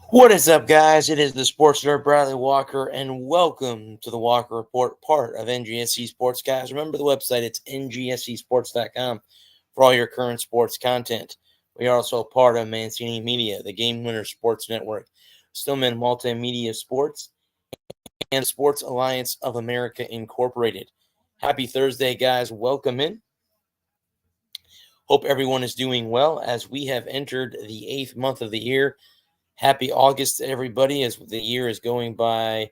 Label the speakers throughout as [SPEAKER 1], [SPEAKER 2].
[SPEAKER 1] What is up, guys? It is the Sports Nerd Bradley Walker, and welcome to the Walker Report, part of NGSC Sports. Guys, remember the website, it's ngscsports.com for all your current sports content. We are also part of Mancini Media, the Game Winner Sports Network, Stillman Multimedia Sports, and Sports Alliance of America Incorporated. Happy Thursday, guys. Welcome in. Hope everyone is doing well as we have entered the 8th month of the year. Happy August to everybody as the year is going by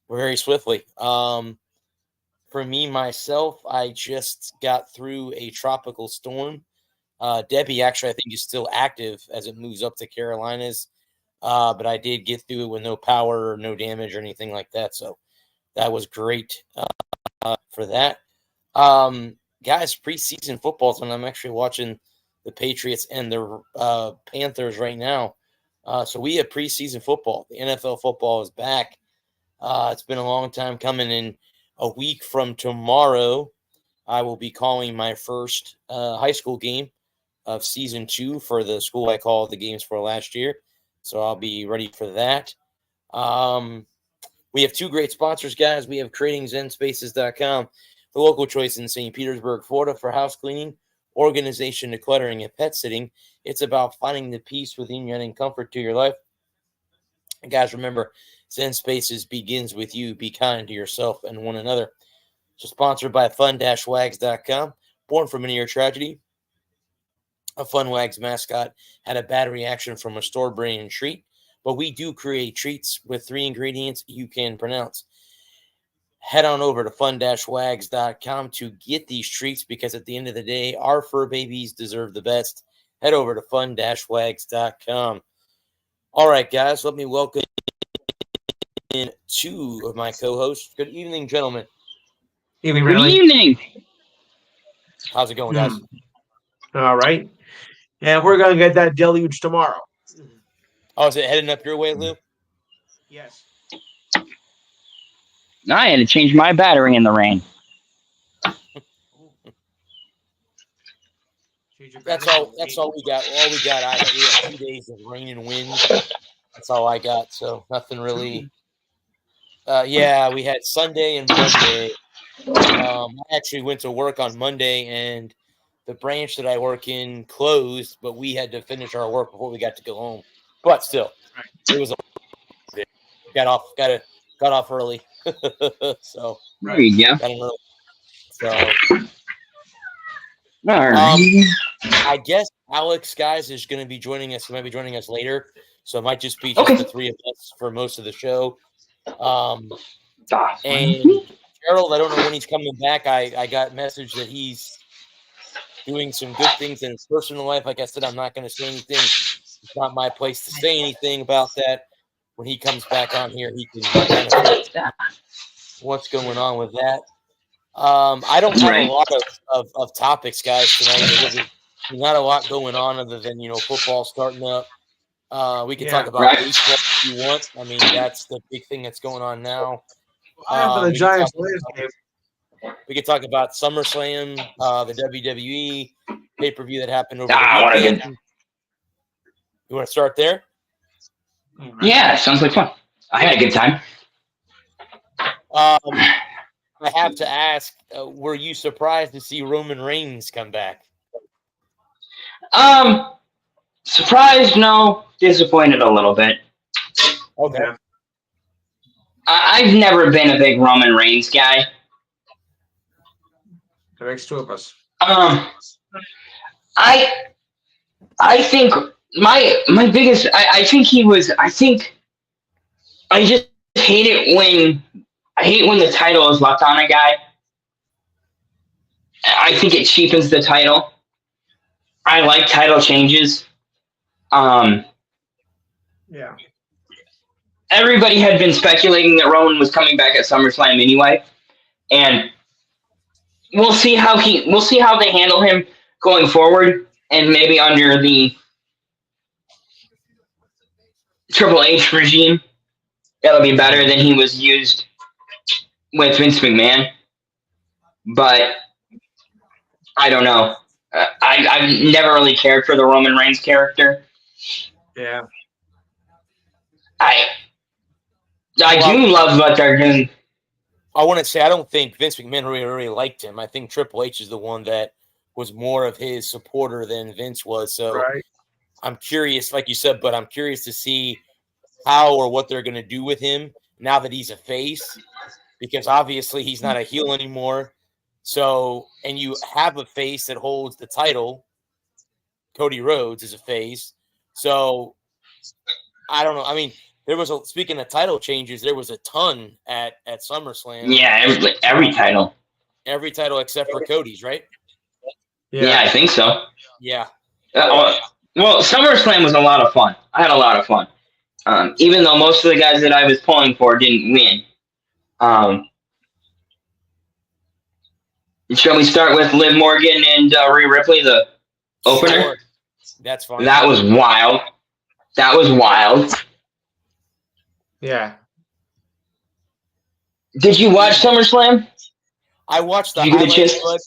[SPEAKER 1] very swiftly. For me, myself, I just got through a tropical storm. Debbie, actually, I think is still active as it moves up to Carolinas. But I did get through it with no power or no damage or anything like that. So that was great for that. Guys, preseason football's on. I'm actually watching the Patriots and the Panthers right now. So we have preseason football. The NFL football is back. It's been a long time coming. In a week from tomorrow, I will be calling my first high school game of season 2 for the school I called the games for last year. So I'll be ready for that. We have 2 great sponsors, guys. We have CreatingZenSpaces.com, the local choice in St. Petersburg, Florida for house cleaning, organization, decluttering, and pet sitting. It's about finding the peace within you and comfort to your life. And guys, remember, Zen Spaces begins with you. Be kind to yourself and one another. So sponsored by fun-wags.com. Born from a near tragedy, a Fun Wags mascot had a bad reaction from a store-brand treat, but we do create treats with 3 ingredients you can pronounce. Head on over to fun-wags.com to get these treats because at the end of the day, our fur babies deserve the best. Head over to fun-wags.com. All right, guys, let me welcome in 2 of my co-hosts. Good evening, gentlemen.
[SPEAKER 2] Evening,
[SPEAKER 3] Good
[SPEAKER 2] Riley.
[SPEAKER 3] evening.
[SPEAKER 1] How's it going, guys?
[SPEAKER 2] All right. And we're going to get that deluge tomorrow.
[SPEAKER 1] Oh, is it heading up your way, Lou?
[SPEAKER 2] Yes.
[SPEAKER 3] I had to change my battery in the rain.
[SPEAKER 1] That's all we got. All we got. We have 2 days of rain and wind. That's all I got. So nothing really. Yeah, we had Sunday and Monday. I actually went to work on Monday, and the branch that I work in closed, but we had to finish our work before we got to go home. But still, it was got off early. So
[SPEAKER 3] There you go.
[SPEAKER 1] got an early. So
[SPEAKER 3] All right.
[SPEAKER 1] I guess Alex, guys, is going to be joining us. He might be joining us later, so it might just be just the 3 of us for most of the show. And Gerald, I don't know when he's coming back. I got message that he's doing some good things in his personal life. Like I said, I'm not going to say anything. It's not my place to say anything about that. When he comes back on here, he can kind of what's going on with that. I don't have a lot of topics, guys, tonight. There's not a lot going on other than, football starting up. We can talk about baseball if you want. I mean, that's the big thing that's going on now.
[SPEAKER 2] After the Giants game.
[SPEAKER 1] We could talk about SummerSlam, the WWE pay-per-view that happened over the weekend. You want to start there?
[SPEAKER 3] Yeah, sounds like fun. I had a good time.
[SPEAKER 1] I have to ask, were you surprised to see Roman Reigns come back?
[SPEAKER 3] Surprised, no. Disappointed a little bit.
[SPEAKER 1] Okay.
[SPEAKER 3] I've never been a big Roman Reigns guy.
[SPEAKER 2] That makes 2 of us.
[SPEAKER 3] I think my biggest I just hate it when the title is left on a guy. I think it cheapens the title. I like title changes.
[SPEAKER 2] Yeah.
[SPEAKER 3] Everybody had been speculating that Roman was coming back at SummerSlam anyway, and we'll see how they handle him going forward, and maybe under the Triple H regime, it'll be better than he was used with Vince McMahon. But I don't know. I've never really cared for the Roman Reigns character.
[SPEAKER 2] Yeah.
[SPEAKER 3] I do love what they're doing.
[SPEAKER 1] I want to say I don't think Vince McMahon really liked him. I think Triple H is the one that was more of his supporter than Vince was. So
[SPEAKER 2] Right.
[SPEAKER 1] I'm curious, like you said, but I'm curious to see how or what they're going to do with him now that he's a face, because obviously he's not a heel anymore. So, and you have a face that holds the title. Cody Rhodes is a face. So I don't know. I mean, speaking of title changes, there was a ton at SummerSlam.
[SPEAKER 3] Yeah, every title.
[SPEAKER 1] Every title except for Cody's, right?
[SPEAKER 3] Yeah, I think so.
[SPEAKER 1] Yeah.
[SPEAKER 3] Well, SummerSlam was a lot of fun. I had a lot of fun. Even though most of the guys that I was pulling for didn't win. Shall we start with Liv Morgan and Rhea Ripley, the opener?
[SPEAKER 1] Sure. That's fine.
[SPEAKER 3] That was wild. That was wild.
[SPEAKER 2] Yeah.
[SPEAKER 3] Did you watch SummerSlam?
[SPEAKER 1] I watched the
[SPEAKER 3] Did you get a
[SPEAKER 1] highlights,
[SPEAKER 3] chance?
[SPEAKER 1] but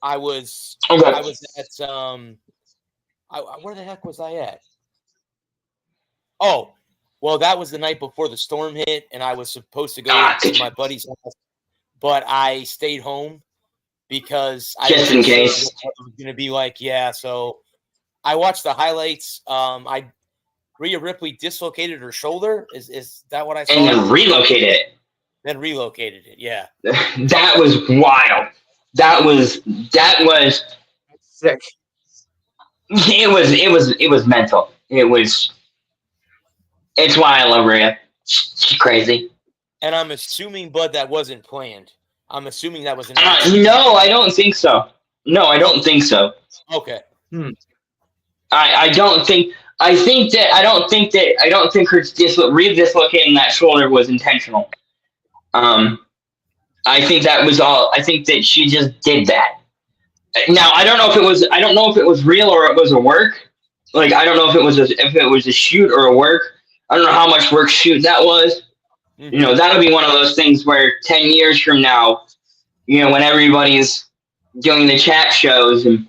[SPEAKER 1] I was
[SPEAKER 3] Okay.
[SPEAKER 1] I was at where the heck was I at? Oh, well, that was the night before the storm hit, and I was supposed to go to my buddy's house, but I stayed home because I
[SPEAKER 3] Just in case.
[SPEAKER 1] It was going to be like, yeah. So I watched the highlights. Rhea Ripley dislocated her shoulder. Is that what I saw?
[SPEAKER 3] And then relocated it.
[SPEAKER 1] Then relocated it. Yeah.
[SPEAKER 3] That was wild. That was
[SPEAKER 2] Sick.
[SPEAKER 3] it was mental. It's why I love Rhea. She's crazy.
[SPEAKER 1] And I'm assuming, Bud, that wasn't planned. I'm assuming that was an
[SPEAKER 3] No, I don't think so. No, I don't think so.
[SPEAKER 1] Okay.
[SPEAKER 3] I don't think her dislocating that shoulder was intentional. I think that was all. I think that she just did that. Now I don't know if it was real or it was a work. Like I don't know if it was a shoot or a work. I don't know how much work shoot that was.
[SPEAKER 1] Mm-hmm.
[SPEAKER 3] You know, that'll be one of those things where 10 years from now, you know, when everybody's doing the chat shows and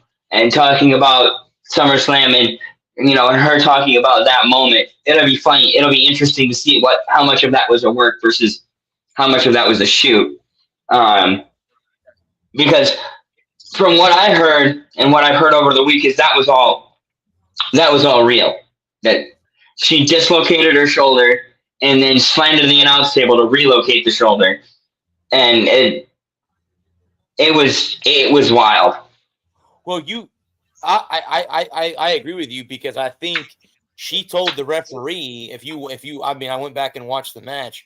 [SPEAKER 3] talking about SummerSlam and, you know, and her talking about that moment, it'll be funny. It'll be interesting to see how much of that was a work versus how much of that was a shoot. Because from what I heard and what I've heard over the week is that was all real. That she dislocated her shoulder and then slammed to the announce table to relocate the shoulder. And it was wild.
[SPEAKER 1] Well, I agree with you because I think she told the referee I went back and watched the match.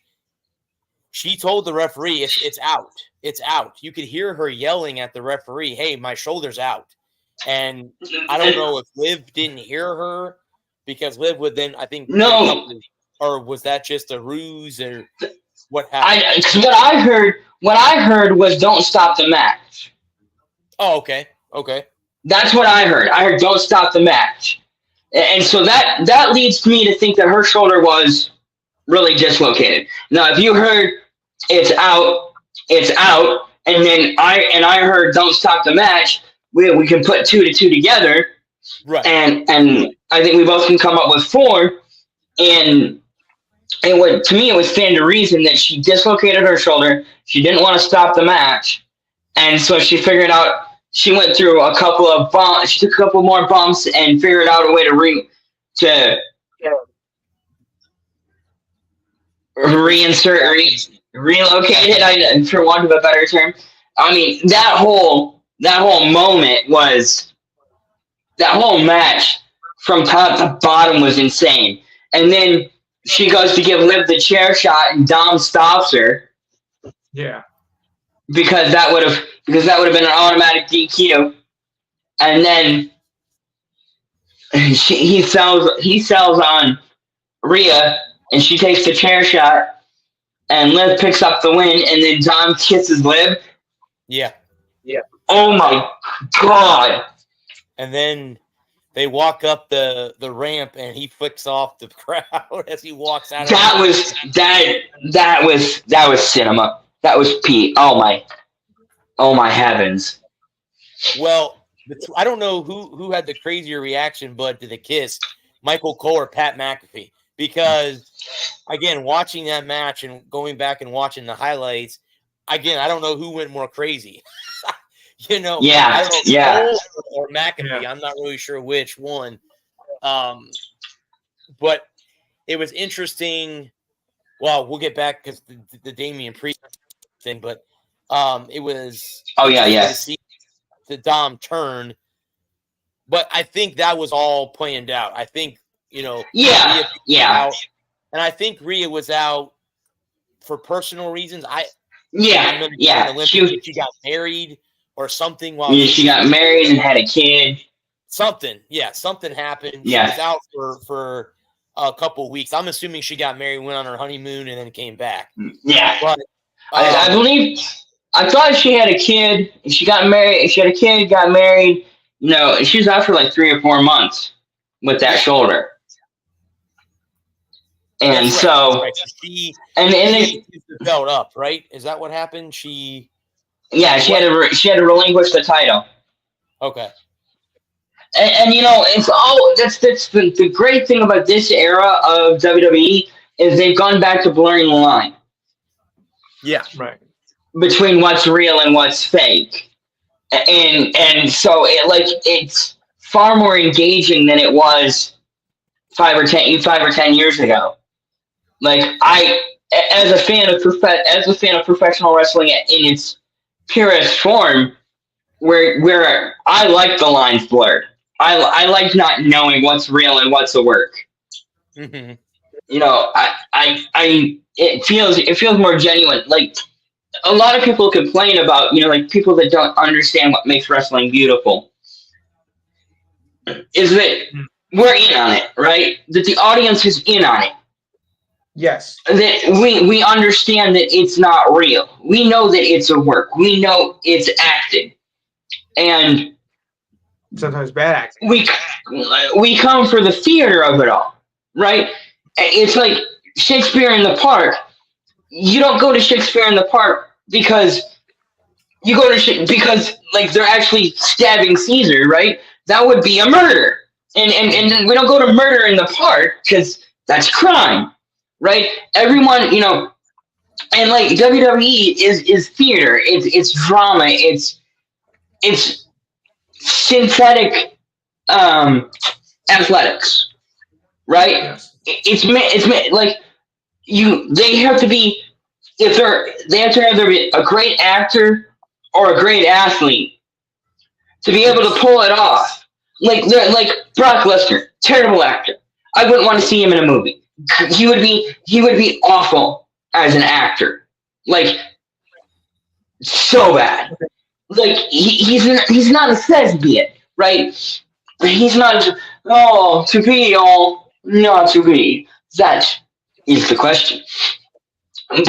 [SPEAKER 1] She told the referee it's out. It's out. You could hear her yelling at the referee, "Hey, my shoulder's out." And I don't know if Liv didn't hear her because Liv would then
[SPEAKER 3] no.
[SPEAKER 1] Or was that just a ruse or what happened?
[SPEAKER 3] What I heard was don't stop the match.
[SPEAKER 1] Oh, okay. Okay.
[SPEAKER 3] That's what I heard. I heard don't stop the match. And so that leads me to think that her shoulder was really dislocated. Now, if you heard it's out, and then I heard don't stop the match, we can put 2 to 2 together.
[SPEAKER 1] Right.
[SPEAKER 3] And I think we both can come up with 4. And to me, it would stand to reason that she dislocated her shoulder. She didn't want to stop the match. And so she figured out, she went through a couple of bumps. She took a couple more bumps and figured out a way to relocate it, for want of a better term. I mean, that whole moment was, that whole match from top to bottom was insane. And then she goes to give Liv the chair shot and Dom stops her.
[SPEAKER 2] Yeah.
[SPEAKER 3] Because that would have been an automatic DQ. And then he sells on Rhea and she takes the chair shot and Liv picks up the win and then Dom kisses Liv.
[SPEAKER 1] Yeah.
[SPEAKER 2] Yeah.
[SPEAKER 3] Oh my God.
[SPEAKER 1] And then they walk up the ramp and he flicks off the crowd as he walks out.
[SPEAKER 3] That was cinema. That was Pete. Oh my heavens.
[SPEAKER 1] Well, I don't know who had the crazier reaction, but to the kiss, Michael Cole or Pat McAfee. because, again, watching that match and going back and watching the highlights, again, I don't know who went more crazy. I don't know, Cole or McAfee. I'm not really sure which one. But it was interesting. Well, we'll get back because the Damian Priest thing, but it was to see the Dom turn. But I think that was all planned out. I think, Rhea out, and I think Rhea was out for personal reasons. She got married or something.
[SPEAKER 3] She got married and had a kid.
[SPEAKER 1] Something happened.
[SPEAKER 3] Yeah.
[SPEAKER 1] She was out for a couple of weeks. I'm assuming she got married, went on her honeymoon, and then came back.
[SPEAKER 3] Yeah,
[SPEAKER 1] but
[SPEAKER 3] I believe. I thought she had a kid. She got married. She had a kid. Got married. She was out for like 3 or 4 months with that shoulder. And
[SPEAKER 1] she
[SPEAKER 3] then
[SPEAKER 1] the belt up, right? Is that what happened? She had
[SPEAKER 3] to relinquish the title.
[SPEAKER 1] Okay.
[SPEAKER 3] And it's that's the great thing about this era of WWE is they've gone back to blurring the line.
[SPEAKER 2] Yeah, right.
[SPEAKER 3] Between what's real and what's fake. And so it's far more engaging than it was 5 or 10 years ago. Like as a fan of professional wrestling in its purest form, where I like the lines blurred. I like not knowing what's real and what's a work.
[SPEAKER 1] Mm-hmm.
[SPEAKER 3] It feels more genuine. Like a lot of people complain about, like people that don't understand what makes wrestling beautiful. Is that we're in on it, right? That the audience is in on it.
[SPEAKER 2] Yes.
[SPEAKER 3] That we understand that it's not real. We know that it's a work. We know it's acting. And
[SPEAKER 2] sometimes bad acting.
[SPEAKER 3] We come for the theater of it all, right? It's like Shakespeare in the Park. You don't go to Shakespeare in the Park because you go to because like they're actually stabbing Caesar, right? That would be a murder, and we don't go to murder in the park because that's crime, right? Everyone, and like WWE is theater. It's drama. It's synthetic athletics, right?
[SPEAKER 2] Yes.
[SPEAKER 3] It's like they have to be they have to either be a great actor or a great athlete to be able to pull it off. Like Brock Lesnar, terrible actor. I wouldn't want to see him in a movie. He would be awful as an actor. Like so bad. Like he's not a thespian, right? He's not to be or not to be. That is the question. But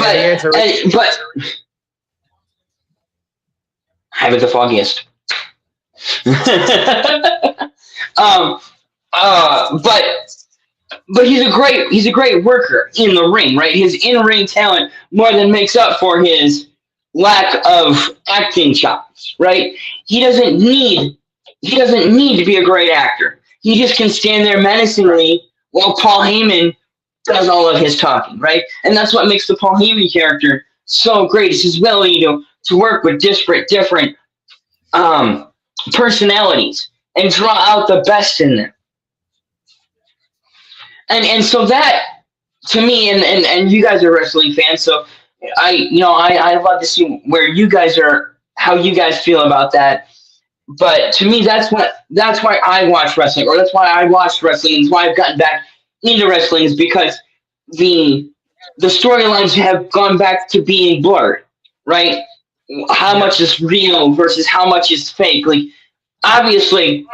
[SPEAKER 3] I was the foggiest. But he's a great worker in the ring, right? His in-ring talent more than makes up for his lack of acting chops, right? He doesn't need to be a great actor. He just can stand there menacingly while Paul Heyman does all of his talking, right? And that's what makes the Paul Heyman character so great. It's his ability to work with different personalities and draw out the best in them. And so that, to me, and you guys are wrestling fans, so I love to see where you guys are, how you guys feel about that. But to me, that's why I watch wrestling, or that's why I watched wrestling. It's why I've gotten back into wrestling, is because the storylines have gone back to being blurred, right? How much is real versus how much is fake? Like, obviously,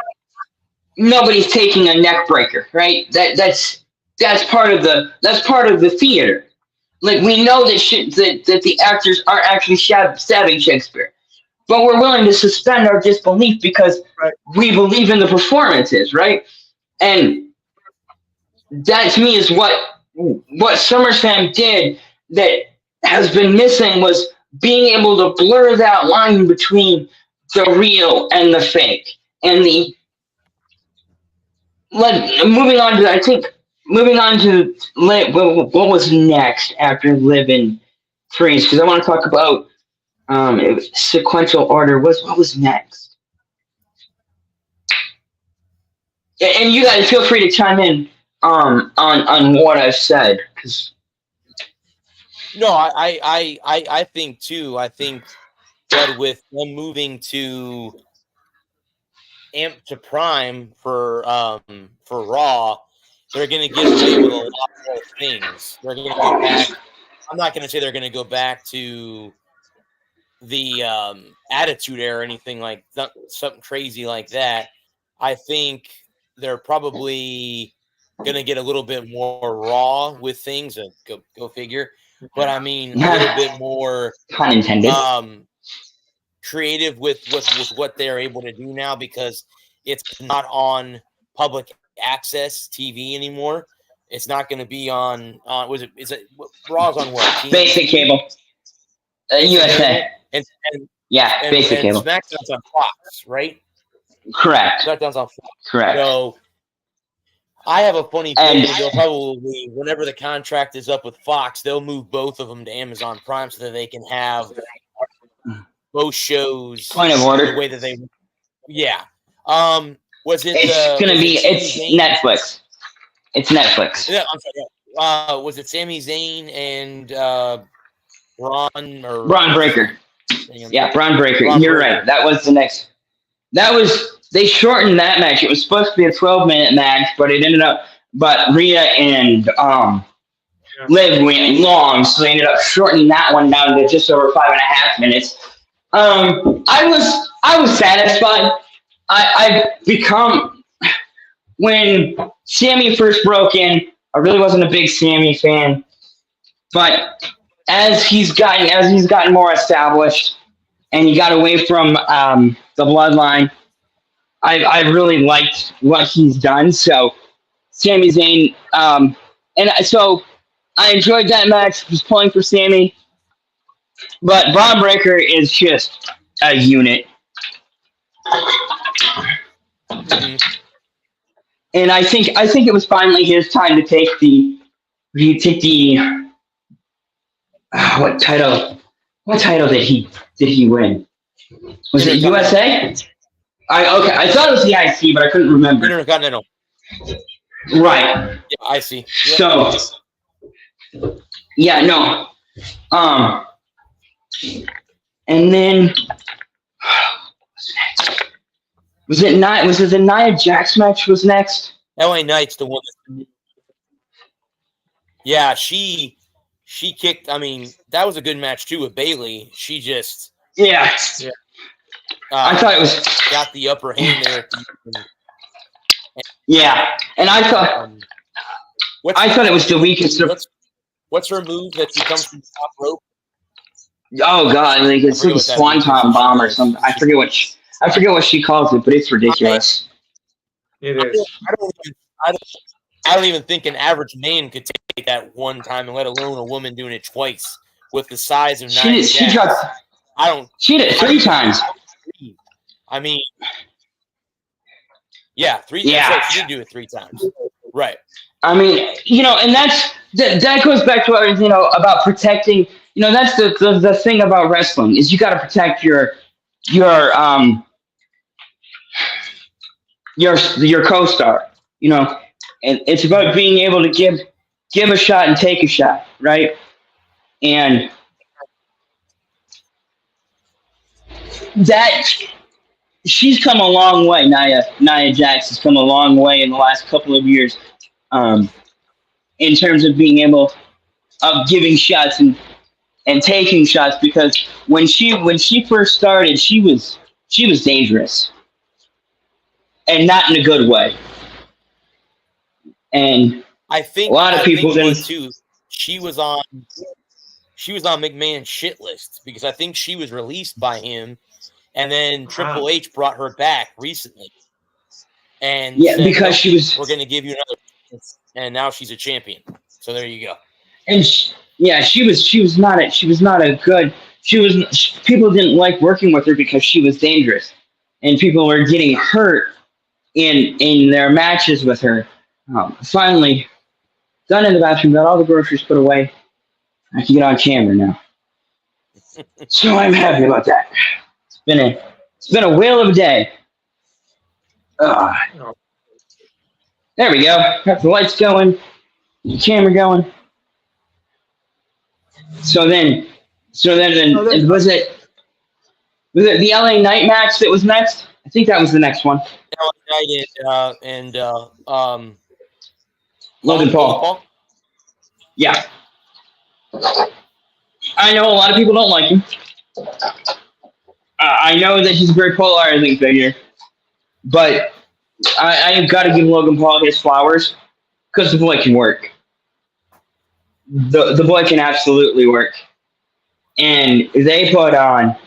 [SPEAKER 3] nobody's taking a neck breaker, right? That's part of the theater. Like, we know that the actors are actually stabbing Shakespeare, but we're willing to suspend our disbelief because we believe in the performances, right? And that, to me, is what SummerSlam did that has been missing, was being able to blur that line between the real and the fake. And moving on to, I think, moving on to what was next after Liv and Priest, because I want to talk about sequential order. What was next? And you guys feel free to chime in on what I've said, because
[SPEAKER 1] No, I think too. I think that with them moving to Prime for Raw, they're going to get away with a lot more things. They're going to go back. I'm not going to say they're going to go back to the Attitude Era or anything like that, something crazy like that. I think they're probably going to get a little bit more raw with things. Go figure. But I mean, a little bit more
[SPEAKER 3] pun intended.
[SPEAKER 1] Creative with what they're able to do now, because it's not on public access TV anymore. It's not going to be on is it Raw's on what?
[SPEAKER 3] Basic cable. USA.
[SPEAKER 1] And
[SPEAKER 3] basic cable.
[SPEAKER 1] SmackDown's on Fox, right?
[SPEAKER 3] Correct.
[SPEAKER 1] SmackDown's on Fox.
[SPEAKER 3] Correct.
[SPEAKER 1] So I have a funny feeling they'll probably, whenever the contract is up with Fox, they'll move both of them to Amazon Prime so that they can have both shows.
[SPEAKER 3] Point of order.
[SPEAKER 1] The way that they, yeah. Was it?
[SPEAKER 3] It's Netflix. It's Netflix.
[SPEAKER 1] Yeah, I'm sorry. Was it Sami Zayn and Braun
[SPEAKER 3] Breaker? Yeah, Braun Breaker. You're right. That was the next. They shortened that match. It was supposed to be a 12-minute match, but it ended up. But Rhea and Liv went long, so they ended up shortening that one down to just over 5.5 minutes. I was satisfied. I've become, when Sami first broke in, I really wasn't a big Sami fan, but as he's gotten more established and he got away from the bloodline, I really liked what he's done. So Sami Zayn, so I enjoyed that match. Just pulling for Sami, but Braun Breaker is just a unit.
[SPEAKER 1] Mm-hmm.
[SPEAKER 3] And I think it was finally his time to take the what title did he win? Was it USA? I thought it was the IC, but I couldn't remember.
[SPEAKER 1] Intercontinental.
[SPEAKER 3] Right.
[SPEAKER 1] Yeah, I see. Yep.
[SPEAKER 3] So yeah, no. And then was it the Nia Jax match was next?
[SPEAKER 1] LA Knight's the one. Yeah, she kicked. I mean, that was a good match too with Bayley. She just
[SPEAKER 3] I thought it was
[SPEAKER 1] got the upper hand there.
[SPEAKER 3] And I thought it was the weakest.
[SPEAKER 1] What's her move that she comes from the top rope?
[SPEAKER 3] Oh God, like it's like a swanton bomb or something. I forget what she calls it, but it's ridiculous.
[SPEAKER 2] It is.
[SPEAKER 1] I don't even think an average man could take that one time, and let alone a woman doing it twice with the size of Nia Jax. She did it 3 times. I mean, yeah, 3 times.
[SPEAKER 3] Yeah.
[SPEAKER 1] She did do it 3 times. Right.
[SPEAKER 3] I mean, and that goes back to what I was, about protecting. That's the thing about wrestling is you got to protect your co-star. And it's about being able to give a shot and take a shot, right? And that she's come a long way. Nia Jax has come a long way in the last couple of years, in terms of being able of giving shots and taking shots. Because when she first started, she was dangerous, and not in a good way. And
[SPEAKER 1] I think
[SPEAKER 3] a lot of people
[SPEAKER 1] too. She was on McMahon's shit list because I think she was released by him, and then Triple H brought her back recently. And said,
[SPEAKER 3] because she was.
[SPEAKER 1] We're going to give you another chance, and now she's a champion. So there you go.
[SPEAKER 3] And she was not a good. People didn't like working with her because she was dangerous, and people were getting hurt in their matches with her. Finally, Done in the bathroom. Got all the groceries put away. I can get on camera now. So I'm happy about that. It's been a whale of a day. There we go. Got the lights going. The camera going. So then was it the LA Knight match that was next? I think that was the next one.
[SPEAKER 1] LA Knight and
[SPEAKER 3] Logan Paul. Yeah. I know a lot of people don't like him. I know that he's a very polarizing figure, but I've got to give Logan Paul his flowers because the boy can work. The boy can absolutely work. And they put on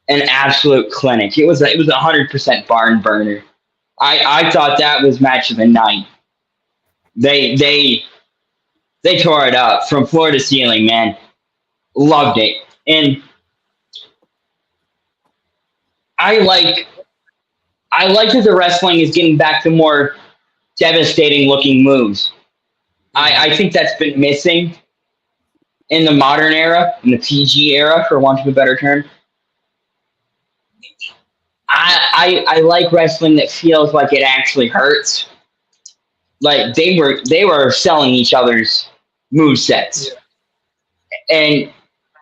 [SPEAKER 3] an absolute clinic. It was a 100% barn burner. I thought that was match of the night. They tore it up from floor to ceiling, man. Loved it. And I like that the wrestling is getting back to more devastating looking moves. I think that's been missing in the modern era, in the PG era, for want of a better term. I like wrestling that feels like it actually hurts. Like they were selling each other's movesets. Yeah. And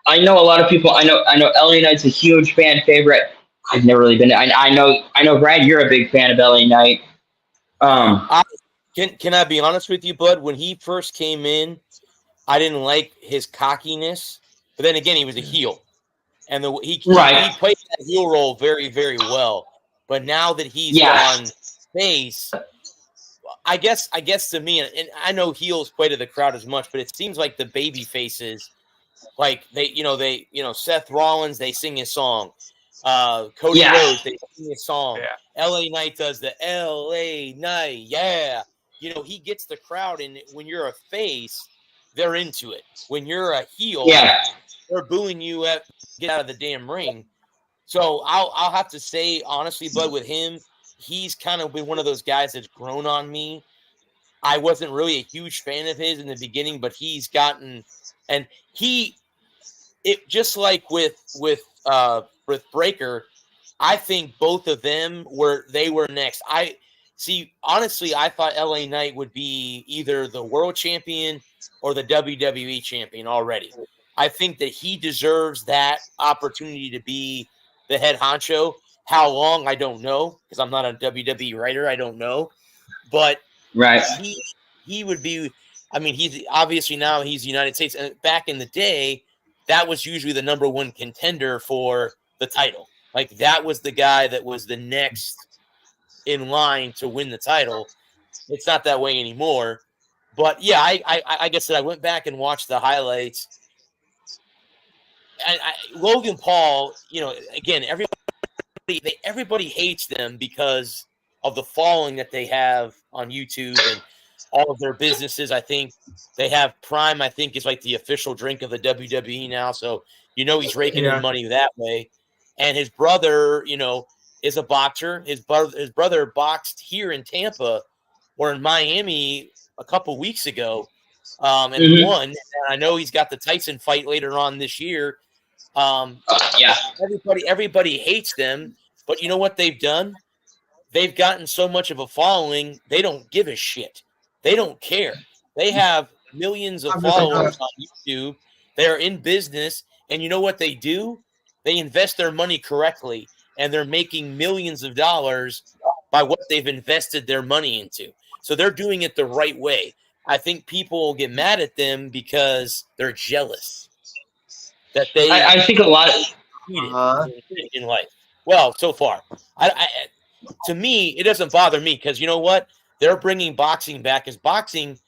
[SPEAKER 3] I know a lot of people. I know LA Knight's a huge fan favorite. I've never really been. I know Brad, you're a big fan of LA Knight.
[SPEAKER 1] Can I be honest with you, Bud? When he first came in, I didn't like his cockiness. But then again, he was a heel, and he played that heel role very, very well. But now that he's on face, I guess to me, and I know heels play to the crowd as much, but it seems like the baby faces, like they Seth Rollins, they sing his song. Cody Rhodes, they sing his song. Yeah. LA Knight does the LA Knight, yeah. He gets the crowd, and when you're a face, they're into it. When you're a heel, they're booing you at get out of the damn ring. So I'll have to say honestly, Bud, with him, he's kind of been one of those guys that's grown on me. I wasn't really a huge fan of his in the beginning, but he's gotten, and it just like with Breaker, I think both of them were next. Honestly, I thought LA Knight would be either the world champion or the WWE champion already. I think that he deserves that opportunity to be the head honcho. How long, I don't know, because I'm not a WWE writer. I don't know. But he would be, he's obviously now he's the United States. And back in the day, that was usually the number one contender for the title. Like that was the guy that was the next in line to win the title. It's not that way anymore. But yeah, I guess that I went back and watched the highlights. And Logan Paul, again, everybody hates them because of the following that they have on YouTube and all of their businesses. I think they have Prime, I think, is like the official drink of the WWE now. So, he's raking in money that way. And his brother, is a boxer. His brother boxed here in Tampa or in Miami a couple weeks ago and won. And I know he's got the Tyson fight later on this year. Everybody hates them, but you know what they've done? They've gotten so much of a following, they don't give a shit. They don't care. They have millions of followers on YouTube. They're in business, and you know what they do? They invest their money correctly, and they're making millions of dollars by what they've invested their money into. So they're doing it the right way. I think people will get mad at them because they're jealous. That I think a lot in life. Well, so far, to me, it doesn't bother me because you know what? They're bringing boxing back, as boxing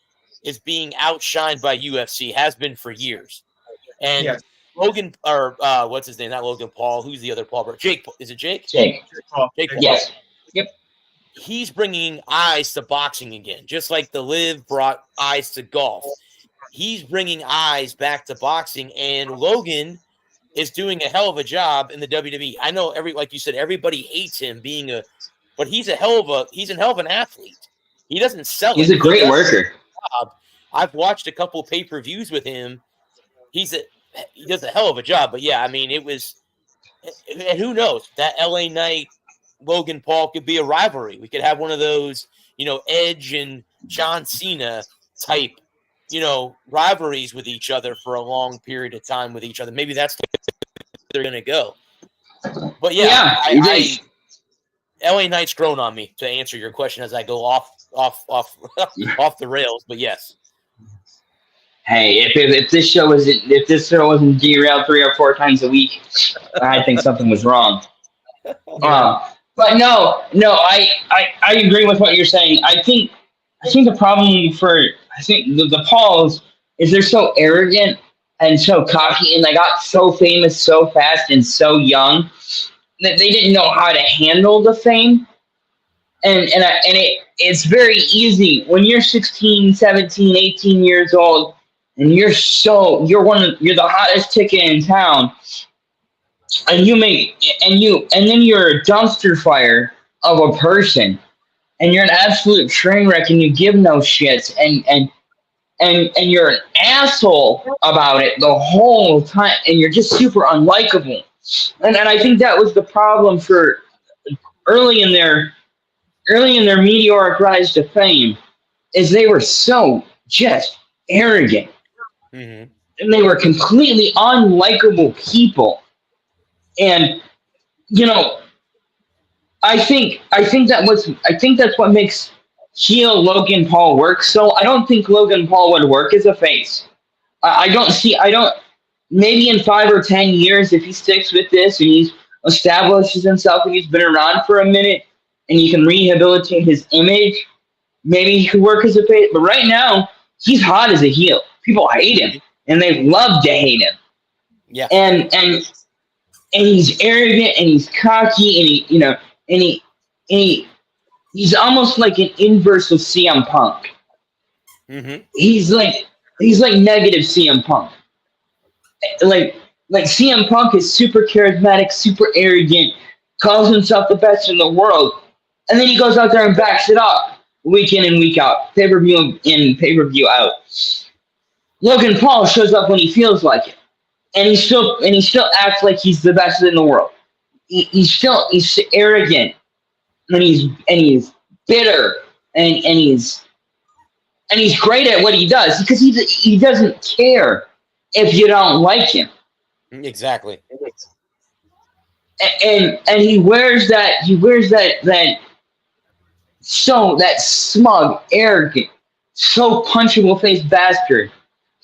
[SPEAKER 1] is being outshined by UFC, has been for years. And Logan, or what's his name? Not Logan Paul. Who's the other Paul? Jake. Is it Jake? Jake Paul. Yes. Yep. He's bringing eyes to boxing again, just like the Live brought eyes to golf. He's bringing eyes back to boxing, and Logan is doing a hell of a job in the WWE. I know like you said, everybody hates him but he's a hell of an athlete. He doesn't sell.
[SPEAKER 3] He's a great worker.
[SPEAKER 1] I've watched a couple pay-per-views with him. He does a hell of a job. But yeah, I mean, it was, and who knows, that LA Knight Logan Paul could be a rivalry. We could have one of those, Edge and John Cena type, rivalries with each other for a long period of time with each other. Maybe that's the way they're going to go. But yeah, LA Knight's grown on me, to answer your question as I go off off the rails. But yes.
[SPEAKER 3] Hey, if this show wasn't derailed 3 or 4 times a week, I think something was wrong. But no, I agree with what you're saying. I think the problem for the Pauls is they're so arrogant and so cocky, and they got so famous so fast and so young that they didn't know how to handle the fame. And it's very easy when you're 16, 17, 18 years old and you're the hottest ticket in town, and then you're a dumpster fire of a person, and you're an absolute train wreck, and you give no shits, and you're an asshole about it the whole time, and you're just super unlikable. And I think that was the problem for early in their meteoric rise to fame, is they were so just arrogant.
[SPEAKER 1] Mm-hmm.
[SPEAKER 3] And they were completely unlikable people. And I think that's what makes heel Logan Paul work. So I don't think Logan Paul would work as a face. Maybe in 5 or 10 years, if he sticks with this and he establishes himself and he's been around for a minute and he can rehabilitate his image, maybe he could work as a face. But right now, he's hot as a heel. People hate him, and they love to hate him.
[SPEAKER 1] Yeah.
[SPEAKER 3] And he's arrogant and he's cocky and he's almost like an inverse of CM Punk.
[SPEAKER 1] Mm-hmm.
[SPEAKER 3] He's like negative CM Punk. Like CM Punk is super charismatic, super arrogant, calls himself the best in the world, and then he goes out there and backs it up week in and week out, pay-per-view in, pay-per-view out. Logan Paul shows up when he feels like it, and he still acts like he's the best in the world. He's arrogant, and he's bitter, and he's great at what he does because he doesn't care if you don't like him.
[SPEAKER 1] Exactly.
[SPEAKER 3] And he wears that smug, arrogant, so punchable faced bastard.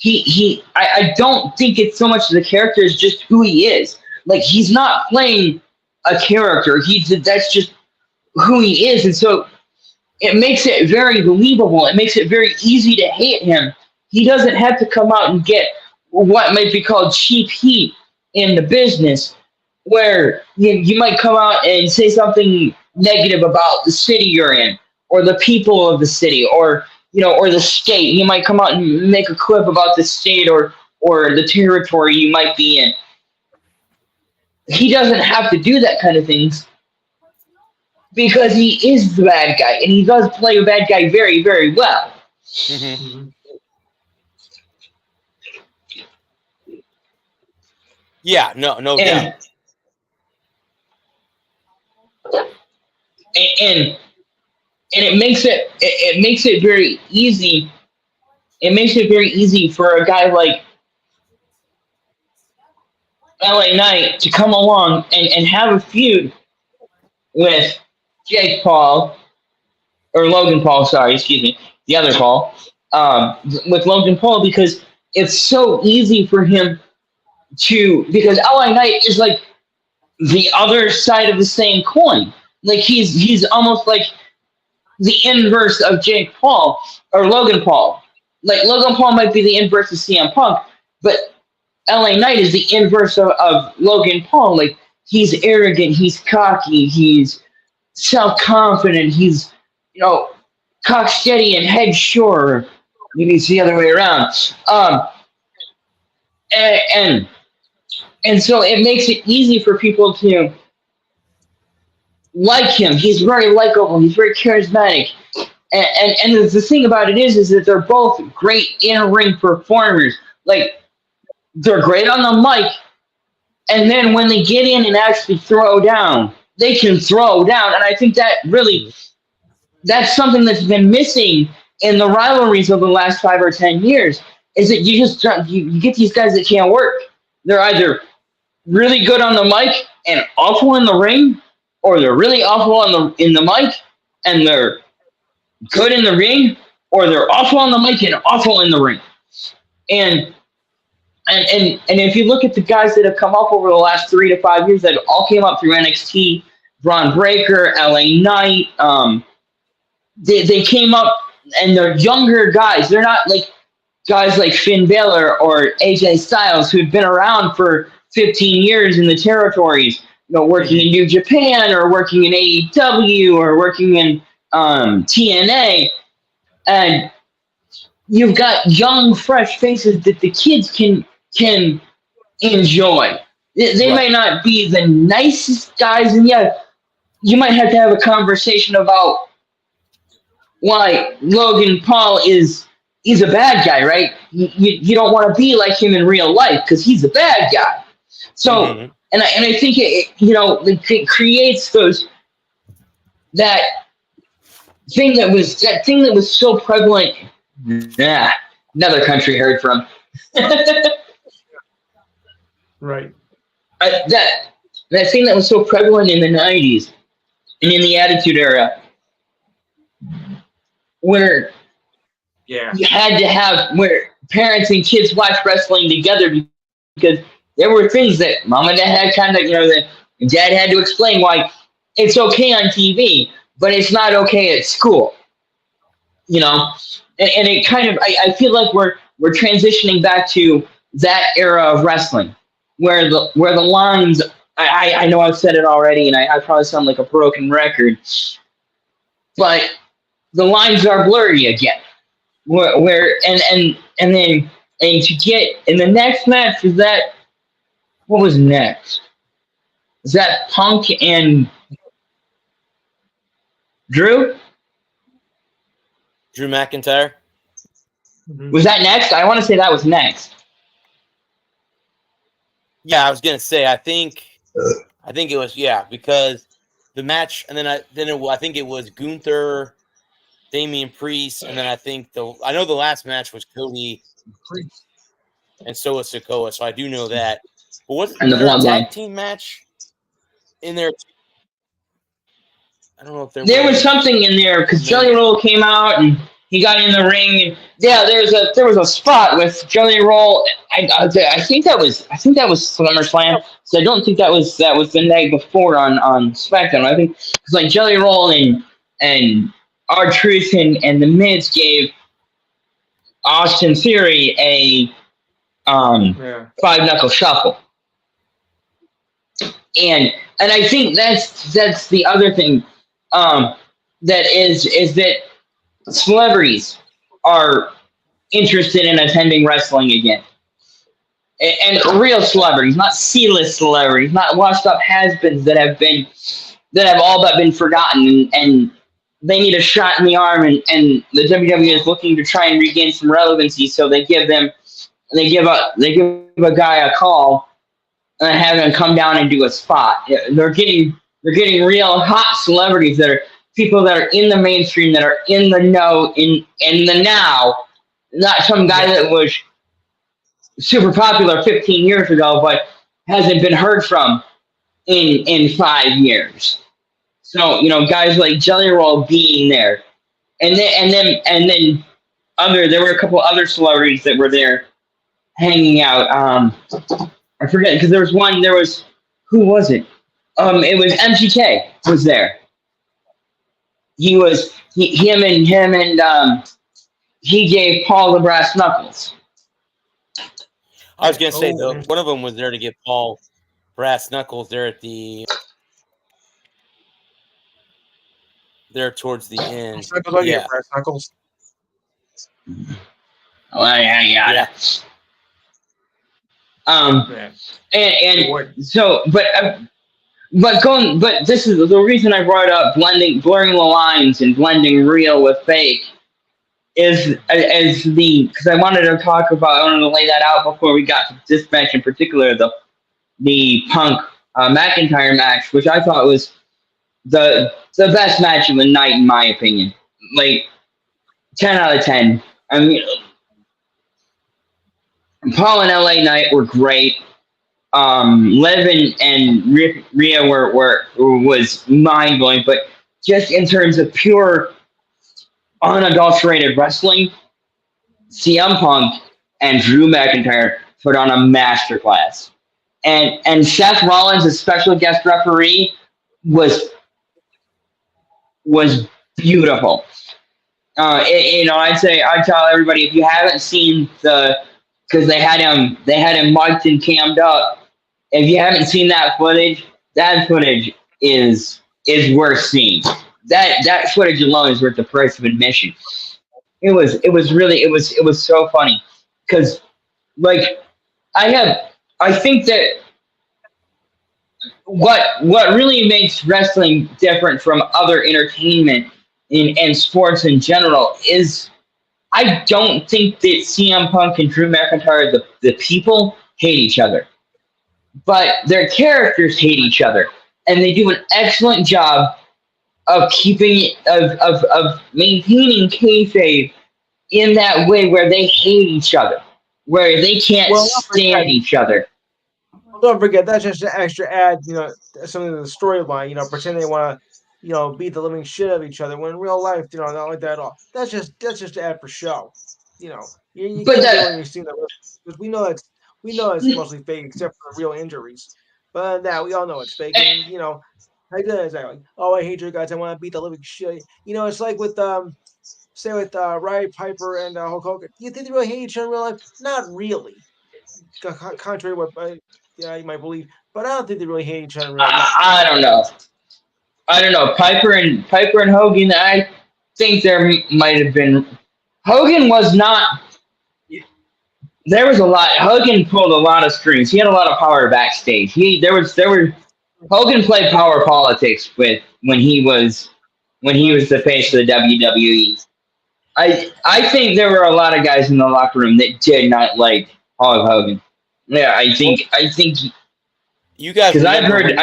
[SPEAKER 3] I don't think it's so much the character as just who he is. Like, he's not playing a character. That's just who he is. And so it makes it very believable. It makes it very easy to hate him. He doesn't have to come out and get what might be called cheap heat in the business, where you might come out and say something negative about the city you're in, or the people of the city, or the state. You might come out and make a quip about the state or the territory you might be in. He doesn't have to do that kind of things because he is the bad guy, and he does play a bad guy very, very well.
[SPEAKER 1] Mm-hmm. Yeah, no doubt.
[SPEAKER 3] And it makes it very easy. It makes it very easy for a guy like LA Knight to come along and have a feud with Jake Paul, or Logan Paul, sorry, excuse me, the other Paul, with Logan Paul, because it's so easy for him because LA Knight is like the other side of the same coin. Like, he's almost like the inverse of Jake Paul or Logan Paul. Like, Logan Paul might be the inverse of CM Punk, but LA Knight is the inverse of Logan Paul. Like, he's arrogant, he's cocky, he's self-confident, he's, cock steady and head sure. Maybe it's the other way around. And so it makes it easy for people to like him. He's very likable. He's very charismatic. And the thing about it is that they're both great in-ring performers. Like, they're great on the mic, and then when they get in and actually throw down, they can throw down. And I think that really, that's something that's been missing in the rivalries of the last 5 or 10 years, is that you get these guys that can't work. They're either really good on the mic and awful in the ring, or they're really awful in the mic and they're good in the ring, or they're awful on the mic and awful in the ring. And if you look at the guys that have come up over the last 3 to 5 years that all came up through NXT, Braun Breaker, LA Knight, they came up and they're younger guys. They're not like guys like Finn Balor or AJ Styles who've been around for 15 years in the territories, working in New Japan or working in AEW or working in TNA. And you've got young, fresh faces that the kids can enjoy. They may not be the nicest guys, and yet you might have to have a conversation about why Logan Paul he's a bad guy, right? You don't want to be like him in real life because he's a bad guy. So, and I think it creates that thing that was so prevalent. Another country heard from.
[SPEAKER 2] Right.
[SPEAKER 3] That thing that was so prevalent in the 90s and in the Attitude Era, where you had to have where parents and kids watch wrestling together, because there were things that mom and dad had that dad had to explain why it's okay on TV, but it's not okay at school. And it kind of, I feel like we're transitioning back to that era of wrestling, where the lines, I know I've said it already, and I probably sound like a broken record, but the lines are blurry again. Where and to get in the next match, is that what was next? Is that Punk and Drew
[SPEAKER 1] McIntyre?
[SPEAKER 3] Was that next? I want to say that was next.
[SPEAKER 1] Yeah, I was gonna say. I think it was, because the match, and then I think it was Gunther, Damian Priest, and then I think I know the last match was Cody and Solo Sikoa, so I do know that. But was there a tag team match in there? I don't know if there
[SPEAKER 3] was something in there, because Jelly Roll came out and he got in the ring, and there was a spot with Jelly Roll. I think that was SummerSlam. So I don't think that was the night before on SmackDown. I think it's like Jelly Roll and R-Truth and the Miz gave Austin Theory a 5-knuckle shuffle, and I think that's the other thing, that is that celebrities are interested in attending wrestling again, and real celebrities, not C-list celebrities, not washed-up has-beens that have all but been forgotten, and they need a shot in the arm, and the WWE is looking to try and regain some relevancy, so they give a guy a call and have him come down and do a spot. They're getting real hot celebrities that are people that are in the mainstream, that are in the know, in the now, not some guy that was super popular 15 years ago but hasn't been heard from in 5 years. So, guys like Jelly Roll being there, and then there were a couple other celebrities that were there hanging out. I forget, because who was it? It was MGK was there. He gave Paul the brass knuckles.
[SPEAKER 1] I was gonna say though, one of them was there to give Paul brass knuckles. There towards the end.
[SPEAKER 2] Yeah. Brass knuckles.
[SPEAKER 3] Oh yeah. And so, but But this is the reason I brought up blurring the lines and blending real with fake is because I wanted to talk about, I wanted to lay that out before we got to this match in particular, the Punk McIntyre match, which I thought was the best match of the night in my opinion. Like 10 out of 10. I mean, Paul and LA Knight were great. Liv and Rhea was mind blowing, but just in terms of pure unadulterated wrestling, CM Punk and Drew McIntyre put on a masterclass. And Seth Rollins, a special guest referee, was beautiful. I'd tell everybody, if you haven't seen because they had him mic'd and cammed up. If you haven't seen that footage is worth seeing. That footage alone is worth the price of admission. It was so funny because I think that what really makes wrestling different from other entertainment and sports in general is I don't think that CM Punk and Drew McIntyre, the people, hate each other. But their characters hate each other. And they do an excellent job of of maintaining kayfabe in that way where they hate each other. Where they can't stand each other.
[SPEAKER 4] Don't forget, that's just an extra add, something to the storyline, pretend they want to, beat the living shit out of each other, when in real life, not like that at all. That's just to add for show. You can't really see that, because we know it's mostly fake, except for the real injuries. But now we all know it's fake. And, how good is that? Like, oh, I hate you guys. I want to beat the living shit. It's like with Roddy Piper and Hulk Hogan. Do you think they really hate each other in real life? Not really. Contrary to what you might believe, but I don't think they really hate each other in real life.
[SPEAKER 3] I don't know. Piper and Hogan, I think there might have been. Hogan was not. There was a lot. Hogan pulled a lot of strings. He had a lot of power backstage. Hogan played power politics when he was the face of the WWE. I think there were a lot of guys in the locker room that did not like Hulk Hogan. Yeah, I think
[SPEAKER 1] you guys.
[SPEAKER 3] Because I've heard.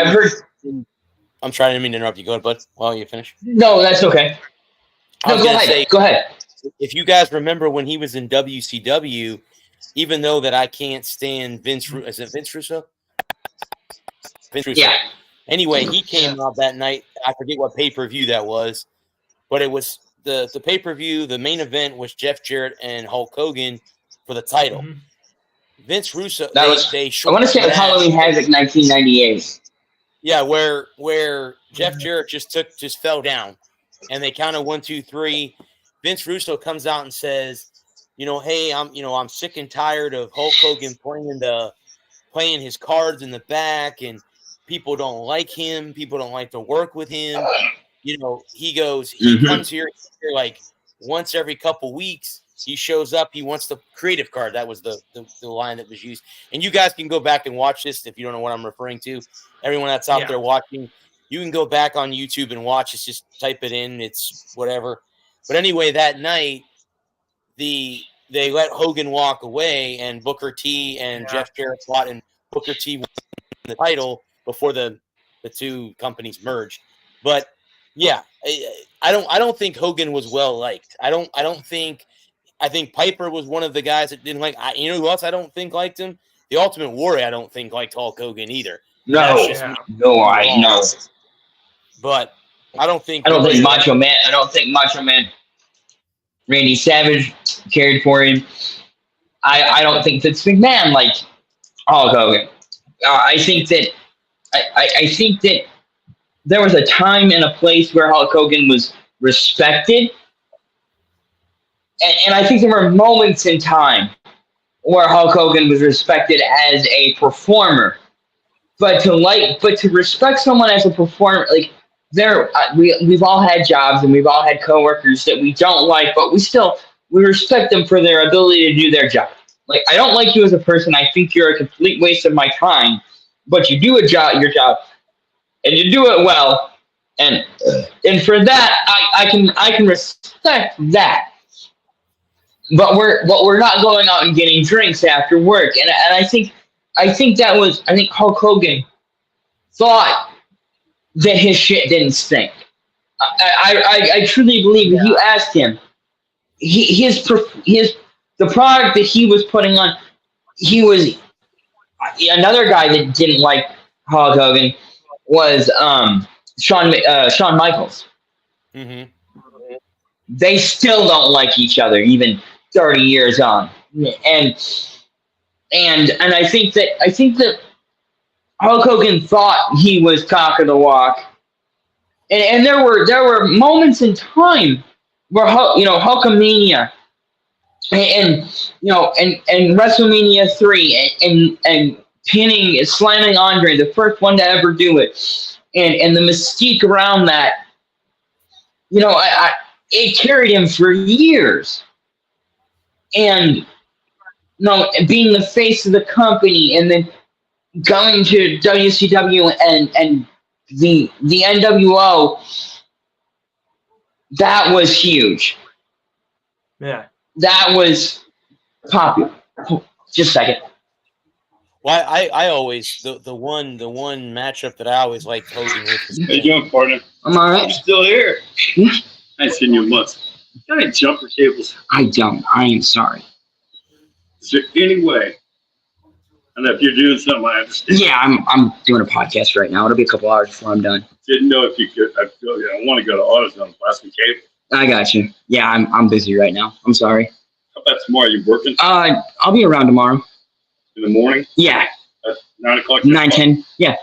[SPEAKER 1] I'm trying to interrupt you. Go ahead, bud. While you finish.
[SPEAKER 3] No, that's okay. No, go ahead.
[SPEAKER 1] If you guys remember when he was in WCW, even though that I can't stand Vince Russo. Is it Vince Russo? Vince Russo. Yeah. Anyway, he came out that night. I forget what pay-per-view that was, but it was the pay-per-view. The main event was Jeff Jarrett and Hulk Hogan for the title. Mm-hmm. Vince Russo.
[SPEAKER 3] I want to say Halloween Havoc 1998.
[SPEAKER 1] Yeah, where Jeff Jarrett just fell down, and they counted 1, 2, 3. Vince Russo comes out and says, hey, I'm sick and tired of Hulk Hogan playing his cards in the back, and people don't like him. People don't like to work with him. He goes, he comes here like once every couple weeks. He shows up. He wants the creative card. That was the line that was used. And you guys can go back and watch this if you don't know what I'm referring to. Everyone that's out there watching, you can go back on YouTube and watch it. Just type it in. It's whatever. But anyway, that night, they let Hogan walk away, and Booker T and Jeff Jarrett fought, and Booker T won the title before the two companies merged. But yeah, I don't think Hogan was well liked. I think Piper was one of the guys that didn't like. You know who else I don't think liked him? The Ultimate Warrior. I don't think liked Hulk Hogan either.
[SPEAKER 3] No, I know.
[SPEAKER 1] But I don't think
[SPEAKER 3] Macho Man. Randy Savage cared for him. I don't think Vince McMahon liked Hulk Hogan. I think that there was a time and a place where Hulk Hogan was respected. And I think there were moments in time where Hulk Hogan was respected as a performer. But to respect someone as a performer, like we've all had jobs and we've all had coworkers that we don't like, but we respect them for their ability to do their job. Like, I don't like you as a person. I think you're a complete waste of my time, but you do your job. and you do it well, and for that I can respect that. But we're not going out and getting drinks after work, and I think Hulk Hogan thought that his shit didn't stink. I truly believe if you asked him, the product that he was putting on, he was another guy that didn't like Hulk Hogan was Shawn Michaels.
[SPEAKER 1] Mm-hmm.
[SPEAKER 3] They still don't like each other, even 30 years on, and I think that Hulk Hogan thought he was cock of the walk, and there were moments in time where Hulkamania and WrestleMania 3 and pinning, slamming Andre, the first one to ever do it, and the mystique around that, it carried him for years, and being the face of the company, and then going to WCW and the NWO, that was huge.
[SPEAKER 4] Yeah.
[SPEAKER 3] That was popular. Just a second.
[SPEAKER 1] Well, I always the one matchup that I always liked Hogan with.
[SPEAKER 5] How you doing, partner?
[SPEAKER 3] I'm all right.
[SPEAKER 5] I'm still here. I ain't seen you in months. Got any jumper cables?
[SPEAKER 3] I don't. I am sorry.
[SPEAKER 5] Is there any way? I know if you're doing something, I understand.
[SPEAKER 3] Yeah, I'm doing a podcast right now. It'll be a couple hours before I'm done.
[SPEAKER 5] Didn't know if you could. I want to go to AutoZone and buy some cable.
[SPEAKER 3] I got you. Yeah, I'm busy right now. I'm sorry.
[SPEAKER 5] How about tomorrow? You working?
[SPEAKER 3] I'll be around tomorrow.
[SPEAKER 5] In the morning?
[SPEAKER 3] Yeah.
[SPEAKER 5] At 9 o'clock?
[SPEAKER 3] 9:10. Yeah.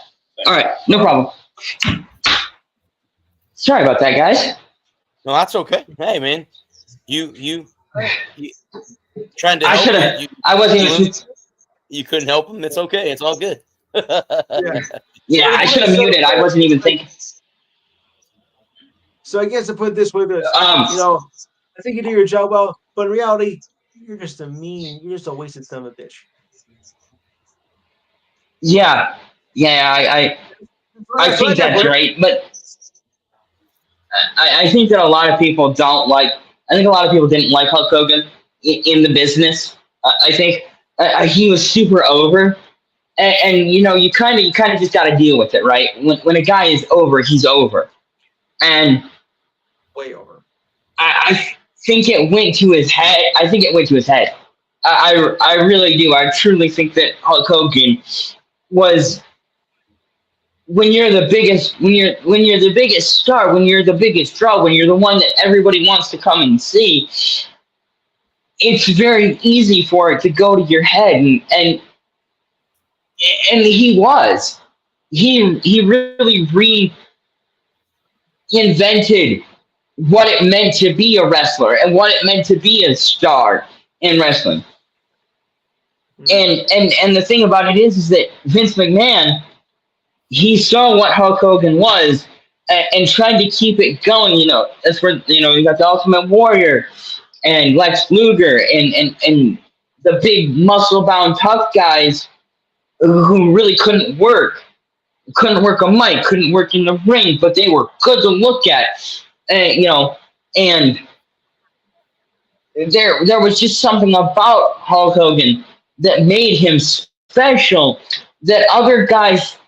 [SPEAKER 3] All right. No problem. Sorry about that, guys.
[SPEAKER 1] No, that's okay. Hey, man, you trying to
[SPEAKER 3] I
[SPEAKER 1] help
[SPEAKER 3] should have.
[SPEAKER 1] him,
[SPEAKER 3] I wasn't even.
[SPEAKER 1] you couldn't help him. It's okay. It's all good.
[SPEAKER 4] Yeah.
[SPEAKER 3] Yeah, I should have muted. I wasn't even thinking.
[SPEAKER 4] So I guess to put it this way,
[SPEAKER 3] Um,
[SPEAKER 4] I think you do your job well, but in reality, you're just a wasted son of a bitch.
[SPEAKER 3] Yeah. I think that's right, but I think that a lot of people don't like. I think a lot of people didn't like Hulk Hogan in the business. I think he was super over, and you kind of just got to deal with it, right? When a guy is over, he's over, and
[SPEAKER 4] Way over.
[SPEAKER 3] I think it went to his head. I think it went to his head. I really do. I truly think that Hulk Hogan was. When you're the biggest, when you're the biggest star, when you're the biggest draw, when you're the one that everybody wants to come and see, it's very easy for it to go to your head, and he really reinvented what it meant to be a wrestler and what it meant to be a star in wrestling. And the thing about it is that Vince McMahon, he saw what Hulk Hogan was and tried to keep it going. That's where you got the Ultimate Warrior and Lex Luger and the big muscle-bound tough guys who really couldn't work a mic, couldn't work in the ring, but they were good to look at. And there was just something about Hulk Hogan that made him special that other guys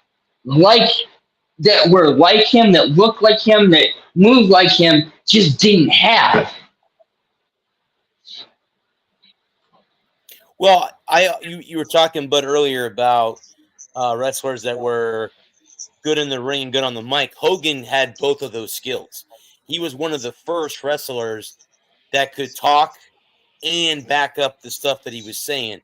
[SPEAKER 3] that were like him, that looked like him, that moved like him, just didn't have.
[SPEAKER 1] Well, you were talking, Bud, earlier about wrestlers that were good in the ring and good on the mic. Hogan had both of those skills. He was one of the first wrestlers that could talk and back up the stuff that he was saying.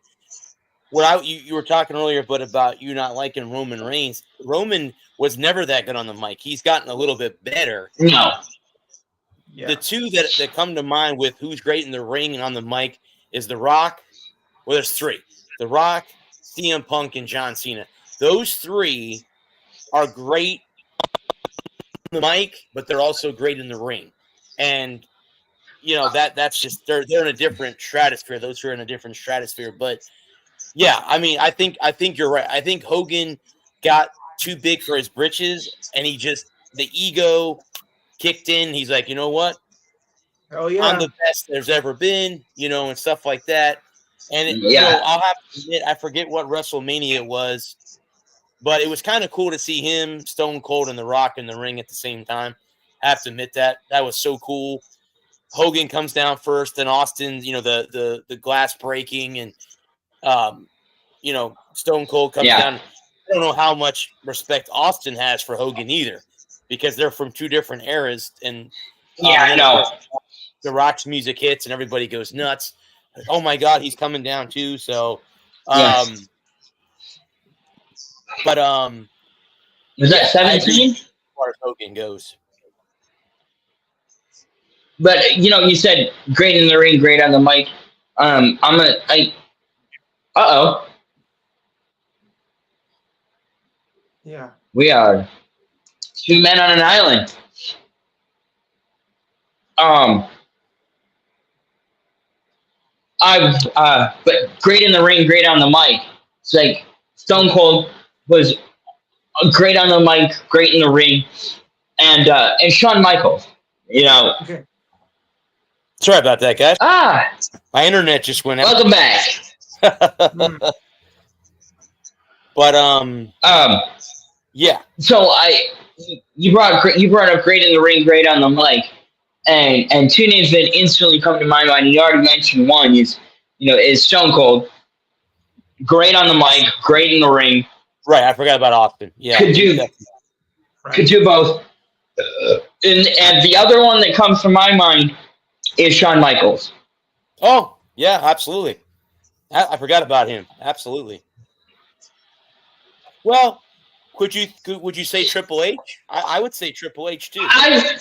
[SPEAKER 1] You were talking earlier, but about you not liking Roman Reigns. Roman was never that good on the mic. He's gotten a little bit better.
[SPEAKER 3] No.
[SPEAKER 4] Yeah.
[SPEAKER 1] The two that come to mind with who's great in the ring and on the mic is The Rock. Well, there's three. The Rock, CM Punk, and John Cena. Those three are great on the mic, but they're also great in the ring. And that's just they're in a different stratosphere. Those two are in a different stratosphere. But yeah, I mean, I think you're right. I think Hogan got too big for his britches, and the ego kicked in. He's like, you know what?
[SPEAKER 4] Oh yeah.
[SPEAKER 1] I'm the best there's ever been, and stuff like that. And
[SPEAKER 3] Yeah.
[SPEAKER 1] I'll have to admit, I forget what WrestleMania it was, but it was kind of cool to see him, Stone Cold, and The Rock in the ring at the same time. I have to admit that was so cool. Hogan comes down first, and Austin, the glass breaking, and Stone Cold comes down. I don't know how much respect Austin has for Hogan either, because they're from two different eras. And
[SPEAKER 3] I know.
[SPEAKER 1] The Rock's music hits, and everybody goes nuts. Oh my God, he's coming down too. So,
[SPEAKER 3] Yes.
[SPEAKER 1] but
[SPEAKER 3] Was that 17?
[SPEAKER 1] As far as Hogan goes.
[SPEAKER 3] But you said great in the ring, great on the mic.
[SPEAKER 4] Yeah.
[SPEAKER 3] We are two men on an island. But great in the ring, great on the mic. It's like Stone Cold was great on the mic, great in the ring, and Shawn Michaels.
[SPEAKER 4] Okay.
[SPEAKER 1] Sorry about that, guys. My internet just went out.
[SPEAKER 3] Welcome back.
[SPEAKER 1] But yeah.
[SPEAKER 3] So you brought up great in the ring, great on the mic, and two names that instantly come to my mind. You already mentioned one is Stone Cold, great on the mic, great in the ring.
[SPEAKER 1] Right, I forgot about Austin. Yeah,
[SPEAKER 3] could do both. And the other one that comes to my mind is Shawn Michaels.
[SPEAKER 1] Oh yeah, absolutely. I forgot about him. Absolutely. Well, would you say Triple H? I would say Triple H too.
[SPEAKER 3] I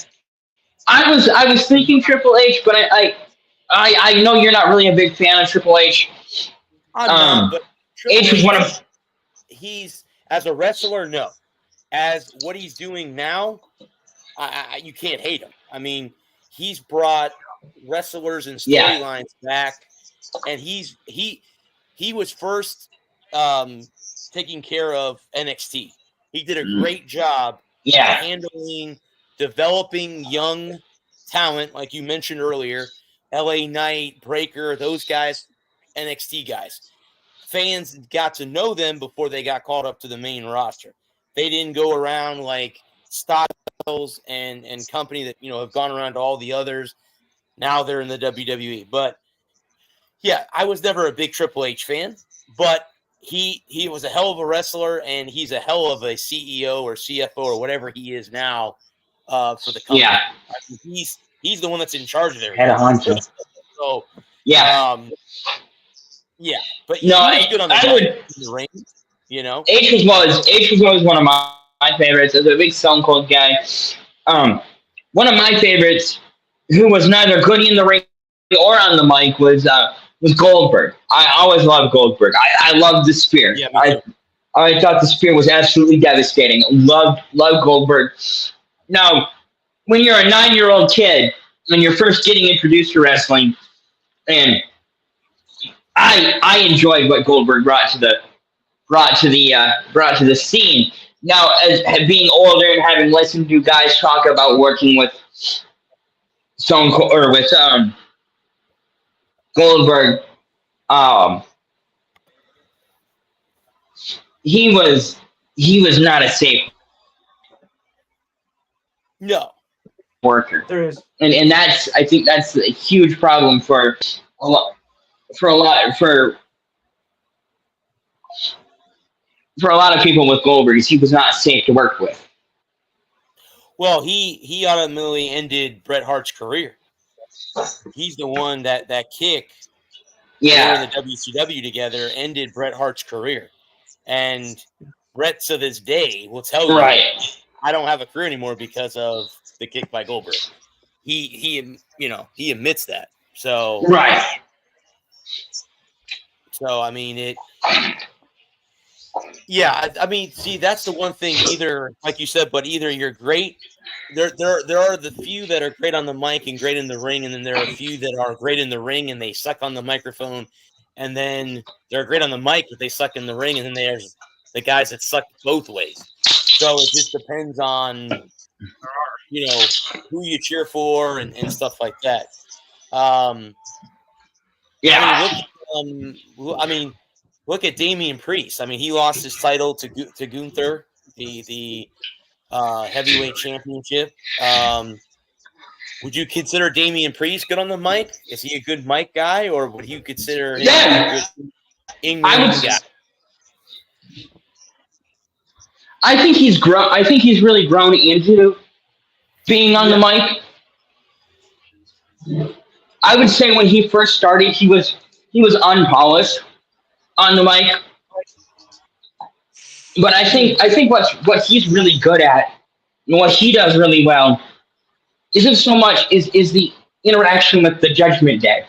[SPEAKER 3] was thinking Triple H, but I know you're not really a big fan of Triple H.
[SPEAKER 1] I'm not, but
[SPEAKER 3] H was one of.
[SPEAKER 1] He's as a wrestler, no. As what he's doing now, you can't hate him. I mean, he's brought wrestlers and storylines back, and he was first taking care of NXT. He did a great job handling, developing young talent, like you mentioned earlier, LA Knight, Breaker, those guys, NXT guys. Fans got to know them before they got called up to the main roster. They didn't go around like Styles and company that have gone around to all the others. Now they're in the WWE. But yeah, I was never a big Triple H fan, but he was a hell of a wrestler, and he's a hell of a CEO or CFO or whatever he is now for the company.
[SPEAKER 3] Yeah,
[SPEAKER 1] I mean, he's the one that's in charge of everything.
[SPEAKER 3] Head of honcho.
[SPEAKER 1] So
[SPEAKER 3] yeah.
[SPEAKER 1] Yeah, but
[SPEAKER 3] no,
[SPEAKER 1] he was good on the ring.
[SPEAKER 3] H was always one of my favorites. As a big Stone Cold guy, one of my favorites, who was neither good in the ring or on the mic, was Goldberg. I always loved Goldberg. I loved the spear.
[SPEAKER 1] Yeah,
[SPEAKER 3] I thought the spear was absolutely devastating. Loved Goldberg. Now, when you're a 9-year-old kid, when you're first getting introduced to wrestling, and I enjoyed what Goldberg brought to the scene. Now, as being older and having listened to guys talk about working with Stone Cold or with Goldberg, he was not a safe worker.
[SPEAKER 4] There is,
[SPEAKER 3] and I think that's a huge problem for a lot of people with Goldberg. Is he was not safe to work with.
[SPEAKER 1] Well, he ultimately ended Bret Hart's career. He's the one that kick.
[SPEAKER 3] Yeah,
[SPEAKER 1] they were in the WCW together, ended Bret Hart's career, and Bret to this day will tell you, I don't have a career anymore because of the kick by Goldberg. He admits that. So So I mean it. Yeah, I mean, see, that's the one thing. Either, like you said, but either you're great. There are the few that are great on the mic and great in the ring, and then there are a few that are great in the ring and they suck on the microphone, and then they're great on the mic but they suck in the ring, and then the guys that suck both ways. So it just depends on, you know, who you cheer for and stuff like that.
[SPEAKER 3] Yeah.
[SPEAKER 1] Look at Damian Priest. I mean, he lost his title to Gunther, the heavyweight championship. Would you consider Damian Priest good on the mic? Is he a good mic guy, or would you consider him a good in-ring guy?
[SPEAKER 3] I think he's grown. I think he's really grown into being on the mic. I would say when he first started, he was unpolished on the mic. But I think what he's really good at, and what he does really well, isn't so much is the interaction with the Judgment Day,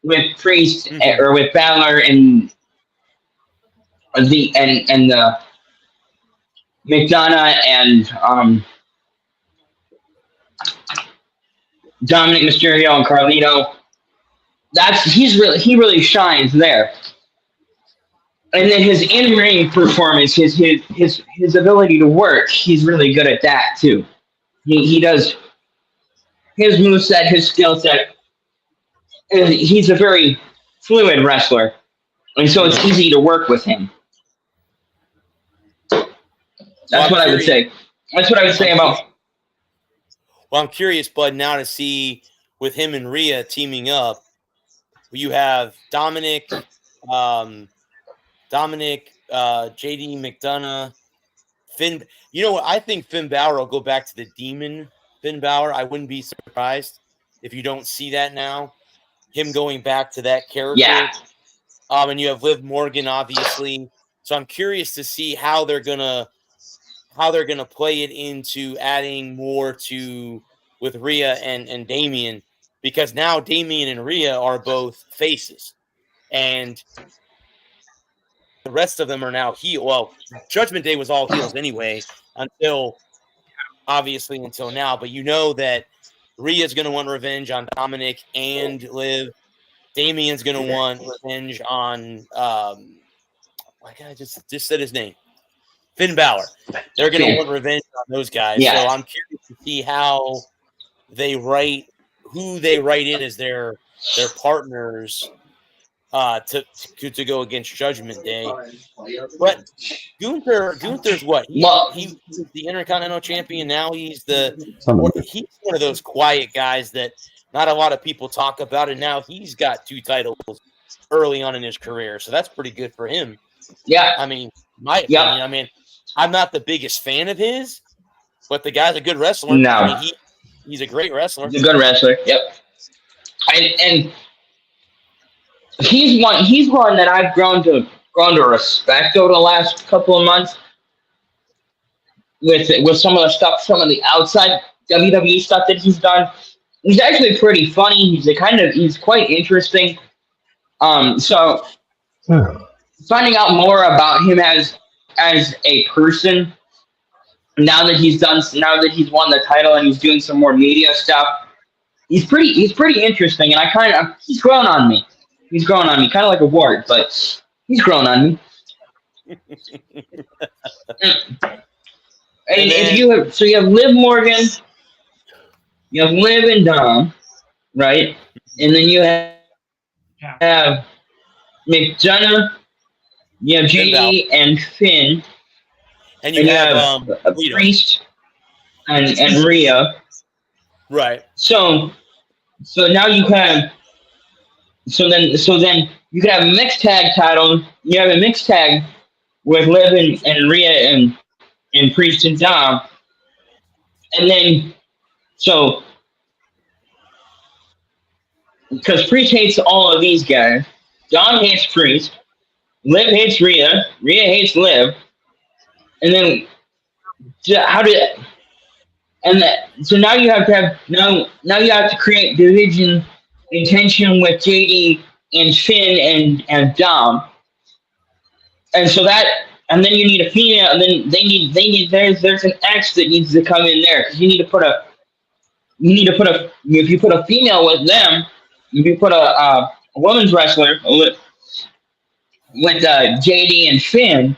[SPEAKER 3] with Priest or with Balor and the McDonough and Dominic Mysterio and Carlito. He really shines there. And then his in-ring performance, his ability to work, he's really good at that too. He does his moveset, his skill set. He's a very fluid wrestler, and so it's easy to work with him. That's what I would say. That's what I would say about.
[SPEAKER 1] Well, I'm curious, Bud, now to see with him and Rhea teaming up. You have Dominic, JD McDonough, Finn. You know what? I think Finn Balor will go back to the Demon Finn Balor. I wouldn't be surprised if you don't see that now. Him going back to that character.
[SPEAKER 3] Yeah.
[SPEAKER 1] And you have Liv Morgan, obviously. So I'm curious to see how they're gonna play it into adding more to with Rhea and Damian, because now Damian and Rhea are both faces, and the rest of them are now heel. Well, Judgment Day was all heels anyway until now. But you know that Rhea's going to want revenge on Dominic and Liv. Damian's going to want revenge on my guy just said his name, Finn Balor. They're going to want revenge on those guys.
[SPEAKER 3] Yeah.
[SPEAKER 1] So I'm curious to see how who they write in as their partners to go against Judgment Day. But Gunther's what? He was the Intercontinental Champion. Now he's he's one of those quiet guys that not a lot of people talk about, and now he's got 2 titles early on in his career. So that's pretty good for him.
[SPEAKER 3] Yeah.
[SPEAKER 1] I mean, my opinion. I mean, I'm not the biggest fan of his, but the guy's a good wrestler.
[SPEAKER 3] No.
[SPEAKER 1] I mean, he's a great wrestler.
[SPEAKER 3] He's a good wrestler. Yep. And he's one that I've grown to respect over the last couple of months with some of the outside WWE stuff that he's done. He's actually pretty funny. He's quite interesting. So finding out more about him as a person now that he's won the title and he's doing some more media stuff, he's pretty interesting, and he's grown on me. He's grown on me, kind of like a wart, but he's grown on me. And you have Liv Morgan, you have Liv and Dom, right? And then you have McDonough, you have JD and Finn,
[SPEAKER 1] and you have
[SPEAKER 3] Priest and Rhea.
[SPEAKER 1] Right.
[SPEAKER 3] So now you have. So then you could have a mixed tag title. You have a mixed tag with Liv and Rhea and Priest and Dom. And then, so, because Priest hates all of these guys, Dom hates Priest, Liv hates Rhea hates Liv, and then, so now you have to have, now you have to create division and tension with JD and Finn and Dom. And so and then you need a female, and then there's an X that needs to come in there, because if you put a female with them, if you put a women's wrestler with JD and Finn,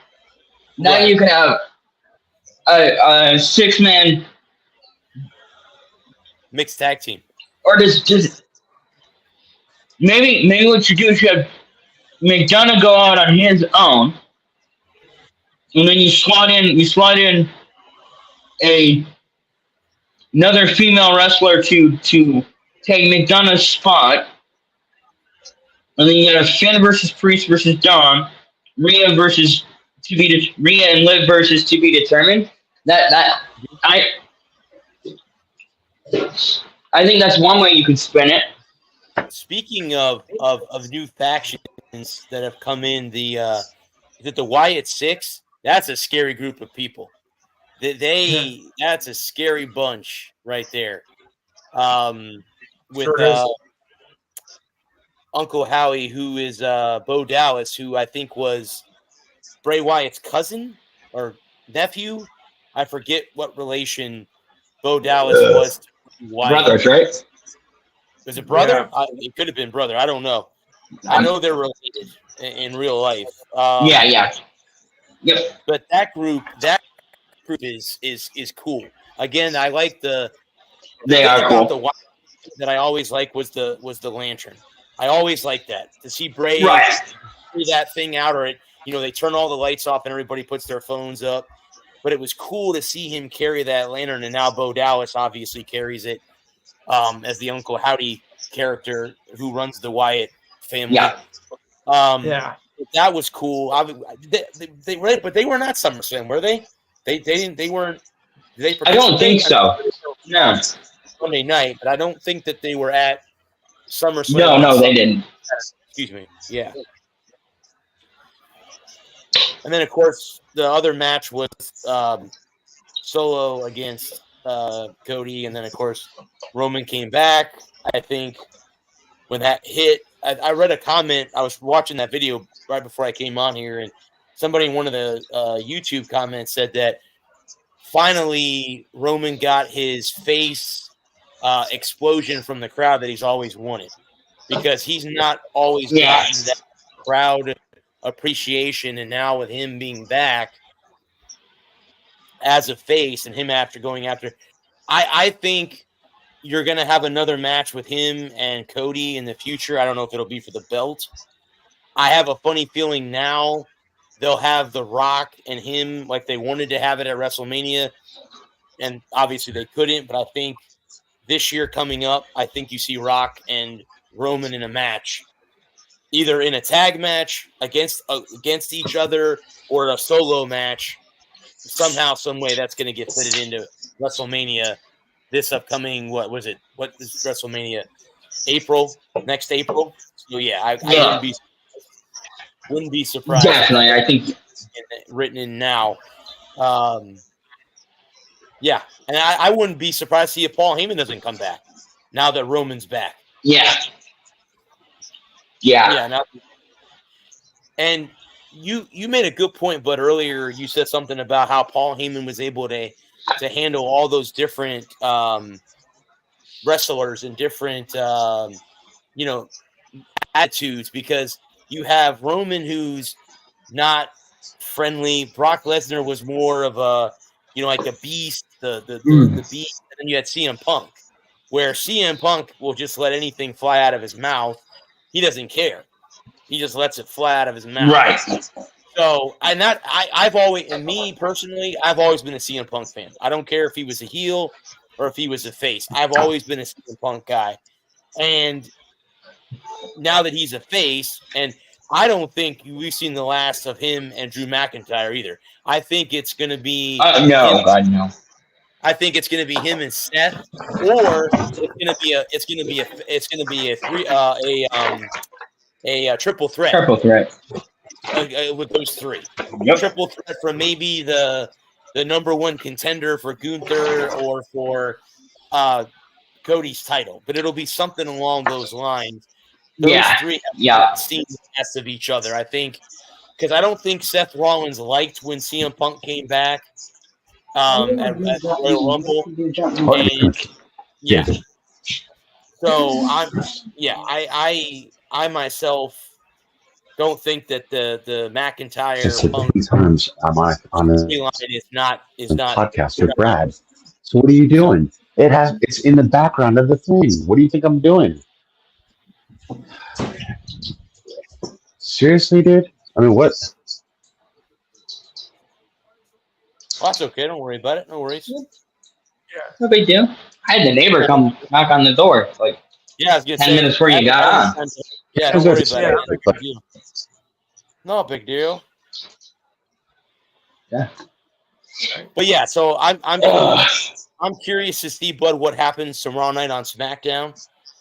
[SPEAKER 3] Now
[SPEAKER 1] Right.
[SPEAKER 3] you can have a 6-man,
[SPEAKER 1] Mixed tag team.
[SPEAKER 3] or just maybe what you do is you have McDonough go out on his own, and then you slot in another female wrestler to take McDonough's spot, and then you got a Finn versus Priest versus Dom, Rhea and Liv versus to be determined. I think that's one way you could spin it.
[SPEAKER 1] Speaking of new factions that have come in, the Wyatt Six, that's a scary group of people. That's a scary bunch right there. With
[SPEAKER 4] Sure is.
[SPEAKER 1] Uncle Howie, who is Bo Dallas, who I think was Bray Wyatt's cousin or nephew. I forget what relation Bo Dallas was to Wyatt.
[SPEAKER 3] Brothers, right?
[SPEAKER 1] Was it brother?
[SPEAKER 4] Yeah.
[SPEAKER 1] It could have been brother. I don't know. I know they're related in real life.
[SPEAKER 3] Yeah. Yep.
[SPEAKER 1] But that group is cool. Again, I like the
[SPEAKER 3] They
[SPEAKER 1] thing
[SPEAKER 3] are
[SPEAKER 1] about
[SPEAKER 3] cool.
[SPEAKER 1] the Wyatt that I always like was the lantern. I always like that to see Bray
[SPEAKER 3] Right.
[SPEAKER 1] do that thing out, or they turn all the lights off and everybody puts their phones up. But it was cool to see him carry that lantern, and now Bo Dallas obviously carries it as the Uncle Howdy character who runs the Wyatt family.
[SPEAKER 3] Yeah.
[SPEAKER 4] Yeah.
[SPEAKER 1] That was cool. They but they were not SummerSlam, were they? They weren't. Did they
[SPEAKER 3] I don't think so. No.
[SPEAKER 1] Monday night, but I don't think that they were at SummerSlam.
[SPEAKER 3] No, they didn't.
[SPEAKER 1] Excuse me. Yeah. And then, of course, the other match was Solo against Cody. And then, of course, Roman came back. I think when that hit, I read a comment. I was watching that video right before I came on here, and somebody in one of the YouTube comments said that finally Roman got his face explosion from the crowd that he's always wanted, because he's not always gotten that crowd appreciation. And now with him being back as a face and him going after, I think you're going to have another match with him and Cody in the future. I don't know if it'll be for the belt. I have a funny feeling now they'll have The Rock and him like they wanted to have it at WrestleMania, and obviously they couldn't. But I think this year coming up, I think you see Rock and Roman in a match, either in a tag match against each other or a solo match. Somehow, some way, that's going to get fitted into WrestleMania this upcoming. What was it? What is WrestleMania? Next April. So yeah, I wouldn't be surprised.
[SPEAKER 3] Definitely, I think
[SPEAKER 1] Written in now. Yeah, and I wouldn't be surprised to see if Paul Heyman doesn't come back now that Roman's back.
[SPEAKER 3] Yeah.
[SPEAKER 1] And you made a good point, but earlier you said something about how Paul Heyman was able to handle all those different wrestlers and different attitudes, because you have Roman, who's not friendly. Brock Lesnar was more of a like a beast, the beast, and then you had CM Punk, where CM Punk will just let anything fly out of his mouth. He doesn't care. He just lets it fly out of his mouth.
[SPEAKER 3] Right.
[SPEAKER 1] So, I've always, and me personally, I've always been a CM Punk fan. I don't care if he was a heel or if he was a face. I've always been a CM Punk guy. And now that he's a face, and I don't think we've seen the last of him and Drew McIntyre either. I think it's going to be
[SPEAKER 3] no.
[SPEAKER 1] I think it's going to be him and Seth, or it's going to be a triple threat.
[SPEAKER 3] Triple threat.
[SPEAKER 1] With those three.
[SPEAKER 3] Yep.
[SPEAKER 1] Triple threat for maybe the number one contender for Gunther or for Cody's title, but it'll be something along those lines. Those three have seen the best of each other, I think, because I don't think Seth Rollins liked when CM Punk came back at Royal Rumble. And, so I myself don't think that the McIntyre
[SPEAKER 6] Just said
[SPEAKER 1] Punk
[SPEAKER 6] 2 times on the
[SPEAKER 1] storyline is not
[SPEAKER 6] podcast with Brad. So what are you doing? It's in the background of the thing. What do you think I'm doing? Seriously, dude? I mean, what?
[SPEAKER 1] Oh, that's okay. Don't worry about it. No worries.
[SPEAKER 3] No big deal. I had the neighbor come knock on the door like
[SPEAKER 1] Yeah, I was gonna
[SPEAKER 3] 10
[SPEAKER 1] say
[SPEAKER 3] minutes before you got on.
[SPEAKER 1] Yeah, don't worry about
[SPEAKER 4] Yeah.
[SPEAKER 1] it. Big deal. No big deal.
[SPEAKER 3] Yeah.
[SPEAKER 1] But yeah, so I'm
[SPEAKER 3] Ugh.
[SPEAKER 1] curious to see, Bud, what happens tomorrow night on SmackDown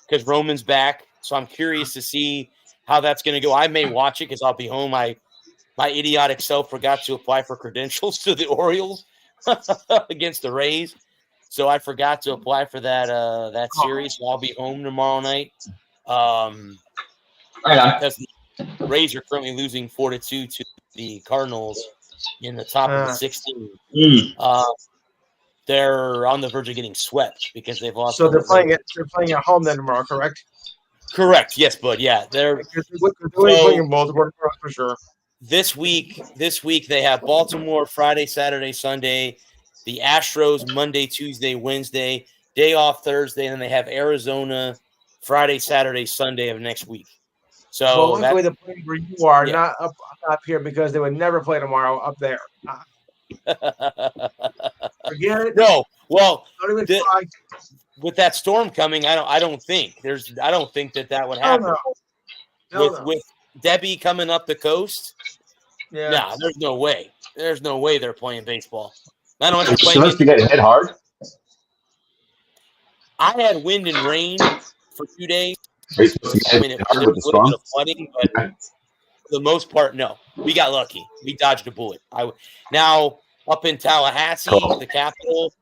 [SPEAKER 1] because Roman's back. So I'm curious to see how that's going to go. I may watch it because I'll be home. My idiotic self forgot to apply for credentials to the Orioles against the Rays, so I forgot to apply for that series. So I'll be home tomorrow night.
[SPEAKER 3] Right on.
[SPEAKER 1] Because the Rays are currently losing 4-2 to the Cardinals in the top of the 16. They're on the verge of getting swept because they've lost.
[SPEAKER 4] So they're playing at home then tomorrow, correct?
[SPEAKER 1] Correct. Yes, Bud. Yeah, they're
[SPEAKER 4] playing in Baltimore for sure.
[SPEAKER 1] this week they have Baltimore Friday, Saturday, Sunday, the Astros Monday, Tuesday, Wednesday, day off Thursday, and then they have Arizona Friday, Saturday, Sunday of next week. So
[SPEAKER 4] Well, luckily the place where you are,
[SPEAKER 1] Yeah.
[SPEAKER 4] not up here, because they would never play tomorrow up there. Forget it.
[SPEAKER 1] no, well,
[SPEAKER 4] Don't even
[SPEAKER 1] the-
[SPEAKER 4] try.
[SPEAKER 1] with that storm coming, I don't think that would
[SPEAKER 4] Oh,
[SPEAKER 1] happen.
[SPEAKER 4] no. No.
[SPEAKER 1] With Debbie coming up the coast.
[SPEAKER 4] Yeah.
[SPEAKER 1] Nah, there's no way. There's no way they're playing baseball. I don't know if
[SPEAKER 6] It's
[SPEAKER 1] they're
[SPEAKER 6] supposed to
[SPEAKER 1] playing.
[SPEAKER 6] get hit hard.
[SPEAKER 1] I had wind and rain for 2 days.
[SPEAKER 6] Are you supposed to
[SPEAKER 1] I
[SPEAKER 6] get
[SPEAKER 1] mean,
[SPEAKER 6] hit
[SPEAKER 1] it
[SPEAKER 6] hard
[SPEAKER 1] was
[SPEAKER 6] with
[SPEAKER 1] a
[SPEAKER 6] the
[SPEAKER 1] little
[SPEAKER 6] storm?
[SPEAKER 1] bit of flooding, but for the most part, no. We got lucky. We dodged a bullet. Now up in Tallahassee,
[SPEAKER 6] Cool.
[SPEAKER 1] the capital,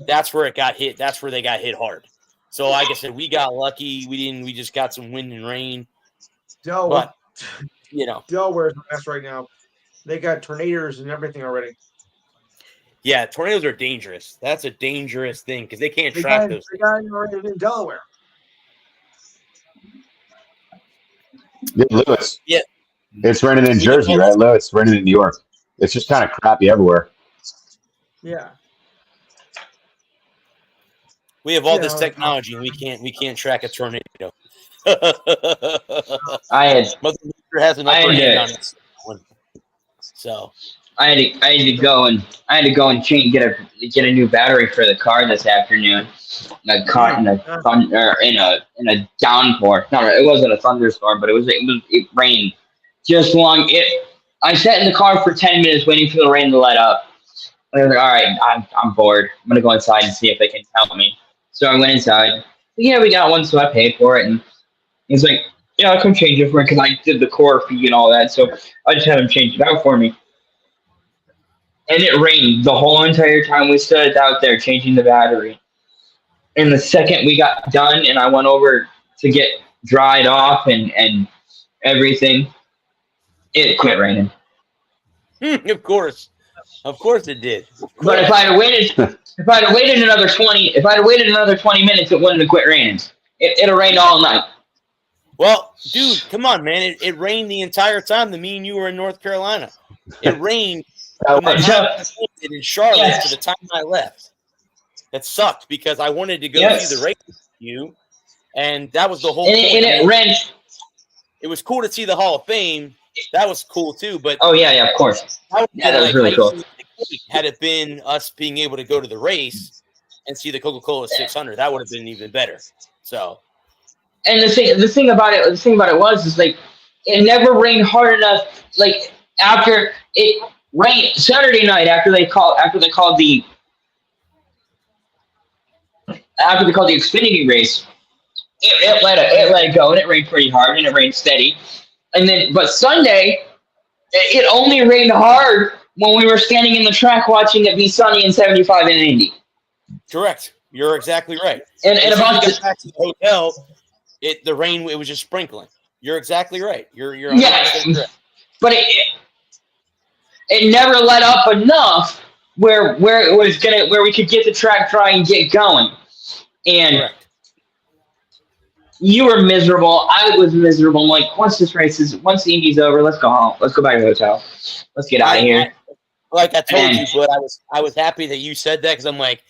[SPEAKER 1] that's where it got hit. That's where they got hit hard. So, like I said, we got lucky. We just got some wind and rain. But
[SPEAKER 4] Delaware's a mess right now. They got tornadoes and everything already.
[SPEAKER 1] Yeah, tornadoes are dangerous. That's a dangerous thing because they can't
[SPEAKER 4] They
[SPEAKER 1] track
[SPEAKER 4] got
[SPEAKER 1] those.
[SPEAKER 4] it in Delaware.
[SPEAKER 6] Yeah, Lewis.
[SPEAKER 1] Yeah.
[SPEAKER 6] It's raining in Jersey, right, Lewis? It's raining in New York. It's just kind of crappy everywhere.
[SPEAKER 4] Yeah.
[SPEAKER 1] We have all
[SPEAKER 4] Yeah,
[SPEAKER 1] this technology and we can't track a tornado.
[SPEAKER 3] I had
[SPEAKER 1] Mother Nature has an
[SPEAKER 3] I
[SPEAKER 1] upper
[SPEAKER 3] had
[SPEAKER 1] hand
[SPEAKER 3] to-
[SPEAKER 1] on it. So
[SPEAKER 3] I had to go and change get a new battery for the car this afternoon. I caught in a downpour. It wasn't a thunderstorm, but it rained just long. I sat in the car for 10 minutes waiting for the rain to let up. And I was like, all right, I'm bored. I'm gonna go inside and see if they can help me. So I went inside. Yeah, we got one, so I paid for it. And he's like, yeah, I'll come change it for it because I did the core fee and all that. So I just had him change it out for me. And it rained the whole entire time we stood out there changing the battery. And the second we got done and I went over to get dried off and everything, it quit raining.
[SPEAKER 1] of course it did.
[SPEAKER 3] But if I'd have waited another 20 minutes, it wouldn't have quit raining. It'd have rained all night.
[SPEAKER 1] Well, dude, come on, man! It rained the entire time that me and you were in North Carolina. It rained from the time I landed in Charlotte to the time I left. That sucked because I wanted to go see the race with you, and that was the whole point.
[SPEAKER 3] And it rained.
[SPEAKER 1] It was cool to see the Hall of Fame. That was cool too. But
[SPEAKER 3] oh yeah, of course. That was really cool.
[SPEAKER 1] Had it been us being able to go to the race and see the Coca-Cola 600, that would have been even better. So.
[SPEAKER 3] And the thing about it was like it never rained hard enough. Like after it rained Saturday night after they called the Xfinity race, it let it go and it rained pretty hard and it rained steady. And then but Sunday it only rained hard when we were standing in the track watching it be sunny in 75 and 80.
[SPEAKER 1] Correct. You're exactly right.
[SPEAKER 3] And about
[SPEAKER 1] to back to the hotel. The rain, it was just sprinkling. You're exactly right. You're
[SPEAKER 3] yeah,
[SPEAKER 1] correct.
[SPEAKER 3] But it never let up enough where we could get the track dry and get going. And
[SPEAKER 1] correct.
[SPEAKER 3] You were miserable. I was miserable. I'm like, once the Indy's over, let's go home. Let's go back to the hotel. Let's get out of here.
[SPEAKER 1] Like I told
[SPEAKER 3] And-
[SPEAKER 1] you, but I was happy that you said that because I'm like,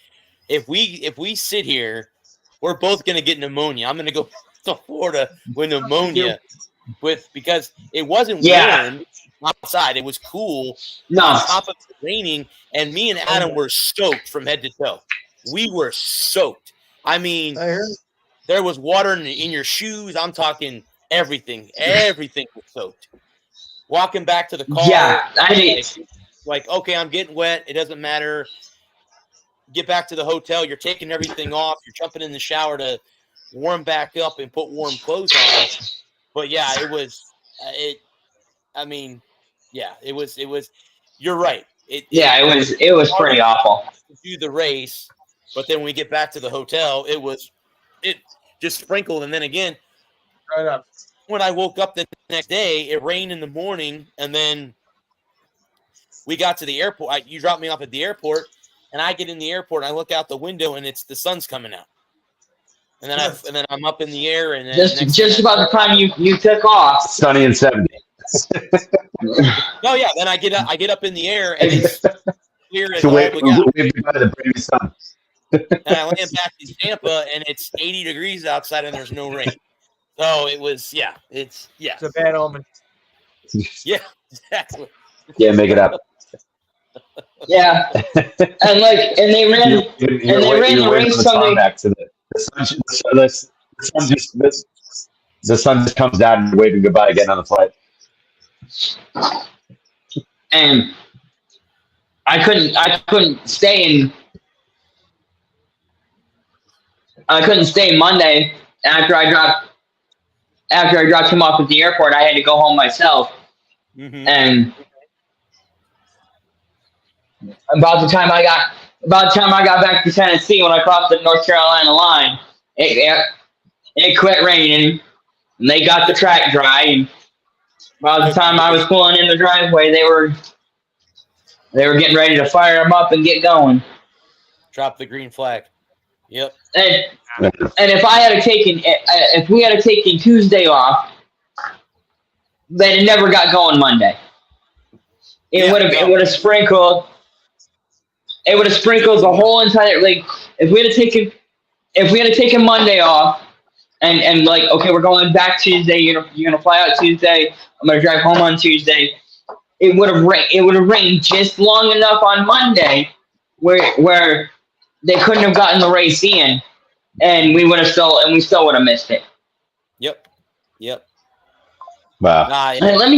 [SPEAKER 1] if we sit here, we're both gonna get pneumonia. I'm gonna go to Florida with pneumonia because it wasn't warm outside. It was cool.
[SPEAKER 3] No.
[SPEAKER 1] On top of it raining, and me and Adam were soaked from head to toe. We were soaked. I mean,
[SPEAKER 4] I heard.
[SPEAKER 1] there was water in your shoes. I'm talking everything. Everything was soaked. Walking back to the car.
[SPEAKER 3] Yeah, I did.
[SPEAKER 1] Like, okay, I'm getting wet. It doesn't matter. Get back to the hotel. You're taking everything off. You're jumping in the shower to warm back up and put warm clothes on. But yeah, it was. I mean, yeah, it was. You're right. It
[SPEAKER 3] was pretty awful.
[SPEAKER 1] to do the race, but then when we get back to the hotel, it just sprinkled, and then again,
[SPEAKER 4] Right up.
[SPEAKER 1] when I woke up the next day, it rained in the morning, and then we got to the airport. You dropped me off at the airport, and I get in the airport, and I look out the window, and it's the sun's coming out, and then I'm up in the air, and then
[SPEAKER 3] Just about the time you took off.
[SPEAKER 6] Sunny and 70.
[SPEAKER 1] Oh yeah, then I get up in the air, and it's clear as
[SPEAKER 6] So
[SPEAKER 1] all
[SPEAKER 6] wave
[SPEAKER 1] we got.
[SPEAKER 6] goodbye to the brand new sun.
[SPEAKER 1] And I land back in Tampa, and it's 80 degrees outside, and there's no rain. So it was,
[SPEAKER 4] It's a bad omen.
[SPEAKER 1] exactly.
[SPEAKER 6] Yeah, make it up.
[SPEAKER 3] Yeah, and they ran.
[SPEAKER 6] You're
[SPEAKER 3] ran the race Sunday. The sun just comes down and you're waving goodbye again on the flight. And I couldn't stay Monday after I dropped him off at the airport. I had to go home myself.
[SPEAKER 1] Mm-hmm.
[SPEAKER 3] And about the time I got back to Tennessee, when I crossed the North Carolina line, it quit raining, and they got the track dry. And by the time I was pulling in the driveway, they were getting ready to fire them up and get going.
[SPEAKER 1] Drop the green flag. Yep.
[SPEAKER 3] And if we had taken Tuesday off, then it never got going Monday. It would have sprinkled. It would have sprinkled the whole entire, like, if we had taken Monday off and like, okay, we're going back Tuesday, you're gonna fly out Tuesday, I'm gonna drive home on Tuesday. It would have rained just long enough on Monday where they couldn't have gotten the race in, and we still would have missed it.
[SPEAKER 1] Yep.
[SPEAKER 6] Wow.
[SPEAKER 3] Let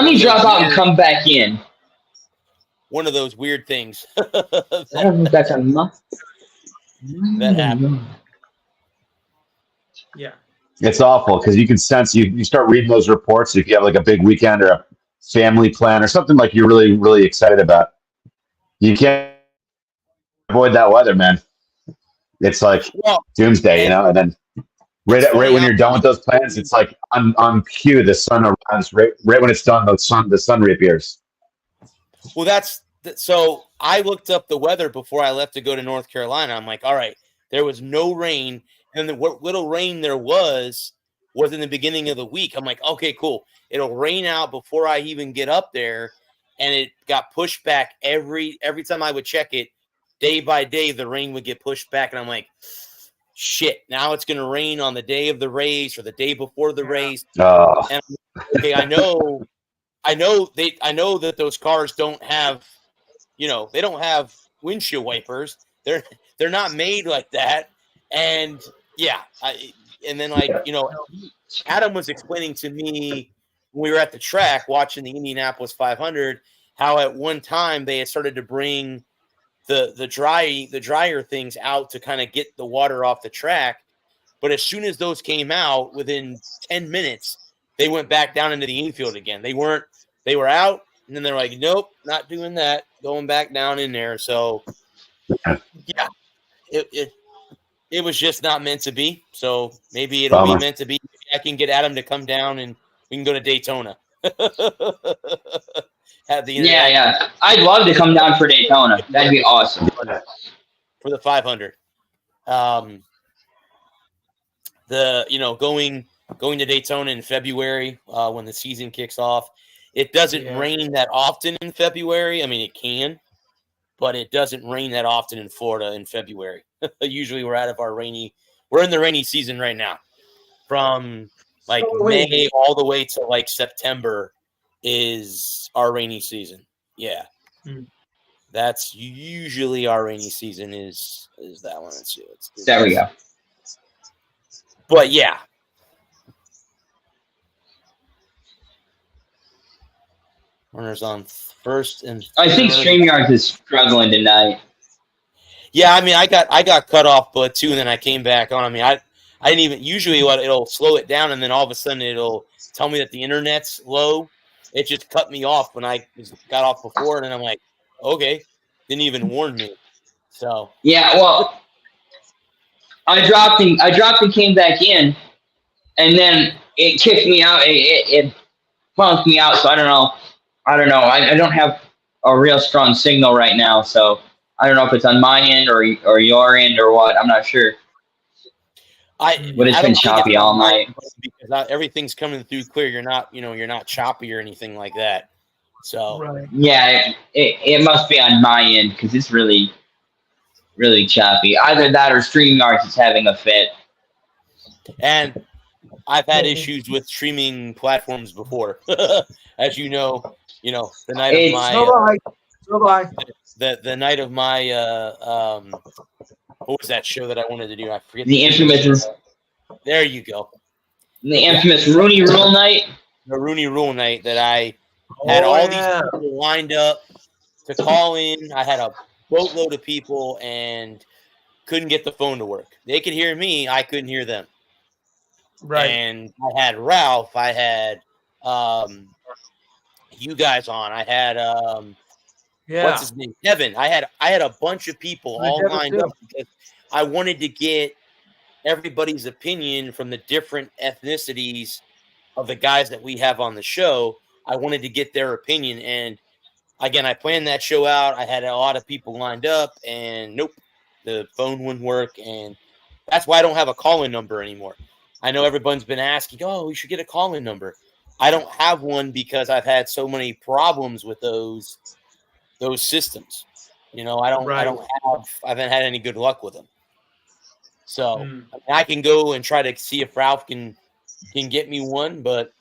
[SPEAKER 3] me drop out and come back in.
[SPEAKER 1] One of those weird things
[SPEAKER 3] That's enough.
[SPEAKER 1] that happened.
[SPEAKER 4] Yeah.
[SPEAKER 6] It's awful because you can sense you start reading those reports. If you have like a big weekend or a family plan or something like you're really, really excited about, you can't avoid that weather, man. It's like doomsday, and then right when you're done with those plans, it's like on cue, the sun arrives. Right when it's done, the sun reappears.
[SPEAKER 1] Well, so I looked up the weather before I left to go to North Carolina. I'm like, all right, there was no rain, and what little rain there was in the beginning of the week. I'm like, okay, cool. It'll rain out before I even get up there, and it got pushed back every time I would check it. Day by day, the rain would get pushed back, and I'm like, shit, now it's going to rain on the day of the race or the day before the race.
[SPEAKER 6] Oh.
[SPEAKER 1] And I'm like, okay, I know that those cars don't have, they don't have windshield wipers. They're not made like that. And Adam was explaining to me when we were at the track watching the Indianapolis 500, how at one time they had started to bring the dryer things out to kind of get the water off the track. But as soon as those came out, within 10 minutes, they went back down into the infield again. They were out, and then they're like, nope, not doing that, going back down in there. So, yeah, it was just not meant to be. So maybe it'll be meant to be. Maybe I can get Adam to come down, and we can go to Daytona.
[SPEAKER 3] Yeah. I'd love to come down for Daytona. That'd be awesome.
[SPEAKER 1] For the 500. going to Daytona in February when the season kicks off. It doesn't rain that often in February. I mean, it can, but it doesn't rain that often in Florida in February. Usually we're in the rainy season right now. From like May all the way to like September is our rainy season. Yeah. That's usually our rainy season is that one. Let's see.
[SPEAKER 3] There we go.
[SPEAKER 1] But yeah. Runners on first and third.
[SPEAKER 3] I think StreamYard is struggling tonight.
[SPEAKER 1] Yeah, I mean, I got cut off, but too, and then I came back on. I mean, I didn't even usually it'll slow it down, and then all of a sudden it'll tell me that the internet's low. It just cut me off when I got off before, and then I'm like, okay, didn't even warn me. So
[SPEAKER 3] yeah, well, I dropped and came back in, and then it kicked me out. It bumped me out. So I don't know. I don't have a real strong signal right now, so I don't know if it's on my end or your end or what. I'm not sure. But it's been choppy all night
[SPEAKER 1] because everything's coming through clear. You're not choppy or anything like that. So
[SPEAKER 3] yeah, it must be on my end because it's really, really choppy. Either that or StreamYard is having a fit.
[SPEAKER 1] And I've had issues with streaming platforms before, as you know. The night of my the night of my what was that show that I wanted to do? I forget.
[SPEAKER 3] The infamous.
[SPEAKER 1] There you go.
[SPEAKER 3] The infamous Rooney Rule night.
[SPEAKER 1] The Rooney Rule night that I had all these people lined up to call in. I had a boatload of people and couldn't get the phone to work. They could hear me. I couldn't hear them.
[SPEAKER 4] Right.
[SPEAKER 1] And I had Ralph. I had you guys on. I had what's his name? Kevin. I had a bunch of people all lined up because I wanted to get everybody's opinion from the different ethnicities of the guys that we have on the show. I wanted to get their opinion. And again, I planned that show out. I had a lot of people lined up and nope, the phone wouldn't work. And that's why I don't have a call-in number anymore. I know everyone's been asking, oh, we should get a call-in number. I don't have one because I've had so many problems with those systems. I haven't had any good luck with them. So I can go and try to see if Ralph can get me one, but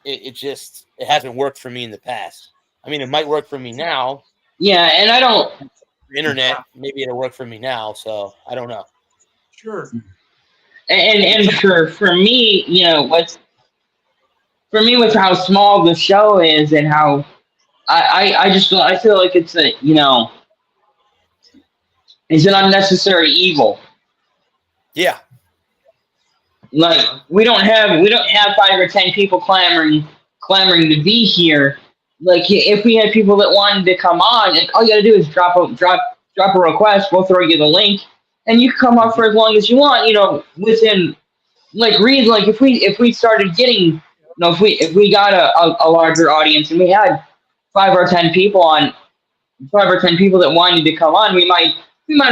[SPEAKER 1] it hasn't worked for me in the past. I mean, it might work for me now.
[SPEAKER 3] Yeah, and I don't
[SPEAKER 1] internet. Maybe it'll work for me now. So I don't know.
[SPEAKER 4] Sure.
[SPEAKER 3] And for me, with how small the show is and how I feel like it's it's an unnecessary evil.
[SPEAKER 1] Yeah.
[SPEAKER 3] Like we don't have 5 or 10 people clamoring to be here. Like if we had people that wanted to come on, and all you gotta do is drop a request, we'll throw you the link, and you can come on for as long as you want. Within if we started getting, if we got a larger audience and we had 5 or 10 people that wanted to come on, we might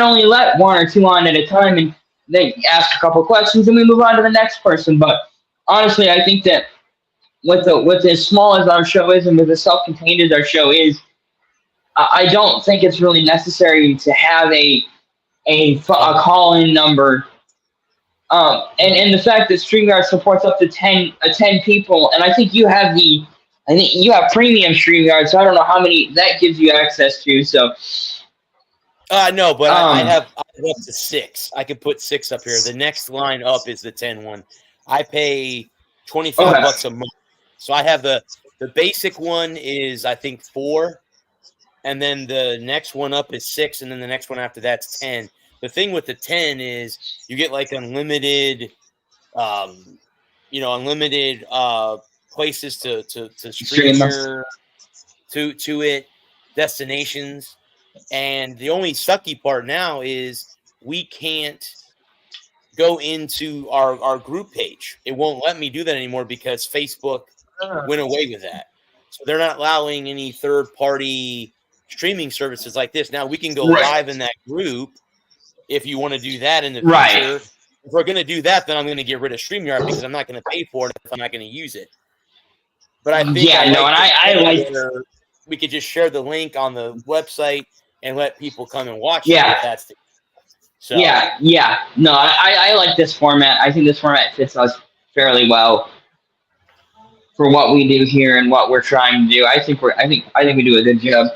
[SPEAKER 3] only let 1 or 2 on at a time, and they ask a couple questions and we move on to the next person. But honestly, I think that with as small as our show is and with as self-contained as our show is, I don't think it's really necessary to have a call-in number. And the fact that StreamYard supports up to 10 people, and I think you have premium StreamYard, so I don't know how many that gives you access to. So
[SPEAKER 1] no, but I have up to 6. I can put 6 up here. The next line up is the 10 one. I pay $25 a month. So I have the basic one is I think 4, and then the next one up is 6, and then the next one after that's 10. The thing with the 10 is you get like unlimited, places to stream to it, destinations. And the only sucky part now is we can't go into our group page. It won't let me do that anymore because Facebook went away with that. So they're not allowing any third-party streaming services like this. Now we can go live in that group if you want to do that in the future. if we're going to do that, then I'm going to get rid of StreamYard because I'm not going to pay for it if I'm not going to use it. But I think
[SPEAKER 3] I like
[SPEAKER 1] we could just share the link on the website and let people come and watch
[SPEAKER 3] Yeah.
[SPEAKER 1] it if that's the so
[SPEAKER 3] Yeah. No, I like this format. I think this format fits us fairly well for what we do here and what we're trying to do. I think we do a good job.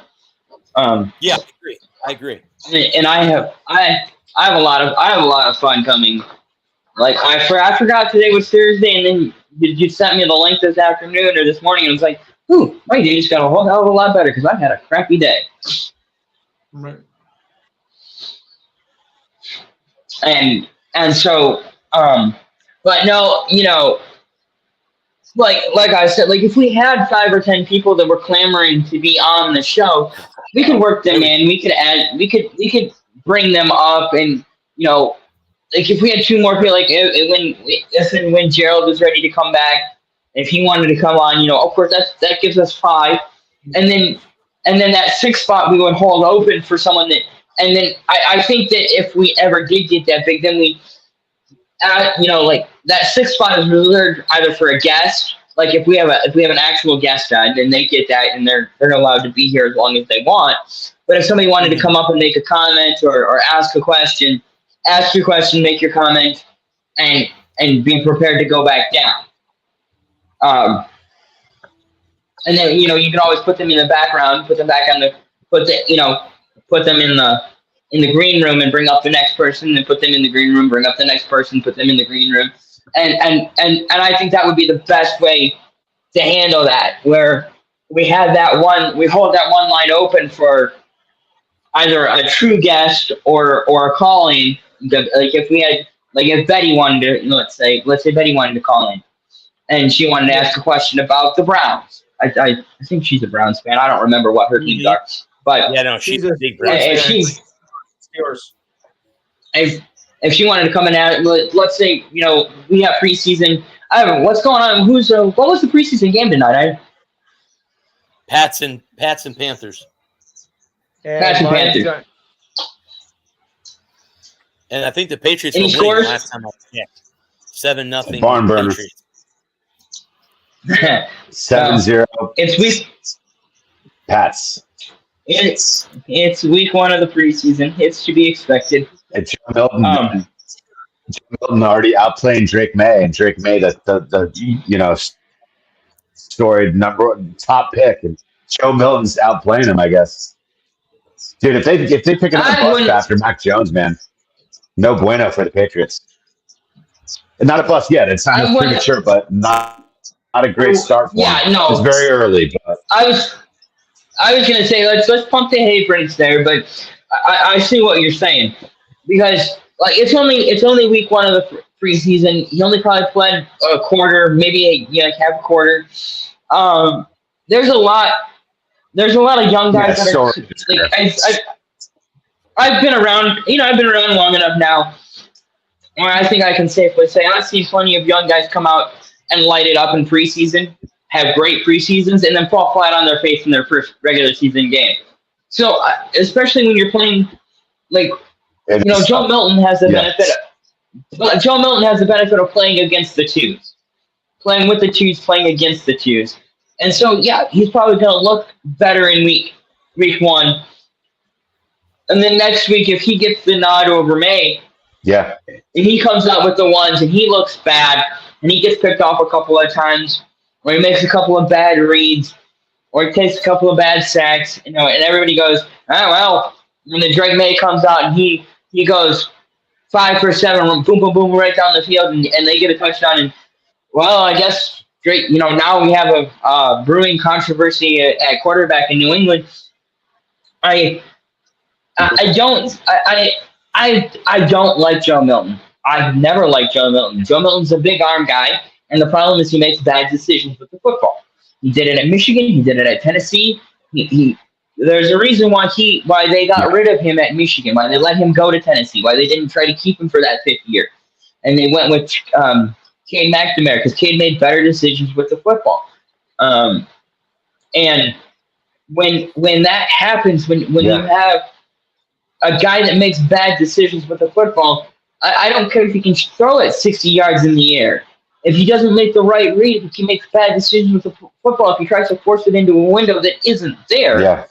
[SPEAKER 1] yeah, I agree.
[SPEAKER 3] And I have a lot of fun coming. Like I forgot today was Thursday, and then you sent me the link this afternoon or this morning, and it was like, ooh, my day just got a whole hell of a lot better because I had a crappy day.
[SPEAKER 4] Right.
[SPEAKER 3] And so, but no, like I said, like if we had 5 or 10 people that were clamoring to be on the show, we could work them in. We could bring them up, and like if we had 2 more people, like if and when Gerald is ready to come back, if he wanted to come on, of course that gives us 5, and then that 6th spot we would hold open for someone that. And then I think that if we ever did get that big, then we, like that 6th spot is reserved either for a guest. Like if we have an actual guest on, then they get that, and they're allowed to be here as long as they want. But if somebody wanted to come up and make a comment or ask a question, ask your question, make your comment, and be prepared to go back down. And then you can always put them in the background, put them back on the put them in the green room and bring up the next person, and put them in the green room, bring up the next person, put them in the green room. And I think that would be the best way to handle that, where we hold that one line open for either a true guest or a call-in. Like if Betty wanted to, let's say Betty wanted to call in and she wanted to ask a question about the Browns. I think she's a Browns fan. I don't remember what her teams are. But
[SPEAKER 1] yeah, no, she's a big Browns
[SPEAKER 3] fan. If she wanted to come in at it, let's say, we have preseason. I don't know what's going on. What was the preseason game tonight?
[SPEAKER 1] Pats and Panthers.
[SPEAKER 3] Pats and Panthers.
[SPEAKER 1] And I think the Patriots
[SPEAKER 3] Any
[SPEAKER 1] were winning
[SPEAKER 3] scores?
[SPEAKER 1] last time I checked. 7-0.
[SPEAKER 6] Barn burner. 7-0.
[SPEAKER 3] It's week.
[SPEAKER 6] Pats.
[SPEAKER 3] It's week 1 of the preseason. It's to be expected.
[SPEAKER 6] And Joe Milton already outplaying Drake May, and Drake May, the storied top pick, and Joe Milton's outplaying him, I guess. Dude, if they pick another bust after Mac Jones, man, no bueno for the Patriots. And not a bust yet. It's not premature, but not a great start for him.
[SPEAKER 3] No,
[SPEAKER 6] it's very early. But
[SPEAKER 3] I was gonna say let's pump the hatreds there, but I see what you're saying, because like it's only week 1 of the preseason. He only probably played a quarter, maybe half a quarter. There's a lot of young guys that are like I've been around. I've been around long enough now where I think I can safely say I've seen plenty of young guys come out and light it up in preseason, have great preseasons, and then fall flat on their face in their first regular season game. So, especially when you're playing, like, Joe Milton has the benefit. Joe Milton has the benefit of playing against the twos, playing with the twos, playing against the twos, and so he's probably going to look better in week 1. And then next week, if he gets the nod over May, and he comes out with the ones and he looks bad and he gets picked off a couple of times, or he makes a couple of bad reads, or he takes a couple of bad sacks, and everybody goes, oh, well, when the Drake May comes out and he goes 5 for 7, boom, boom, boom, right down the field, and they get a touchdown, and, well, I guess Drake, now we have a brewing controversy at quarterback in New England. I don't like Joe Milton. I've never liked Joe Milton. Joe Milton's a big arm guy, and the problem is he makes bad decisions with the football. He did it at Michigan. He did it at Tennessee. There's a reason why they got rid of him at Michigan, why they let him go to Tennessee, why they didn't try to keep him for that 5th year, and they went with Cade McNamara because Cade made better decisions with the football. And when that happens, when you have a guy that makes bad decisions with the football, I don't care if he can throw it 60 yards in the air. If he doesn't make the right read, if he makes bad decisions with the football, if he tries to force it into a window that isn't there,
[SPEAKER 6] Yeah.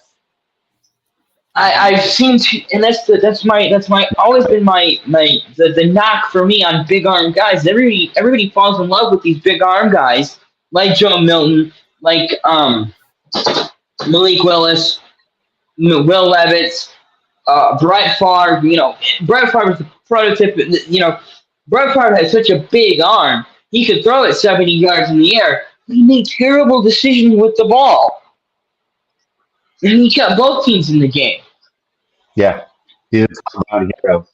[SPEAKER 3] I've seen, and that's my always been the knock for me on big arm guys. Everybody falls in love with these big arm guys like Joe Milton, like Malik Willis, Will Levis, Brett Favre. Brett Favre is the prototype. Brett Favre had such a big arm; he could throw it 70 yards in the air. But he made terrible decisions with the ball, and he kept both teams in the game.
[SPEAKER 6] Yeah. He's a top-down hero.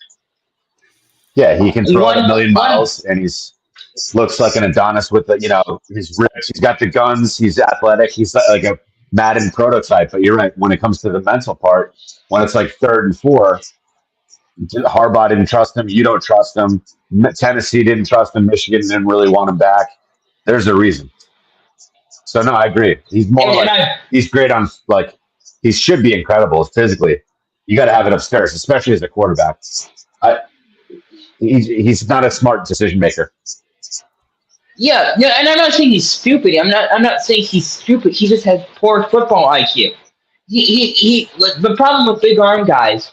[SPEAKER 6] Yeah, he can throw it a million miles, and he's looks like an Adonis with the, he's ripped. He's got the guns. He's athletic. He's like a Madden prototype. But you're right. When it comes to the mental part, when it's like 3rd and 4, Harbaugh didn't trust him. You don't trust him. Tennessee didn't trust him. Michigan didn't really want him back. There's a reason. So no, I agree. He's more he's great on he should be incredible physically. You got to have it upstairs, especially as a quarterback. He's not a smart decision maker.
[SPEAKER 3] Yeah, and I'm not saying he's stupid. I'm not saying he's stupid. He just has poor football IQ. The problem with big arm guys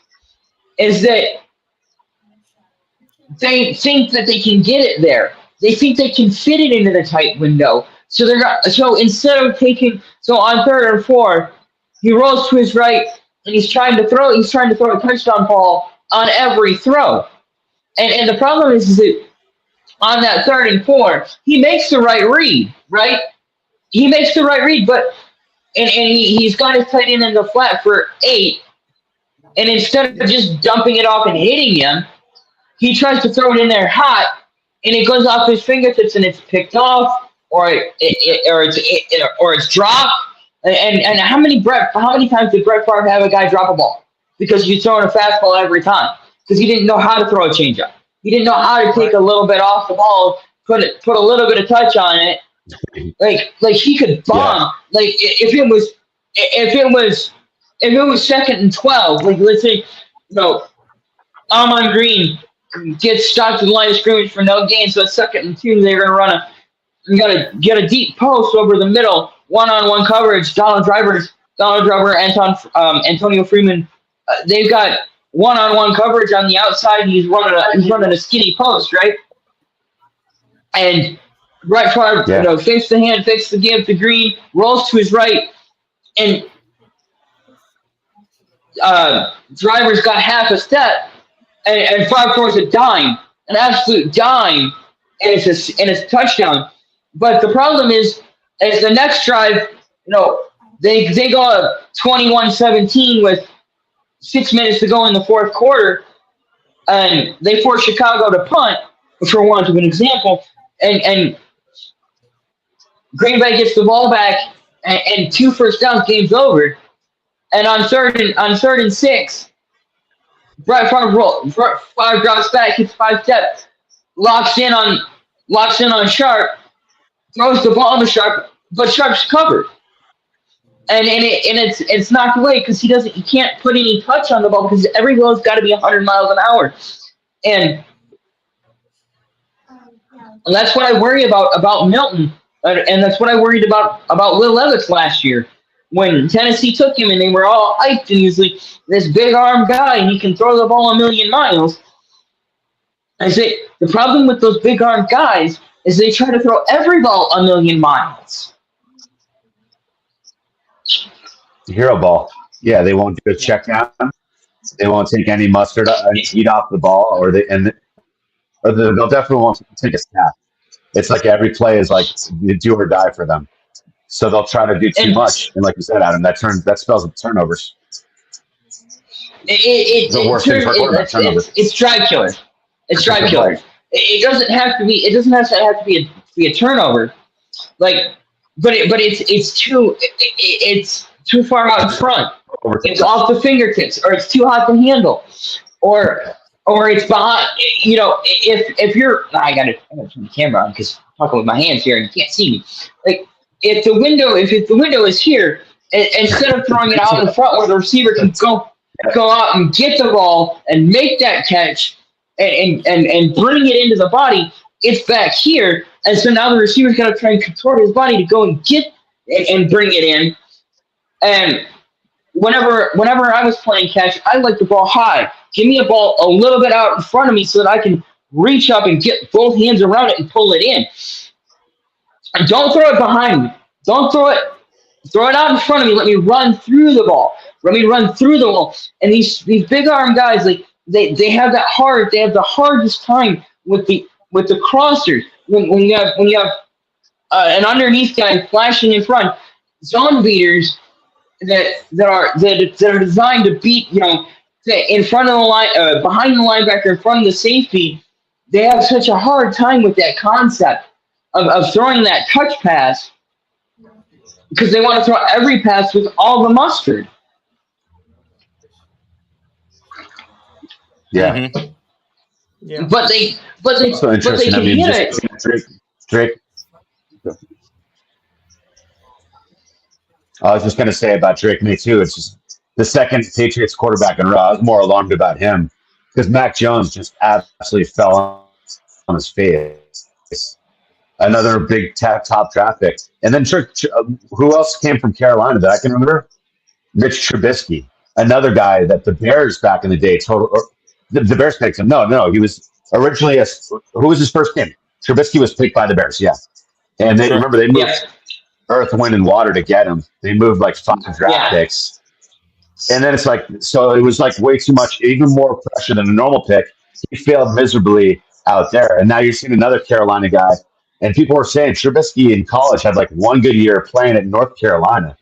[SPEAKER 3] is that they think that they can get it there. They think they can fit it into the tight window. So instead of on 3rd and 4, he rolls to his right and he's trying to throw a touchdown ball on every throw. And the problem is that on that 3rd and 4, he makes the right read, right? He makes the right read, but he's got his tight end in the flat for 8, and instead of just dumping it off and hitting him, he tries to throw it in there hot, and it goes off his fingertips and it's picked off, or it's dropped. And how many times did Brett Favre have a guy drop a ball because he's throwing a fastball every time because he didn't know how to throw a changeup. He didn't know how to take a little bit off the ball, put a little bit of touch on it. Like he could bomb. Yeah. Like if it was 2nd and 12, like let's say, Ahman Green gets stopped to the line of scrimmage for no gain, so it's 2nd and 2. They're gonna get a deep post over the middle, one-on-one coverage. Donald Driver, Antonio Freeman. They've got one-on-one coverage on the outside. He's running a skinny post, right? And Brett Favre, fakes the hand, fakes the give to Green, rolls to his right, and Driver's got half a step, and Favre throws a dime, an absolute dime, and it's a touchdown. But the problem is the next drive, they go up 21-17 with 6 minutes to go in the 4th quarter, and they force Chicago to punt, for want of an example, and Green Bay gets the ball back, and 2 first downs, game's over. And on 3rd and 6, Brett Favre drops back, hits 5 steps, locks in on Sharp, throws the ball to Sharp, but Sharp's covered. And it's knocked away because he can't put any touch on the ball because every ball's got to be 100 miles an hour, and that's what I worry about Milton, and that's what I worried about Will Levis last year when Tennessee took him and they were all hyped and he's like this big arm guy and he can throw the ball a million miles. I say the problem with those big arm guys is they try to throw every ball a million miles.
[SPEAKER 6] Hero ball. Yeah, they won't do a check down. They won't take any mustard, any heat off the ball, or they'll definitely won't take a snap. It's like every play is like do or die for them. So they'll try to do too much, and like you said, Adam, that spells turnovers. The worst thing for quarterback turnovers.
[SPEAKER 3] It's drive killer. It's drive killer. It doesn't have to be. It doesn't have to be a turnover. But it's too far out in front. It's off the fingertips, or it's too hot to handle, or it's behind. If you're, I gotta turn the camera on because I'm talking with my hands here and you can't see me. Like if the window is here, instead of throwing it out in front where the receiver can go out and get the ball and make that catch, and bring it into the body, it's back here. And so now the receiver's got to try and contort his body to go and get and bring it in. And whenever I was playing catch, I like the ball high. Give me a ball a little bit out in front of me so that I can reach up and get both hands around it and pull it in. And don't throw it behind me. Don't throw it. Throw it out in front of me. Let me run through the ball. Let me run through the wall. And these big arm guys, like they have the hardest time with the crossers when you have an underneath guy flashing in front. Zone beaters that are designed to beat, in front of the line, behind the linebacker, in front of the safety. They have such a hard time with that concept of throwing that touch pass because they want to throw every pass with all the mustard.
[SPEAKER 6] Yeah.
[SPEAKER 1] Mhm.
[SPEAKER 4] Yeah.
[SPEAKER 3] But they
[SPEAKER 6] So
[SPEAKER 3] can
[SPEAKER 6] interesting. I mean,
[SPEAKER 3] hit it.
[SPEAKER 6] Drake. I was just going to say about Drake May too. It's just the second Patriots quarterback in a row. I was more alarmed about him because Mac Jones just absolutely fell on his face. Another big top draft pick. And then who else came from Carolina that I can remember? Mitch Trubisky, another guy that the Bears back in the day the Bears picked him. No, he was originally who was his first name? Trubisky was picked by the Bears, yeah. And they moved earth, wind, and water to get him. They moved like 5 draft picks. And then it's like, so it was like way too much, even more pressure than a normal pick. He failed miserably out there. And now you're seeing another Carolina guy. And people were saying Trubisky in college had like one good year playing at North Carolina.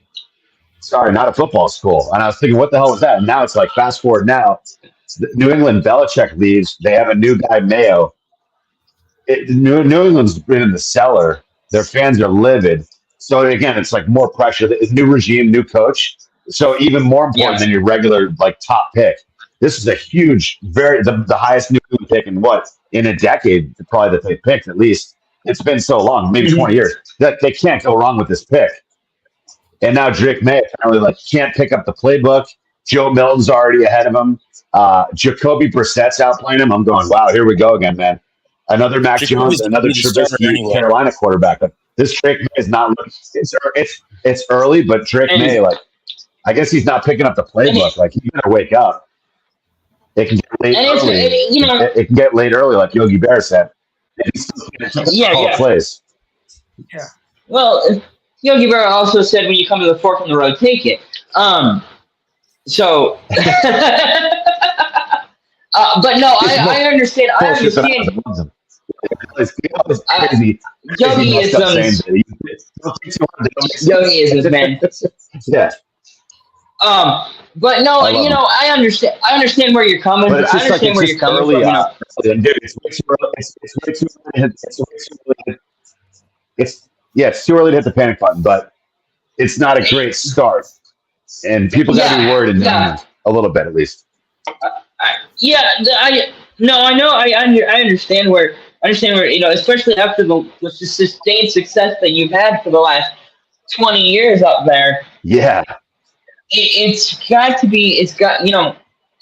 [SPEAKER 6] Sorry, not a football school. And I was thinking, what the hell was that? And now it's like, fast forward now, New England, Belichick leaves. They have a new guy, Mayo. New England's been in the cellar. Their fans are livid. So again, it's like more pressure. New regime, new coach. So even more important than your regular like top pick. This is a huge, the highest New England pick in a decade, probably that they picked at least. It's been so long, maybe 20 years. That they can't go wrong with this pick. And now Drake May apparently can't pick up the playbook. Joe Milton's already ahead of him. Jacoby Brissett's outplaying him. I'm going, wow, here we go again, man. Another Mac Jones, another Trubisky Carolina quarterback. But this Drake May is not looking. It's early, but Drake May, I guess he's not picking up the playbook. Like, he better wake up. It can get late early. It can get late early, like Yogi Berra said. And he's still plays.
[SPEAKER 4] Yeah.
[SPEAKER 3] Well, Yogi Berra also said, when you come to the fork in the road, take it. So, but no, I understand. Yogi is man.
[SPEAKER 6] Yeah.
[SPEAKER 3] But no, I understand. I understand where you're coming.
[SPEAKER 6] But it's
[SPEAKER 3] I understand where you're coming from.
[SPEAKER 6] It's way too early. It's too early to hit the panic button, but it's not a great start, and people got to be worried a little bit at least.
[SPEAKER 3] I understand where especially after the sustained success that you've had for the last 20 years up there.
[SPEAKER 6] Yeah.
[SPEAKER 3] It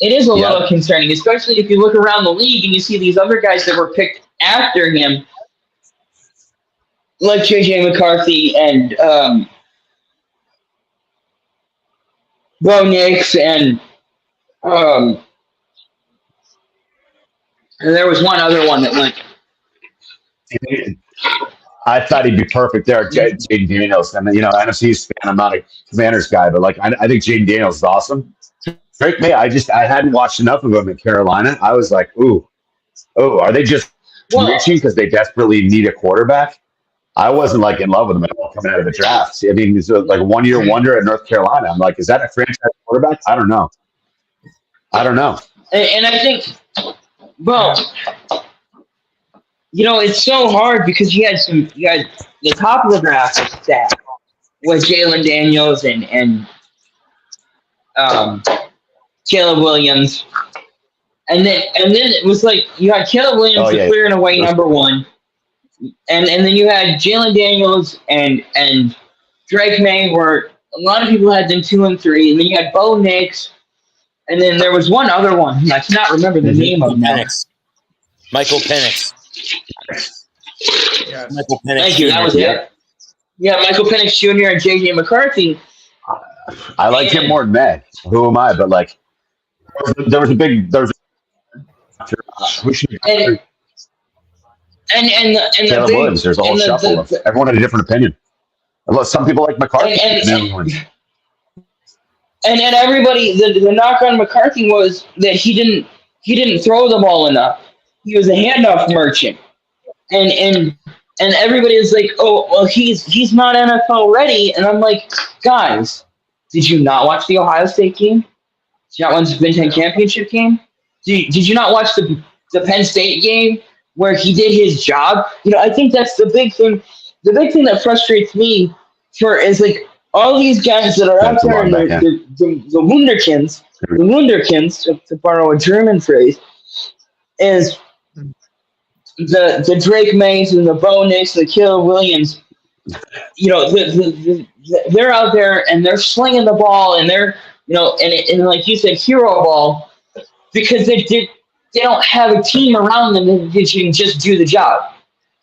[SPEAKER 3] is a little concerning, especially if you look around the league and you see these other guys that were picked after him, like J.J. McCarthy and Bo Nix and there was one other one that went.
[SPEAKER 6] I thought he'd be perfect there, Jaden Daniels. And NFC's fan. I'm not a Commanders guy, but I think Jaden Daniels is awesome. Drake May, I hadn't watched enough of him in Carolina. I was like, are they just reaching because they desperately need a quarterback? I wasn't in love with him at all coming out of the draft. I mean, he's a 1 year wonder at North Carolina. I'm like, is that a franchise quarterback? I don't know.
[SPEAKER 3] And I think, it's so hard because you had the top of the draft stack with Jalen Daniels and Caleb Williams, and then it was like you had Caleb Williams clearing away number one, and then you had Jalen Daniels and Drake May, where a lot of people had them 2 and 3, and then you had Bo Nix, and then there was one other one I cannot remember the name of now.
[SPEAKER 1] Michael Penix.
[SPEAKER 4] Yes.
[SPEAKER 1] Michael Penix.
[SPEAKER 3] Thank you. That was
[SPEAKER 1] Jr.
[SPEAKER 3] it. Yeah, Michael Penix Jr. and J.J. McCarthy.
[SPEAKER 6] I like him more than May. Who am I? But like, there was who should
[SPEAKER 3] And the
[SPEAKER 6] Caleb
[SPEAKER 3] big,
[SPEAKER 6] Williams. There's a whole
[SPEAKER 3] and
[SPEAKER 6] shuffle of everyone had a different opinion. Some people like McCarthy.
[SPEAKER 3] and everybody, the knock on McCarthy was that he didn't throw the ball enough. He was a handoff merchant, and everybody is like, oh well, he's not NFL ready. And I'm like, guys, did you not watch the Ohio State game? Did you not watch the Big Ten championship game? Did you not watch the Penn State game where he did his job? You know, I think that's the big thing. The big thing that frustrates me is like all these guys that are out there and the Wunderkinds, to borrow a German phrase, is the Drake Mays and the Bo Nix and the Caleb Williams. You know, they're out there and they're slinging the ball and they're, you know, and like you said, hero ball, because they don't have a team around them that can just do the job.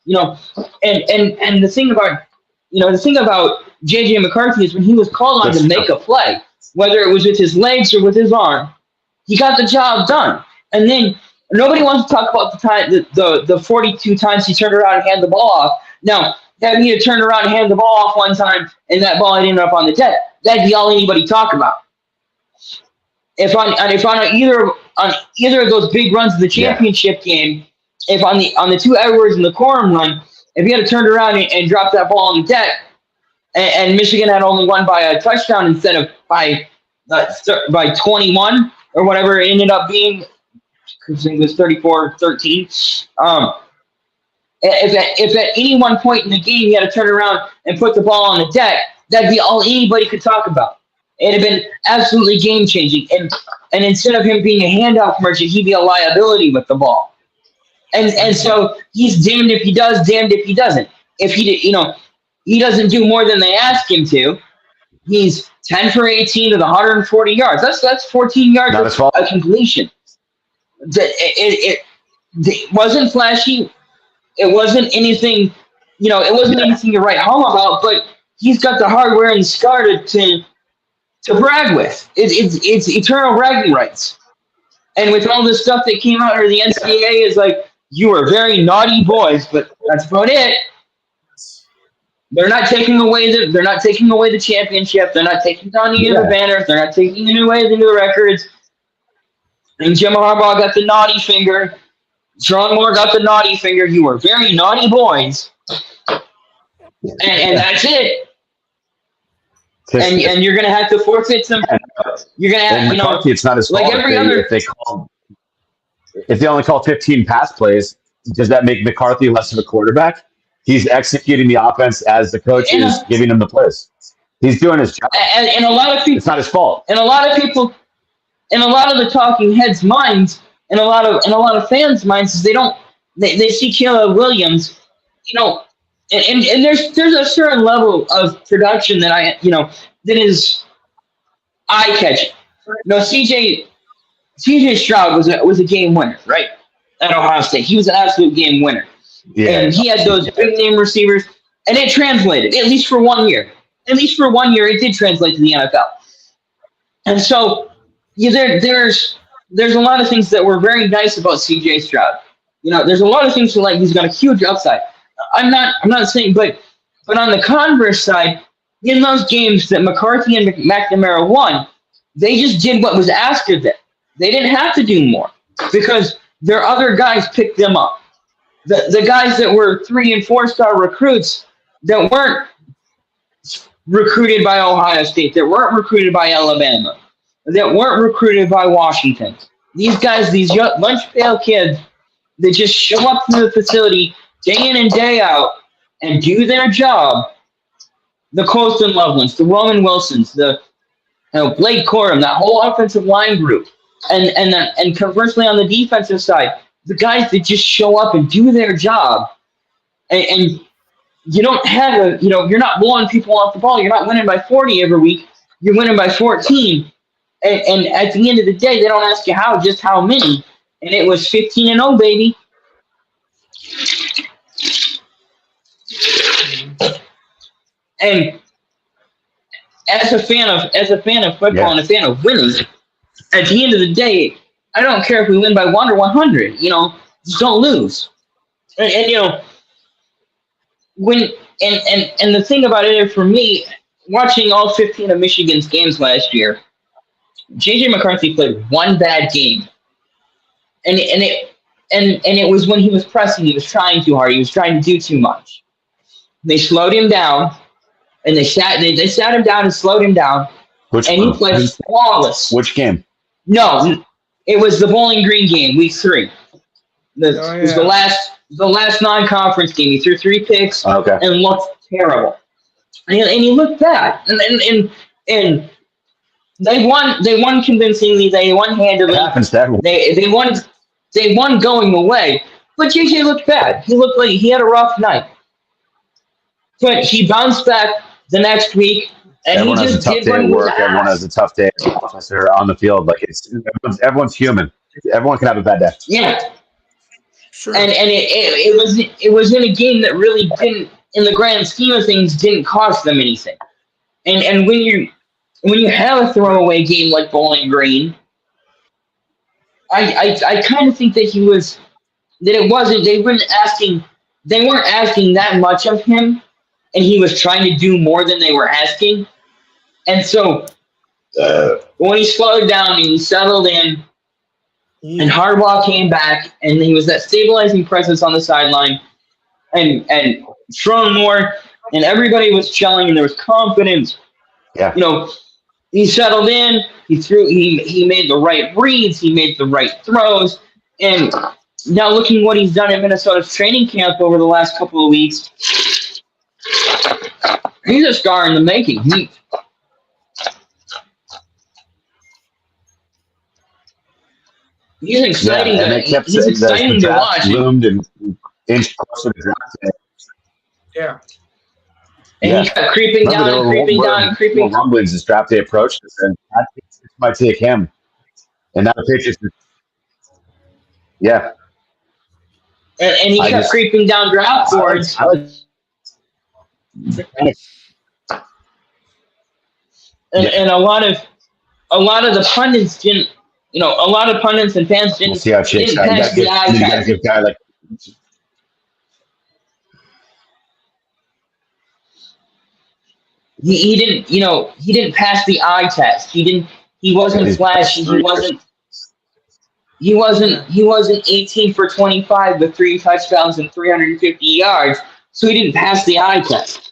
[SPEAKER 3] You know, and the thing about J.J. McCarthy is when he was called on to make a play, whether it was with his legs or with his arm, he got the job done. And then nobody wants to talk about the time, the 42 times he turned around and handed the ball off. Now, that he had turned around and handed the ball off one time and that ball had ended up on the deck. That'd be all anybody talk about. If on either of those big runs of the championship game, if on the two Edwards and the Corum run, if he had turned around and dropped that ball on the deck, and Michigan had only won by a touchdown instead of by 21 or whatever it ended up being, because it was 34-13. If at any one point in the game he had to turn around and put the ball on the deck, that'd be all anybody could talk about. It'd have been absolutely game-changing. And instead of him being a handoff merchant, he'd be a liability with the ball. And so he's damned if he does, damned if he doesn't. If he doesn't do more than they ask him to, he's 10 for 18 to the 140 yards. That's 14 yards of a completion. It wasn't flashy. It wasn't anything, it wasn't anything to write home about, but he's got the hardware and scar to brag with. It's eternal bragging rights. And with all this stuff that came out, or the NCAA is like, you were very naughty boys, but that's about it. They're not taking away the championship. They're not taking down any of the banners. They're not taking away any of the records. And Jim Harbaugh got the naughty finger. John Moore got the naughty finger. You were very naughty boys. And that's it. And you're going to have to forfeit some. You're going to have,
[SPEAKER 6] McCarthy, it's not his fault.
[SPEAKER 3] Like every other.
[SPEAKER 6] If they only call 15 pass plays, does that make McCarthy less of a quarterback? He's executing the offense as the coach is giving him the plays. He's doing his job.
[SPEAKER 3] And a lot of people.
[SPEAKER 6] It's not his fault.
[SPEAKER 3] And a lot of people, in a lot of the talking heads' minds, and a lot of fans' minds, is they see Caleb Williams, and there's a certain level of production that that is eye-catching. CJ Stroud was a game winner, right? At Ohio State. He was an absolute game winner. Yeah. And he had those big name receivers, and it translated, at least for 1 year. At least for 1 year, it did translate to the NFL. And so there's a lot of things that were very nice about CJ Stroud. There's a lot of things to like. He's got a huge upside. I'm not saying, but on the converse side, in those games that McCarthy and McNamara won, they just did what was asked of them. They didn't have to do more because their other guys picked them up. The guys that were 3- and 4-star recruits that weren't recruited by Ohio State, that weren't recruited by Alabama, that weren't recruited by Washington. These guys, these young lunch pail kids that just show up to the facility day in and day out and do their job. The Colston Lovelands, the Roman Wilsons, the Blake Corum, that whole offensive line group. And conversely on the defensive side, the guys that just show up and do their job, and you don't have you're not blowing people off the ball. You're not winning by 40 every week. You're winning by 14. And at the end of the day, they don't ask you how, just how many. And it was 15-0, baby. And as a fan of football and a fan of winning, at the end of the day, I don't care if we win by 1 or 100. Just don't lose. And when and the thing about it for me, watching all 15 of Michigan's games last year, JJ McCarthy played one bad game, and it was when he was pressing. He was trying too hard. He was trying to do too much. They slowed him down, and they sat him down and slowed him down, he played flawless.
[SPEAKER 6] Which game?
[SPEAKER 3] No, it was the Bowling Green game, week 3. It was the last non-conference game. He threw 3 picks and looked terrible, and he looked bad. And they won convincingly. They won handily.
[SPEAKER 6] It happens to everyone.
[SPEAKER 3] They won going away. But JJ looked bad. He looked like he had a rough night. But he bounced back the next week, and
[SPEAKER 6] Everyone
[SPEAKER 3] he
[SPEAKER 6] has a
[SPEAKER 3] just
[SPEAKER 6] tough
[SPEAKER 3] did
[SPEAKER 6] day
[SPEAKER 3] what
[SPEAKER 6] at
[SPEAKER 3] he was
[SPEAKER 6] work. Everyone has a tough day on the field. Like everyone's human. Everyone can have a bad day.
[SPEAKER 3] Yeah.
[SPEAKER 4] Sure.
[SPEAKER 3] And it was in a game that really didn't, in the grand scheme of things, didn't cost them anything. And when you have a throwaway game like Bowling Green, I kind of think that they weren't asking that much of him, and he was trying to do more than they were asking. And so when he slowed down and he settled in, and Harbaugh came back, and he was that stabilizing presence on the sideline, and Sherrone Moore, and everybody was gelling, and there was confidence.
[SPEAKER 6] Yeah.
[SPEAKER 3] He settled in. He made the right reads. He made the right throws, and now looking what he's done in Minnesota's training camp over the last couple of weeks, he's a star in the making. He's exciting.
[SPEAKER 6] Yeah, and it kept
[SPEAKER 3] He's exciting
[SPEAKER 6] the
[SPEAKER 3] to
[SPEAKER 6] draft
[SPEAKER 3] watch.
[SPEAKER 6] loomed and inched closer to draft day.
[SPEAKER 4] Yeah.
[SPEAKER 3] And he kept creeping down and creeping down and creeping.
[SPEAKER 6] Rumblings as draft day approached, and it might take him. And now the Patriots. Yeah.
[SPEAKER 3] And he kept creeping down draft boards. And a lot of the pundits didn't. A lot of pundits and fans didn't.
[SPEAKER 6] We'll see how it shakes out.
[SPEAKER 3] Pass the eye
[SPEAKER 6] You gotta
[SPEAKER 3] test.
[SPEAKER 6] give a guy like.
[SPEAKER 3] He didn't. He didn't pass the eye test. He wasn't flashy. He wasn't 18 for 25 with 3 touchdowns and 350 yards. So he didn't pass the eye test.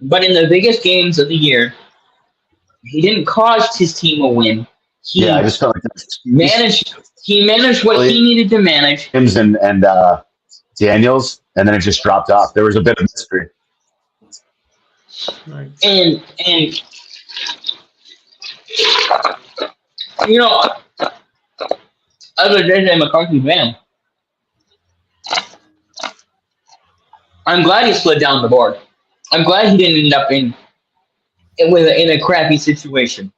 [SPEAKER 3] But in the biggest games of the year, he didn't cost his team a win.
[SPEAKER 6] I just felt like that's
[SPEAKER 3] He managed what he needed to manage.
[SPEAKER 6] Sims and Daniels, and then it just dropped off. There was a bit of mystery.
[SPEAKER 4] Right.
[SPEAKER 3] And as a JJ McCarthy fan, I'm glad he slid down the board. I'm glad he didn't end up in a crappy situation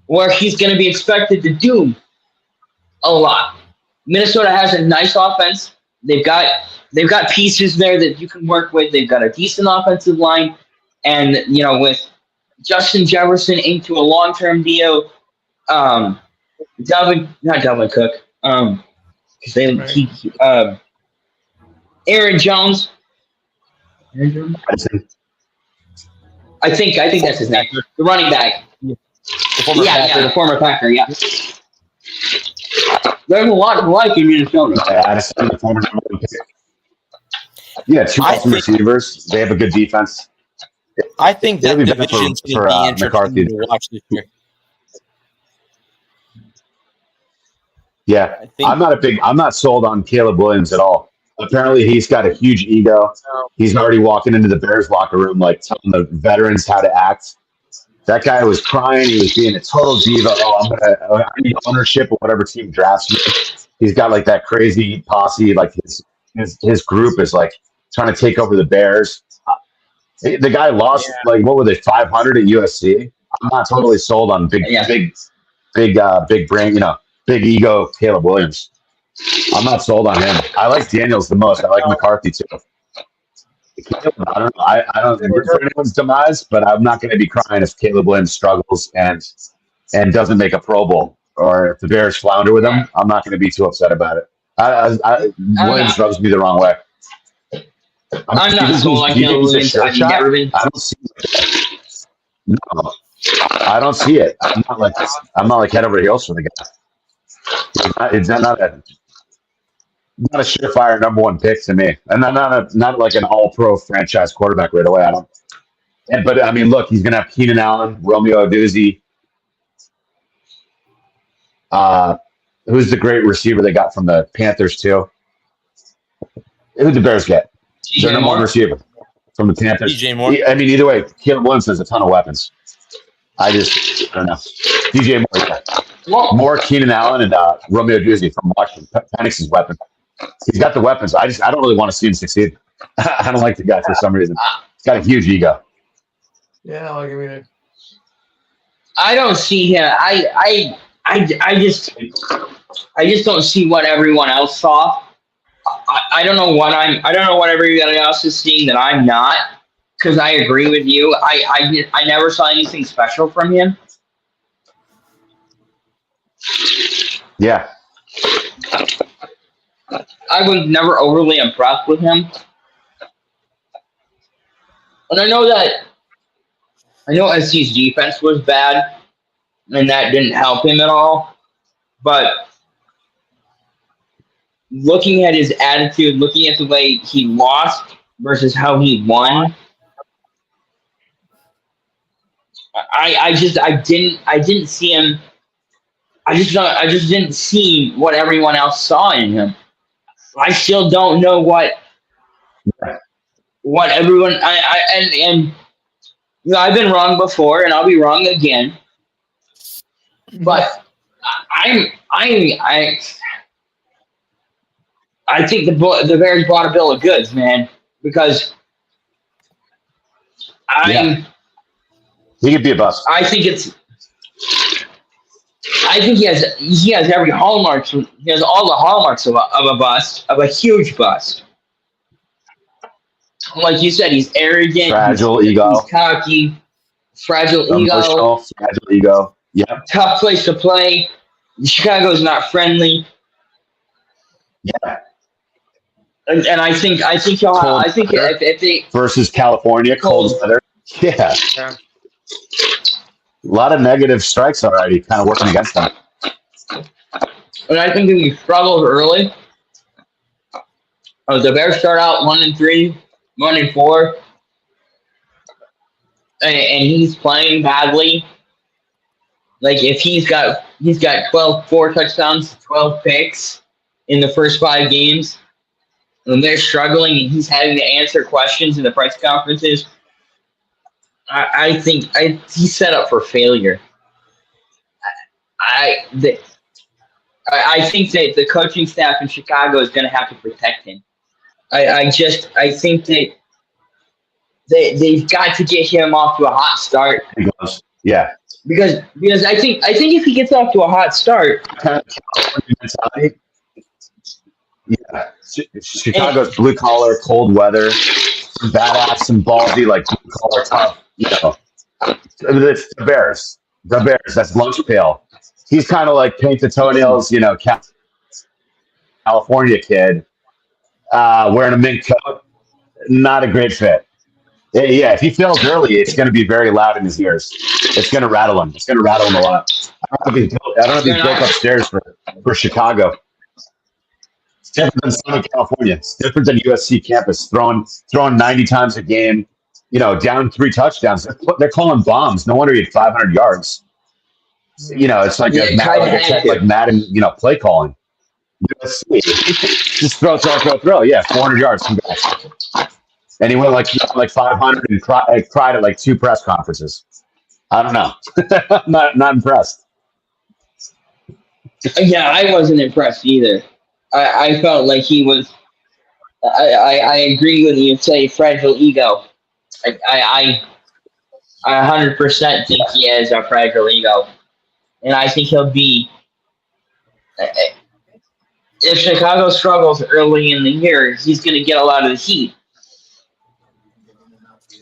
[SPEAKER 3] where he's going to be expected to do a lot. Minnesota has a nice offense. They've got pieces there that you can work with. They've got a decent offensive line, and with Justin Jefferson into a long-term deal, not Dalvin Cook, Aaron Jones. I think that's his name. The running back.
[SPEAKER 1] The former Packer.
[SPEAKER 3] The former Packer. Yeah. There's a lot to like in Minnesota.
[SPEAKER 6] Addison, the former number 1 pick. Yeah, 2 awesome receivers. They have a good defense.
[SPEAKER 1] I think that
[SPEAKER 6] It'll be better
[SPEAKER 1] division's going
[SPEAKER 6] for,
[SPEAKER 1] to be
[SPEAKER 6] McCarthy.
[SPEAKER 1] interesting to watch this year.
[SPEAKER 6] Yeah,
[SPEAKER 1] I think-
[SPEAKER 6] I'm not sold on Caleb Williams at all. Apparently, he's got a huge ego. He's already walking into the Bears locker room, like telling the veterans how to act. That guy was crying. He was being a total diva. I need ownership of whatever team drafts me. He's got like that crazy posse. Like his group is like trying to take over the Bears. The guy lost like what were they 500 at USC? I'm not totally sold on big brain, big ego Caleb Williams. I'm not sold on him. I like Daniels the most. I like McCarthy too. I don't know. I don't root for anyone's demise, but I'm not going to be crying if Caleb Williams struggles and doesn't make a Pro Bowl, or if the Bears flounder with him. I'm not going to be too upset about it. Williams rubs me the wrong way.
[SPEAKER 3] I'm not sold on Caleb Williams. I've never been.
[SPEAKER 6] I don't see it. No, I don't see it. I'm not like head over heels for the guy. It's not a surefire number one pick to me, and not like an all-pro franchise quarterback right away. I don't. But I mean, look, he's gonna have Keenan Allen, Romeo Oduzzi. Who's the great receiver they got from the Panthers too? Who'd the Bears get? Their number one receiver from the Panthers.
[SPEAKER 1] DJ Moore.
[SPEAKER 6] I mean, either way, Caleb Williams has a ton of weapons. I don't know. DJ Moore, yeah. More Keenan Allen and Romeo Oduzzi from Washington. Penix's weapon. He's got the weapons. I don't really want to see him succeed. I don't like the guy for some reason. He's got a huge ego.
[SPEAKER 4] Yeah, I like him either.
[SPEAKER 3] I don't see him. I just don't see what everyone else saw. I don't know what everybody else is seeing that I'm not. Because I agree with you. I never saw anything special from him.
[SPEAKER 6] Yeah.
[SPEAKER 3] I was never overly impressed with him. And I know SC's defense was bad, and that didn't help him at all. But looking at his attitude, looking at the way he lost versus how he won, I didn't see him. I just didn't see what everyone else saw in him. I still don't know what everyone. And you know, I've been wrong before, and I'll be wrong again. But I think the Bears bought a bill of goods, man, because
[SPEAKER 6] he could be a bust.
[SPEAKER 3] I think he has every hallmark. He has all the hallmarks of a bust, of a huge bust. Like you said, he's arrogant,
[SPEAKER 6] fragile ego,
[SPEAKER 3] he's cocky, fragile
[SPEAKER 6] ego. Yeah,
[SPEAKER 3] tough place to play. Chicago's not friendly.
[SPEAKER 6] Yeah,
[SPEAKER 3] and I think if they
[SPEAKER 6] versus California, cold weather. Yeah. A lot of negative strikes already, kind of working against them.
[SPEAKER 3] And I think if he struggles early, the Bears start out 1-3, 1-4, and he's playing badly. Like if he's got 4 touchdowns, 12 picks in the first 5 games, and they're struggling, and he's having to answer questions in the press conferences. I think he's set up for failure. I think that the coaching staff in Chicago is going to have to protect him. I think that they've got to get him off to a hot start.
[SPEAKER 6] Yeah.
[SPEAKER 3] Because I think if he gets off to a hot start,
[SPEAKER 6] yeah, Chicago's blue collar, cold weather, some badass, some ballsy, like blue collar tough. You know, it's the Bears. The Bears. That's lunch pail. He's kind of like paint the toenails, you know, California kid wearing a mink coat. Not a great fit. Yeah, if he fails early, it's going to be very loud in his ears. It's going to rattle him. It's going to rattle him a lot. I don't know if he's built upstairs for Chicago. It's different than Southern California. It's different than USC campus, throwing 90 times a game. You know, down 3 touchdowns. They're calling bombs. No wonder he had 500 yards. You know, it's like like Madden, you know, play calling. USC, just throw. Yeah, 400 yards. Congrats. And he went like 500 and cried at like 2 press conferences. I don't know. not impressed.
[SPEAKER 3] Yeah, I wasn't impressed either. I felt like he was. I agree with you. Say fragile ego. I 100% think he has a fragile ego, and I think he'll be. if Chicago struggles early in the year, he's going to get a lot of the heat.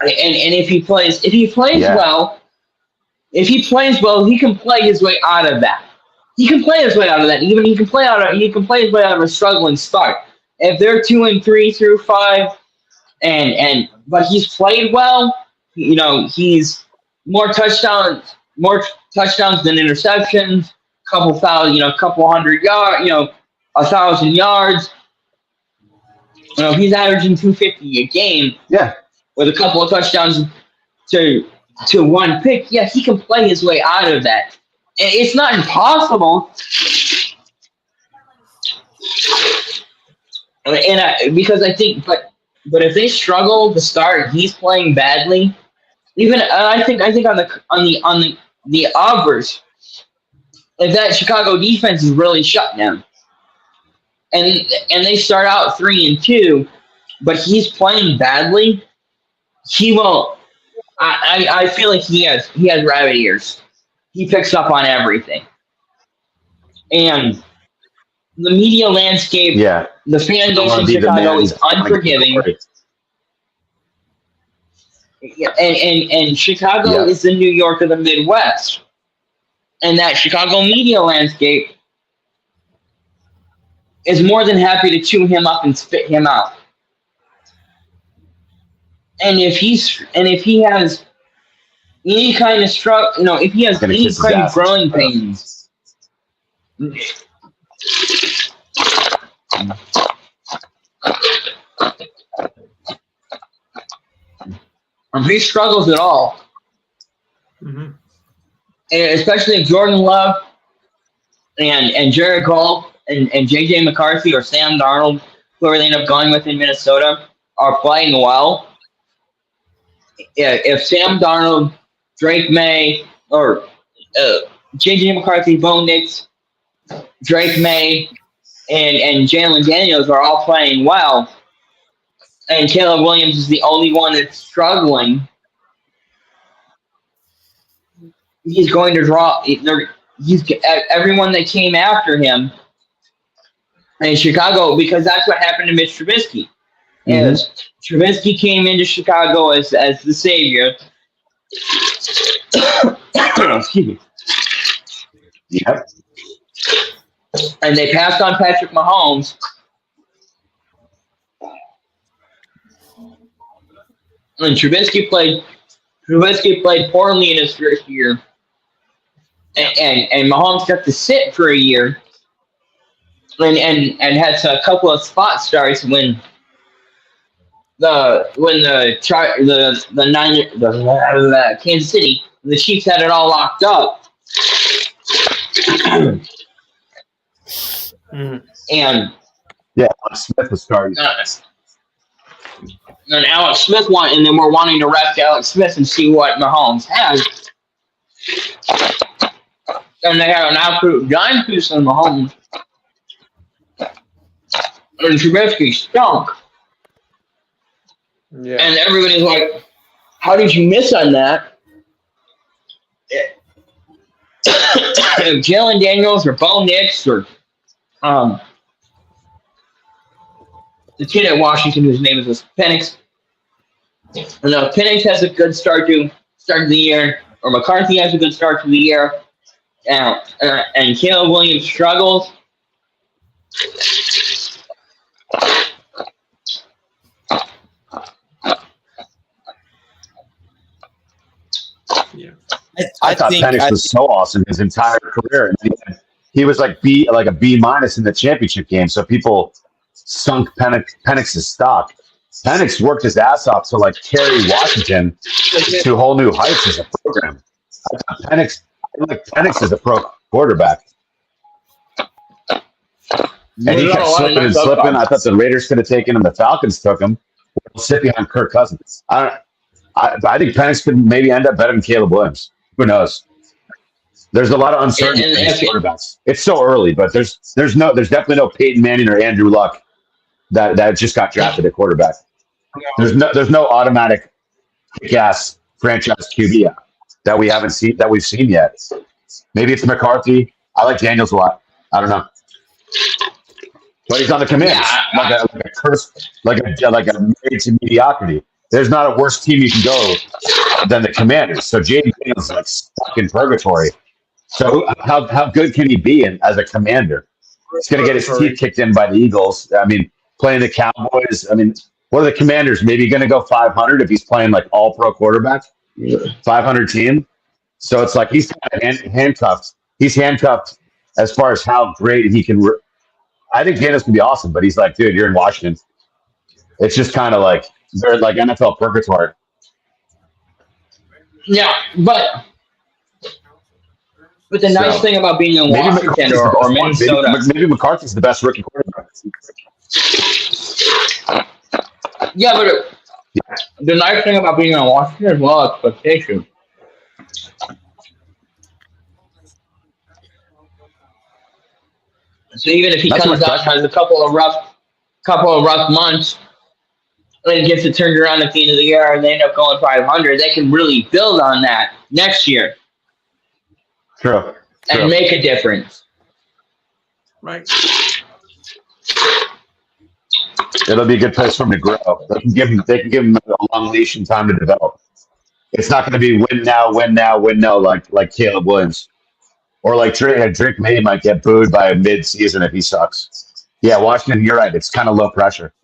[SPEAKER 3] And if he plays
[SPEAKER 6] Yeah.
[SPEAKER 3] well, he can play his way out of that. He can play his way out of that. Even he can play his way out of a struggling start. If they're 2-3 through 5, but he's played well, he's more touchdowns than interceptions, couple hundred yards, 1,000 yards. He's averaging 250 a game.
[SPEAKER 6] Yeah.
[SPEAKER 3] With a couple of touchdowns to one pick, yeah, he can play his way out of that. And it's not impossible. Because I think, but if they struggle to start, he's playing badly. Even I think on the obverse, if that Chicago defense is really shut down, and they start out 3-2, but he's playing badly, he won't. I feel like he has rabbit ears. He picks up on everything, and the media landscape, the fan base in Chicago is unforgiving. And Chicago is the New York of the Midwest, and that Chicago media landscape is more than happy to chew him up and spit him out. And if he has any kind of if he has any kind of growing pains, if he struggles at all, and especially if Jordan Love and Jared Goff and JJ McCarthy or Sam Darnold, whoever they end up going with in Minnesota, are playing well. If Sam Darnold, Drake May, or JJ McCarthy, Bo Nix, Drake May, and Jalen Daniels are all playing well, and Caleb Williams is the only one that's struggling, he's going to draw. He's everyone that came after him in Chicago, because that's what happened to Mitch Trubisky. As Trubisky came into Chicago as the savior. Excuse me.
[SPEAKER 6] Yep.
[SPEAKER 3] And they passed on Patrick Mahomes. And Trubisky played poorly in his first year. And Mahomes got to sit for a year. And had a couple of spot starts when the Kansas City, the Chiefs had it all locked up. And
[SPEAKER 6] Alex Smith was starting.
[SPEAKER 3] And Alex Smith and then we're wanting to rest Alex Smith and see what Mahomes has. And they had an absolute giant piece on Mahomes. And Trubisky stunk.
[SPEAKER 4] Yeah.
[SPEAKER 3] And everybody's like, how did you miss on that? If Jalen Daniels or Bo Nix or the kid at Washington whose name is Penix. And if Penix has a good start to the year, or McCarthy has a good start to the year, and Caleb Williams struggles,
[SPEAKER 6] I thought Penix was so awesome his entire career. And he was like a B- in the championship game. So people sunk Penix's stock. Penix worked his ass off to carry Washington to whole new heights as a program. I thought Penix is a pro quarterback. And he kept slipping and slipping. I thought the Raiders could have taken him. The Falcons took him. We'll sit behind Kirk Cousins. I think Penix could maybe end up better than Caleb Williams. Who knows? There's a lot of uncertainty in these quarterbacks. It's so early, but there's definitely no Peyton Manning or Andrew Luck that just got drafted at quarterback. There's no automatic kick-ass franchise QB that we've seen yet. Maybe it's McCarthy. I like Daniels a lot. I don't know. But he's on the Commanders,
[SPEAKER 3] Yeah,
[SPEAKER 6] like a curse, like a married to mediocrity. There's not a worse team you can go than the Commanders. So Jaden Daniels is like stuck in purgatory. So how good can he be as a Commander? He's going to get his teeth kicked in by the Eagles. I mean, playing the Cowboys. I mean, what are the Commanders? Maybe going to go 500 if he's playing like all pro quarterback, 500 team. So it's like he's kind of handcuffed. He's handcuffed as far as how great he can. I think Daniels can be awesome, but he's like, dude, you're in Washington. It's just kind of like they're like NFL purgatory.
[SPEAKER 3] yeah, but the nice thing about being in
[SPEAKER 6] Maybe
[SPEAKER 3] Washington or Minnesota,
[SPEAKER 6] maybe McCarthy's the best rookie quarterback.
[SPEAKER 3] yeah, but the nice thing about being in Washington is low expectation. So even if he comes out and has a couple of rough months, and gets it turned around at the end of the year, and they end up going 500, they can really build on that next year.
[SPEAKER 6] True.
[SPEAKER 3] And make a difference.
[SPEAKER 4] Right.
[SPEAKER 6] It'll be a good place for him to grow. They can give him a long leash and time to develop. It's not going to be win now like Caleb Williams. Or like Drake May might get booed by mid-season if he sucks. Yeah, Washington, you're right. It's kind of low pressure.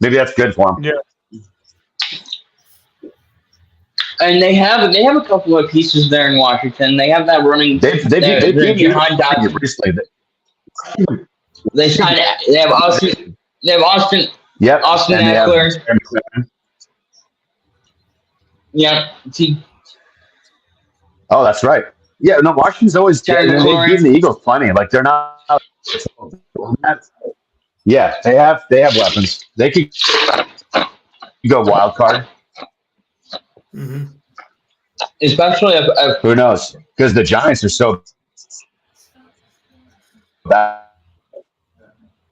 [SPEAKER 6] Maybe that's good for him.
[SPEAKER 4] Yeah.
[SPEAKER 3] And they have a couple of pieces there in Washington. They have that running.
[SPEAKER 6] They've
[SPEAKER 3] behind Dodge.
[SPEAKER 6] recently.
[SPEAKER 3] They signed. They have Austin. They have Austin.
[SPEAKER 6] Yep.
[SPEAKER 3] Austin Eckler. Yeah.
[SPEAKER 6] Oh, that's right. Yeah, no, Washington's always they've beaten the Eagles plenty. Like they're not. Yeah, they have weapons. They could go wild card.
[SPEAKER 4] Mm-hmm.
[SPEAKER 3] Especially if
[SPEAKER 6] Who knows? Because the Giants are so bad.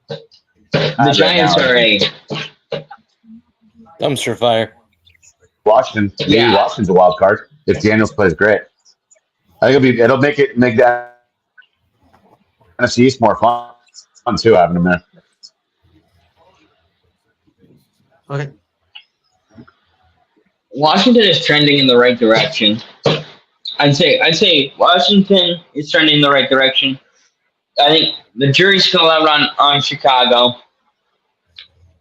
[SPEAKER 3] the Giants are a
[SPEAKER 1] Dumpster fire.
[SPEAKER 6] Washington. Maybe
[SPEAKER 3] Yeah.
[SPEAKER 6] Washington's a wild card if Daniels plays great. I think it'll make that NFC East more fun too, having him there.
[SPEAKER 4] Okay.
[SPEAKER 3] Washington is trending in the right direction. I'd say Washington is trending in the right direction. I think the jury's still out on Chicago.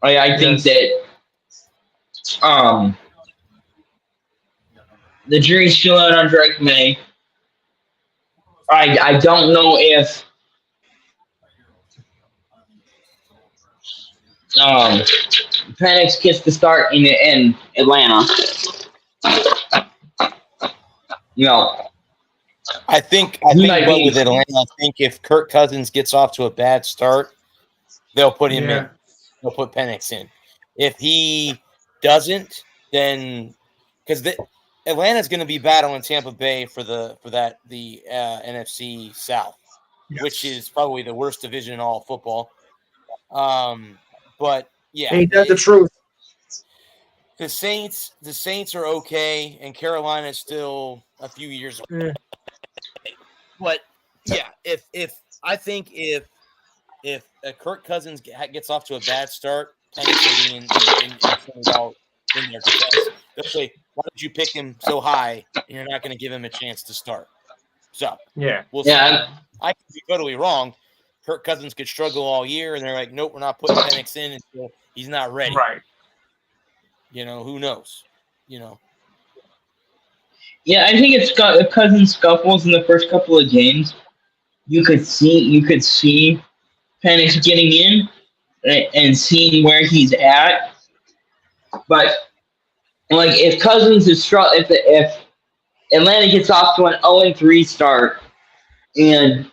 [SPEAKER 3] I think that the jury's still out on Drake May. I don't know if Penix gets the start in Atlanta.
[SPEAKER 1] I think with Atlanta, I think if Kirk Cousins gets off to a bad start, they'll put him in. They'll put Penix in. If he doesn't, then because Atlanta's going to be battling Tampa Bay for the NFC South, which is probably the worst division in all of football. But yeah,
[SPEAKER 4] ain't that the truth?
[SPEAKER 1] The Saints are okay, and Carolina's still a few years away. But yeah, if Kirk Cousins gets off to a bad start, Penix will be in there because they'll say, "Why did you pick him so high? And you're not going to give him a chance to start." So we'll see. I could be totally wrong. Kirk Cousins could struggle all year, and they're like, "Nope, we're not putting Penix in until he's not ready."
[SPEAKER 4] Right.
[SPEAKER 1] Who knows?
[SPEAKER 3] Yeah, I think it's got Cousins scuffles in the first couple of games. You could see Penix getting in and seeing where he's at. But like if Cousins is if Atlanta gets off to an 0-3 start and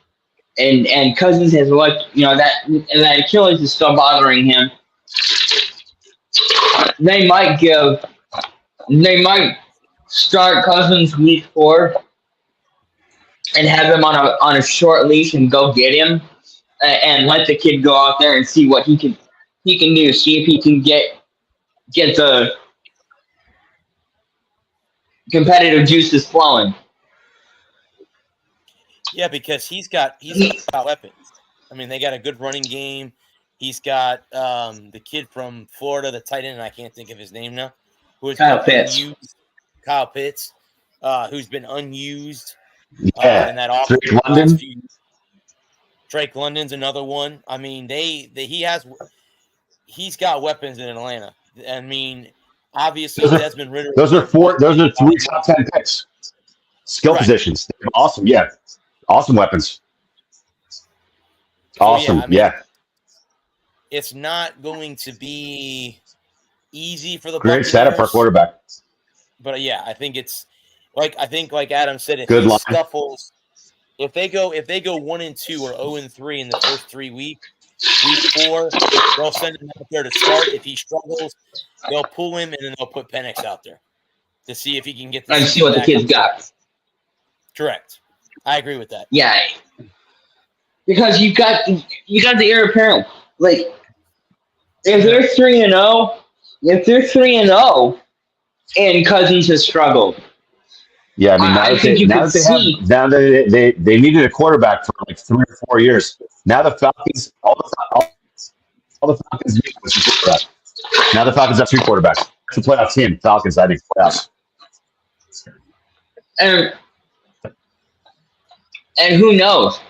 [SPEAKER 3] Cousins has that Achilles is still bothering him, they might start Cousins week 4 and have him on a short leash and go get him and let the kid go out there and see what he can do. See if he can get the competitive juices flowing.
[SPEAKER 1] Yeah, because he's got weapons. I mean, they got a good running game. He's got the kid from Florida, the tight end, and I can't think of his name now. Who has
[SPEAKER 3] Kyle
[SPEAKER 1] been
[SPEAKER 3] Pitts.
[SPEAKER 1] unused. Kyle Pitts, who's been unused
[SPEAKER 6] Yeah.
[SPEAKER 1] in that offense.
[SPEAKER 6] Drake London.
[SPEAKER 1] Drake London's another one. I mean, he's got weapons in Atlanta. I mean, obviously Desmond Ridder.
[SPEAKER 6] Those are 3 top 10 picks. Skill positions. Awesome. Yeah. Awesome weapons. Awesome.
[SPEAKER 1] I mean, it's not going to be easy for the
[SPEAKER 6] great setup for a quarterback.
[SPEAKER 1] But yeah, I think it's like Adam said, if
[SPEAKER 6] Good
[SPEAKER 1] he
[SPEAKER 6] line.
[SPEAKER 1] scuffles, if they go 1-2 or 0-3 in the first 3 weeks, week 4, they'll send him out there to start. If he struggles, they'll pull him and then they'll put Penix out there to see if he can get.
[SPEAKER 3] And see what the kid's got.
[SPEAKER 1] Correct. I agree with that.
[SPEAKER 3] Yeah, because you got the heir apparent. Like, if they're 3-0, and Cousins has struggled.
[SPEAKER 6] Yeah, I mean, now that they needed a quarterback for like 3 or 4 years. Now the Falcons, all the Falcons need was a quarterback. Now the Falcons have 2 quarterbacks. It's a playoff team. Falcons, I think, playoffs.
[SPEAKER 3] And who knows?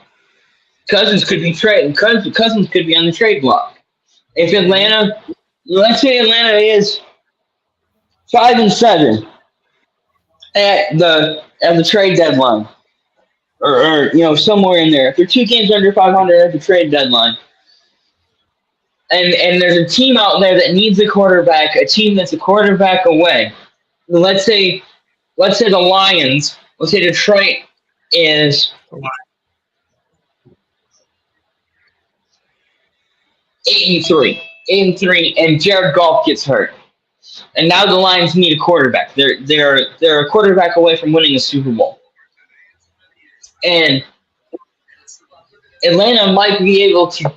[SPEAKER 3] Cousins could be traded. Cousins could be on the trade block. If Atlanta, let's say Atlanta is 5-7 at the trade deadline, or somewhere in there. If they're 2 games under 500 at the trade deadline, and there's a team out there that needs a quarterback, a team that's a quarterback away. Let's say the Lions. Let's say Detroit is 8-3, and Jared Goff gets hurt, and now the Lions need a quarterback. They're a quarterback away from winning a Super Bowl, and Atlanta might be able to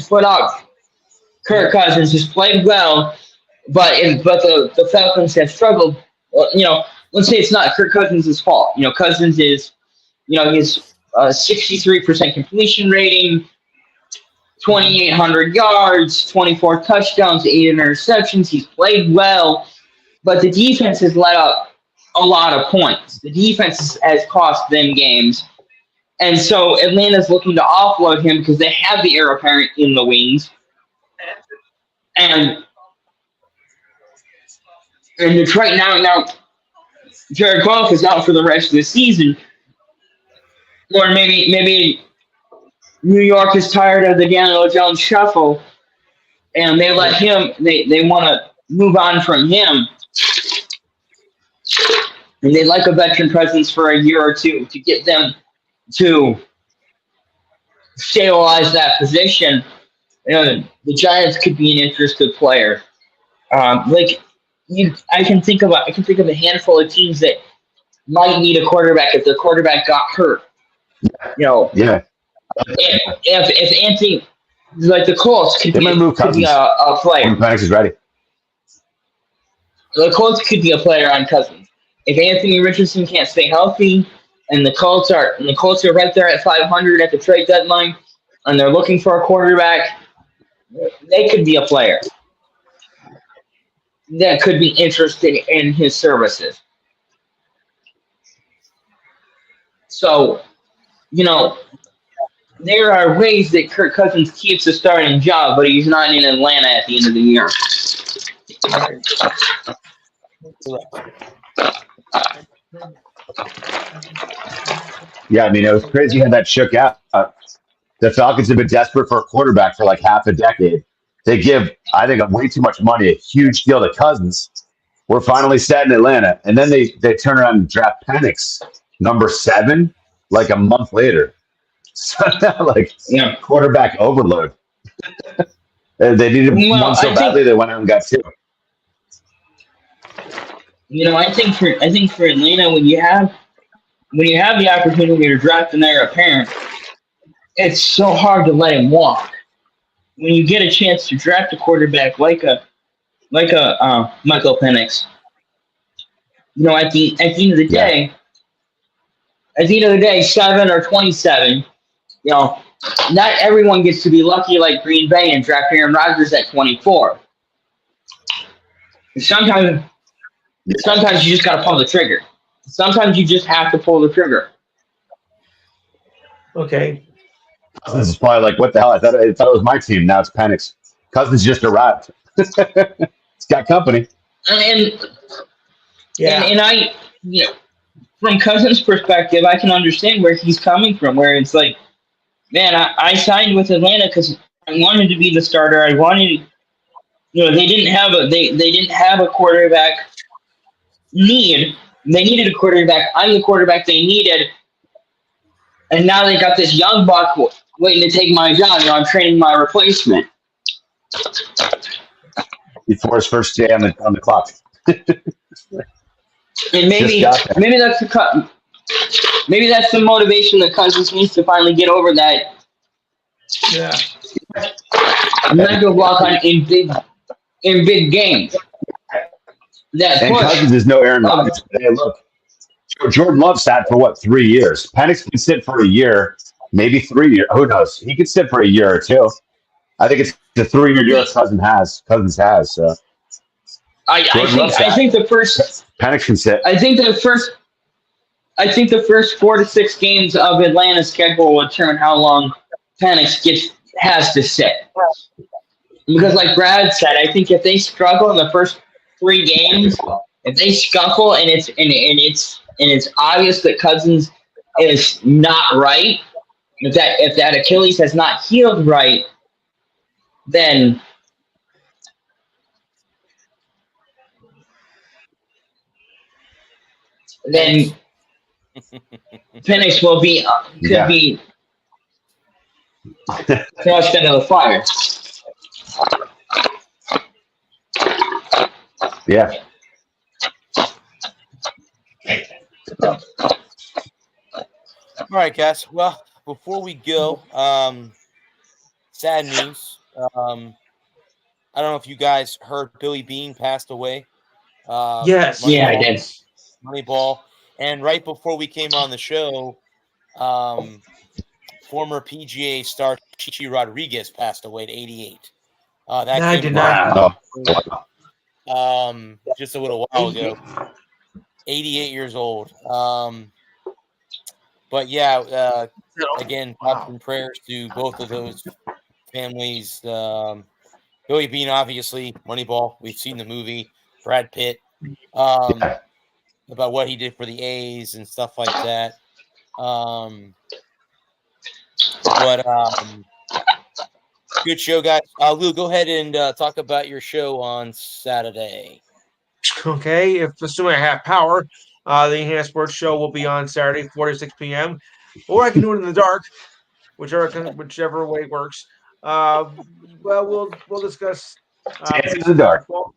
[SPEAKER 3] put out Kirk Cousins, who's played well, but the Falcons have struggled. Well, let's say it's not Kirk Cousins' fault. Cousins is, his 63% completion rating, 2,800 yards, 24 touchdowns, 8 interceptions. He's played well, but the defense has let up a lot of points. The defense has cost them games. And so Atlanta's looking to offload him because they have the heir apparent in the wings. And Detroit now Jared Goff is out for the rest of the season. Or maybe New York is tired of the Daniel Jones shuffle, and they let him. They want to move on from him, and they'd like a veteran presence for a year or two to get them to stabilize that position. The Giants could be an interested player. I can think of a handful of teams that might need a quarterback if their quarterback got hurt.
[SPEAKER 6] Yeah.
[SPEAKER 3] If Anthony, like the Colts, could be a player.
[SPEAKER 6] Penix is ready.
[SPEAKER 3] The Colts could be a player on Cousins. If Anthony Richardson can't stay healthy, and the Colts are right there at 500 at the trade deadline, and they're looking for a quarterback, they could be a player that could be interested in his services. So, there are ways that Kirk Cousins keeps a starting job, but he's not in Atlanta at the end of the year.
[SPEAKER 6] Yeah, I mean, it was crazy how that shook out. The Falcons have been desperate for a quarterback for like half a decade. They give, I think, way too much money, a huge deal to Cousins. We're finally set in Atlanta. And then they turn around and draft Penix, number 7, like a month later. So quarterback overload. They needed one so badly they went out and got 2.
[SPEAKER 3] I think for Atlanta, when you have the opportunity to draft an heir apparent, it's so hard to let him walk. When you get a chance to draft a quarterback like a Michael Penix, at the end of the day, 7 or 27, not everyone gets to be lucky like Green Bay and draft Aaron Rodgers at 24. Sometimes you just got to pull the trigger. Sometimes you just have to pull the trigger.
[SPEAKER 4] Okay.
[SPEAKER 6] Cousins is probably like, what the hell? I thought it was my team. Now it's Penix. Cousins just arrived. It's got company.
[SPEAKER 3] And
[SPEAKER 4] Yeah.
[SPEAKER 3] and I, you know, from Cousins' perspective, I can understand where he's coming from. Where it's like, man, I signed with Atlanta because I wanted to be the starter. I wanted, they didn't have a quarterback need. They needed a quarterback. I'm the quarterback they needed, and now they got this young buck waiting to take my job. I'm training my replacement.
[SPEAKER 6] Before his first day on the clock.
[SPEAKER 3] And maybe that's the motivation that Cousins needs to finally get over that.
[SPEAKER 4] Yeah.
[SPEAKER 3] Mental block on in big games. That
[SPEAKER 6] And
[SPEAKER 3] push.
[SPEAKER 6] Cousins is no Aaron Rodgers. Hey, look, Jordan Love sat for what, 3 years? Penix can sit for a year, maybe 3 years. Who knows? He could sit for a year or two. I think it's the 3-year deal Cousins has. So.
[SPEAKER 3] I think the first.
[SPEAKER 6] Penix can sit.
[SPEAKER 3] I think the first 4 to 6 games of Atlanta's schedule will determine how long Penix has to sit. Because, like Brad said, I think if they struggle in the first 3 games, if they scuffle and it's obvious that Cousins is not right, if that Achilles has not healed right, then Penix will be could be thrust into the fire.
[SPEAKER 6] Yeah.
[SPEAKER 1] All right, guys. Well, before we go, sad news. I don't know if you guys heard Billy Beane passed away.
[SPEAKER 4] Yes.
[SPEAKER 3] Yeah, I did.
[SPEAKER 1] Moneyball. And right before we came on the show, former PGA star Chichi Rodriguez passed away at 88. That
[SPEAKER 4] I
[SPEAKER 1] came
[SPEAKER 4] did not.
[SPEAKER 1] just a little while ago. 88 years old. But yeah, again, thoughts and prayers to both of those families. Billy Beane, obviously, Moneyball. We've seen the movie. Brad Pitt, about what he did for the A's and stuff like that. Good show, guys. Lou, go ahead and talk about your show on Saturday.
[SPEAKER 4] Okay, if assuming I have power, the Enhanced Sports Show will be on Saturday, 4 to 6 p.m. Or I can do it in the dark, whichever way works. Well, we'll discuss.
[SPEAKER 6] It's in the dark.
[SPEAKER 4] We'll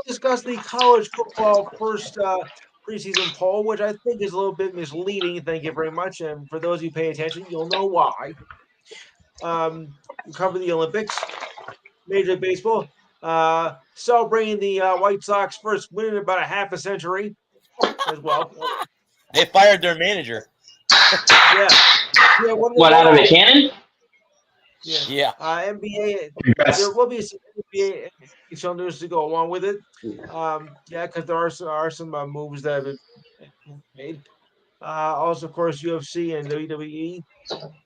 [SPEAKER 4] discuss the college football first preseason poll, which I think is a little bit misleading. Thank you very much, and for those who pay attention, you'll know why. We cover the Olympics, Major League Baseball. Celebrating the White Sox first win in about a half a century as well.
[SPEAKER 1] They fired their manager.
[SPEAKER 4] Yeah.
[SPEAKER 3] What, out of a cannon?
[SPEAKER 1] Yeah.
[SPEAKER 4] NBA.
[SPEAKER 6] Congrats.
[SPEAKER 4] There will be some NBA news to go along with it. Because there are some moves that have been made. Also, of course, UFC and WWE.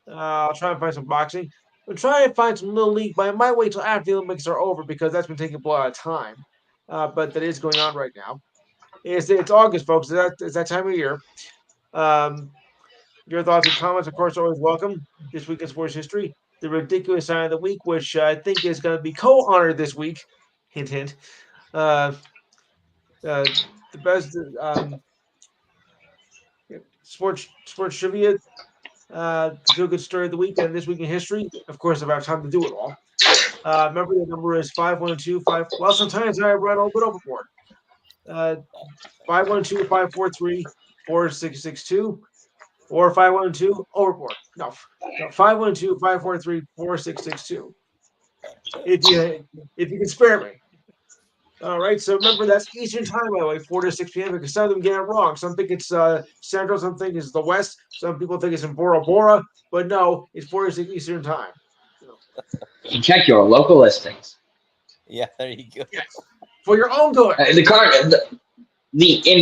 [SPEAKER 4] I'll try and find some boxing. I'm trying to find some little league, but I might wait till after the Olympics are over because that's been taking a lot of time. But that is going on right now. It's August, folks. It's that time of year. Your thoughts and comments, of course, are always welcome. This week in sports history, the ridiculous sign of the week, which I think is going to be co-honored this week. Hint, hint. The best sports trivia. Do a good story of the week and this week in history. Of course, if I have time to do it all. Remember, the number is 512-5. Well, sometimes I run a little bit overboard. 512-543-4662 or 512 overboard. No, 512-543-4662. If you can spare me. All right, so remember that's Eastern time, by the way, 4 to 6 p.m. Because some of them get it wrong. Some think it's Central, some think it's the West, some people think it's in Bora Bora, but no, it's 4 to 6 Eastern time.
[SPEAKER 3] Check your local listings.
[SPEAKER 1] Yeah, there you go.
[SPEAKER 4] Yes, for your own good.
[SPEAKER 3] In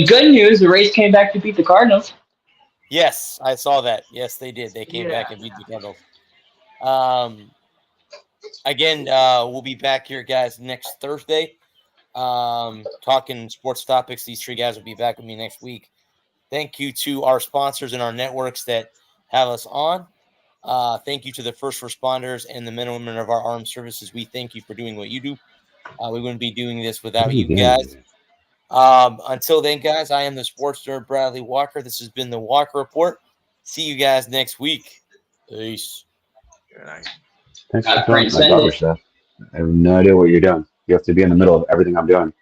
[SPEAKER 3] good news, the Rays came back to beat the Cardinals.
[SPEAKER 1] Yes, I saw that. Yes, they did. They came back and beat the Cardinals. Again, we'll be back here, guys, next Thursday. Talking sports topics. These three guys will be back with me next week. Thank you to our sponsors and our networks that have us on. Thank you to the first responders and the men and women of our armed services. We thank you for doing what you do. We wouldn't be doing this without you guys. Until then, guys, I am the sports nerd Bradley Walker. This has been the Walker Report. See you guys next week. Peace.
[SPEAKER 4] Good night.
[SPEAKER 6] Thanks for filming my barber stuff. I have no idea what you're doing. You have to be in the middle of everything I'm doing.